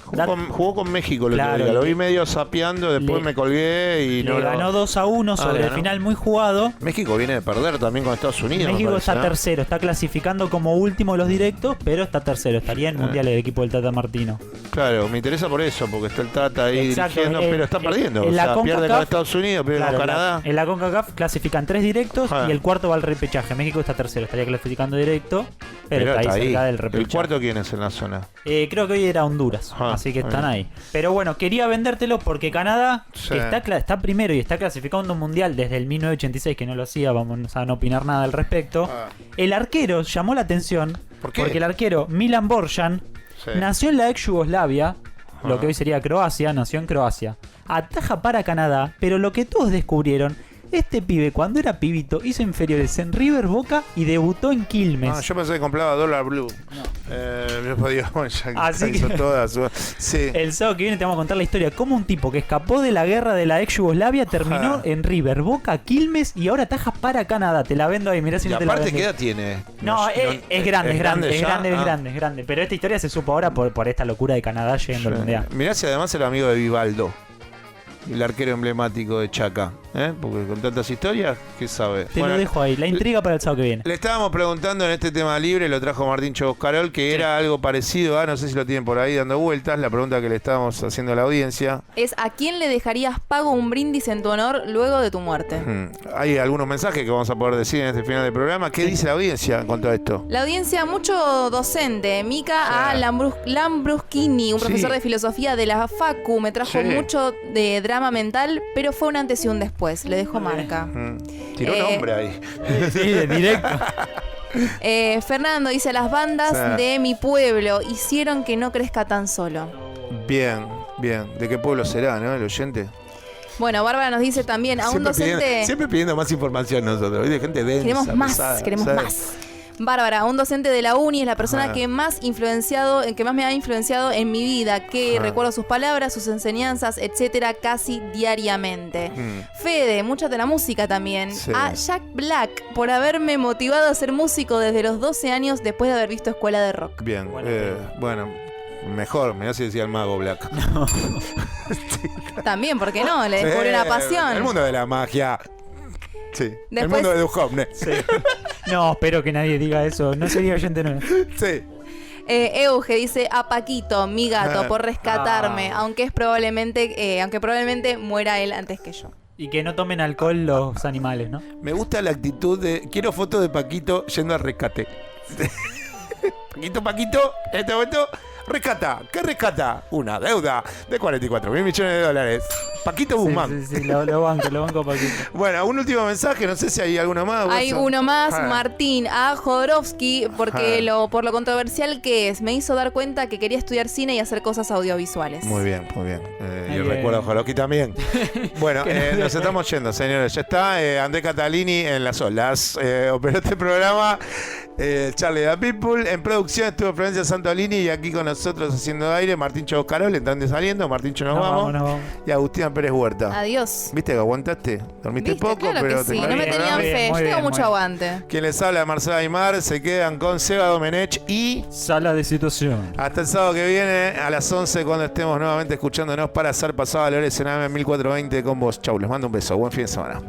Jugó con México el otro día. Lo vi medio sapeando, después me colgué y le ganó 2-1 sobre el final muy jugado. México viene de perder también con Estados Unidos. México está tercero, está clasificando como último los directos, pero está tercero. Estaría en Mundial el equipo del Tata Martino. Claro, me interesa por eso, porque está el Tata ahí dirigiendo, pero está perdiendo. Pierde con Estados Unidos, pierde con Canadá. En la CONCACAF clasifican 3 directos y el cuarto va al repechaje. México está tercero, estaría clasificando directo, pero está ahí cerca del repechaje. ¿El cuarto quién es en la zona? Creo que hoy era Honduras, así que están ahí. Pero bueno, quería vendértelo porque Canadá, que está primero y está clasificando un mundial desde el 1986, que no lo hacía, vamos a no opinar nada al respecto. El arquero llamó la atención porque el arquero Milan Borjan nació en la ex Yugoslavia, lo que hoy sería Croacia, nació en Croacia. Ataja para Canadá, pero lo que todos descubrieron, este pibe cuando era pibito hizo inferiores en River, Boca y debutó en Quilmes. Yo pensé que compraba Dollar Blue. Así que hizo todas. Sí. El sábado que viene te vamos a contar la historia cómo un tipo que escapó de la guerra de la ex Yugoslavia terminó en River, Boca, Quilmes y ahora ataja para Canadá. Te la vendo ahí, mirá si no te la vendo. ¿Qué edad tiene? Es grande. Pero esta historia se supo ahora por esta locura de Canadá llegando al Mundial. Mirá si además era amigo de Vivaldo, el arquero emblemático de Chaca, porque con tantas historias, ¿qué sabe? Te lo dejo ahí, la intriga para el sábado que viene. Le estábamos preguntando en este tema libre, lo trajo Martín Choboscarol, que era algo parecido a, no sé si lo tienen por ahí dando vueltas, la pregunta que le estábamos haciendo a la audiencia. Es ¿a quién le dejarías pago un brindis en tu honor luego de tu muerte? Hay algunos mensajes que vamos a poder decir en este final del programa. ¿Qué dice la audiencia en cuanto a esto? La audiencia, mucho docente. Mica A. Lambruschini, un profesor de filosofía de la Facu, me trajo mucho de drama mental, pero fue un antes y un después. Le dejo marca. Tiró nombre ahí. Sí, directo. Fernando dice: las bandas de mi pueblo hicieron que no crezca tan solo. Bien. ¿De qué pueblo será, no? El oyente. Bueno, Bárbara nos dice también a un docente. Siempre pidiendo más información nosotros. De gente densa. Queremos más. Bárbara, un docente de la uni, es la persona que más me ha influenciado en mi vida, que recuerdo sus palabras, sus enseñanzas, etcétera, casi diariamente. Fede, mucha de la música también. A Jack Black, por haberme motivado a ser músico desde los 12 años después de haber visto Escuela de Rock. Bien, bueno, mejor, mirá si decía el mago Black. No. También, ¿por qué no? Le descubrió una pasión. El mundo de la magia. Sí. Después, el mundo de Duhovne. Sí. No, espero que nadie diga eso. No sería oyente nuevo. Sí. Euge dice: a Paquito, mi gato, por rescatarme, aunque probablemente muera él antes que yo. Y que no tomen alcohol los animales, ¿no? Me gusta la actitud de... Quiero fotos de Paquito yendo al rescate. Paquito, en este momento... Rescata. ¿Qué rescata? Una deuda de 44.000 millones de dólares. Paquito Guzmán. Sí, lo banco Paquito. Bueno, un último mensaje, no sé si hay alguno más. Hay uno más, Martín, a Jodorowsky, porque por lo controversial que es, me hizo dar cuenta que quería estudiar cine y hacer cosas audiovisuales. Muy bien. Y recuerdo a Jodorowsky también. Bueno, nos estamos yendo, señores. Ya está André Catalini en las olas. Operó este programa Charlie da People. En producción estuvo Florencia Santolini y aquí con nosotros haciendo aire Martín Choboscarol, entrando y saliendo. Martín nos vamos. Y Agustín Pérez Huerta. Adiós. ¿Viste que aguantaste? Dormiste poco, claro, pero que sí. No me tenían fe. Yo tengo mucho aguante. Quien les habla, Marcela Aymar. Se quedan con Seba Domenech y Sala de Situación. Hasta el sábado que viene a las 11 cuando estemos nuevamente escuchándonos para hacer Pasado Valores en AM 1420 con vos. Chau, les mando un beso. Buen fin de semana.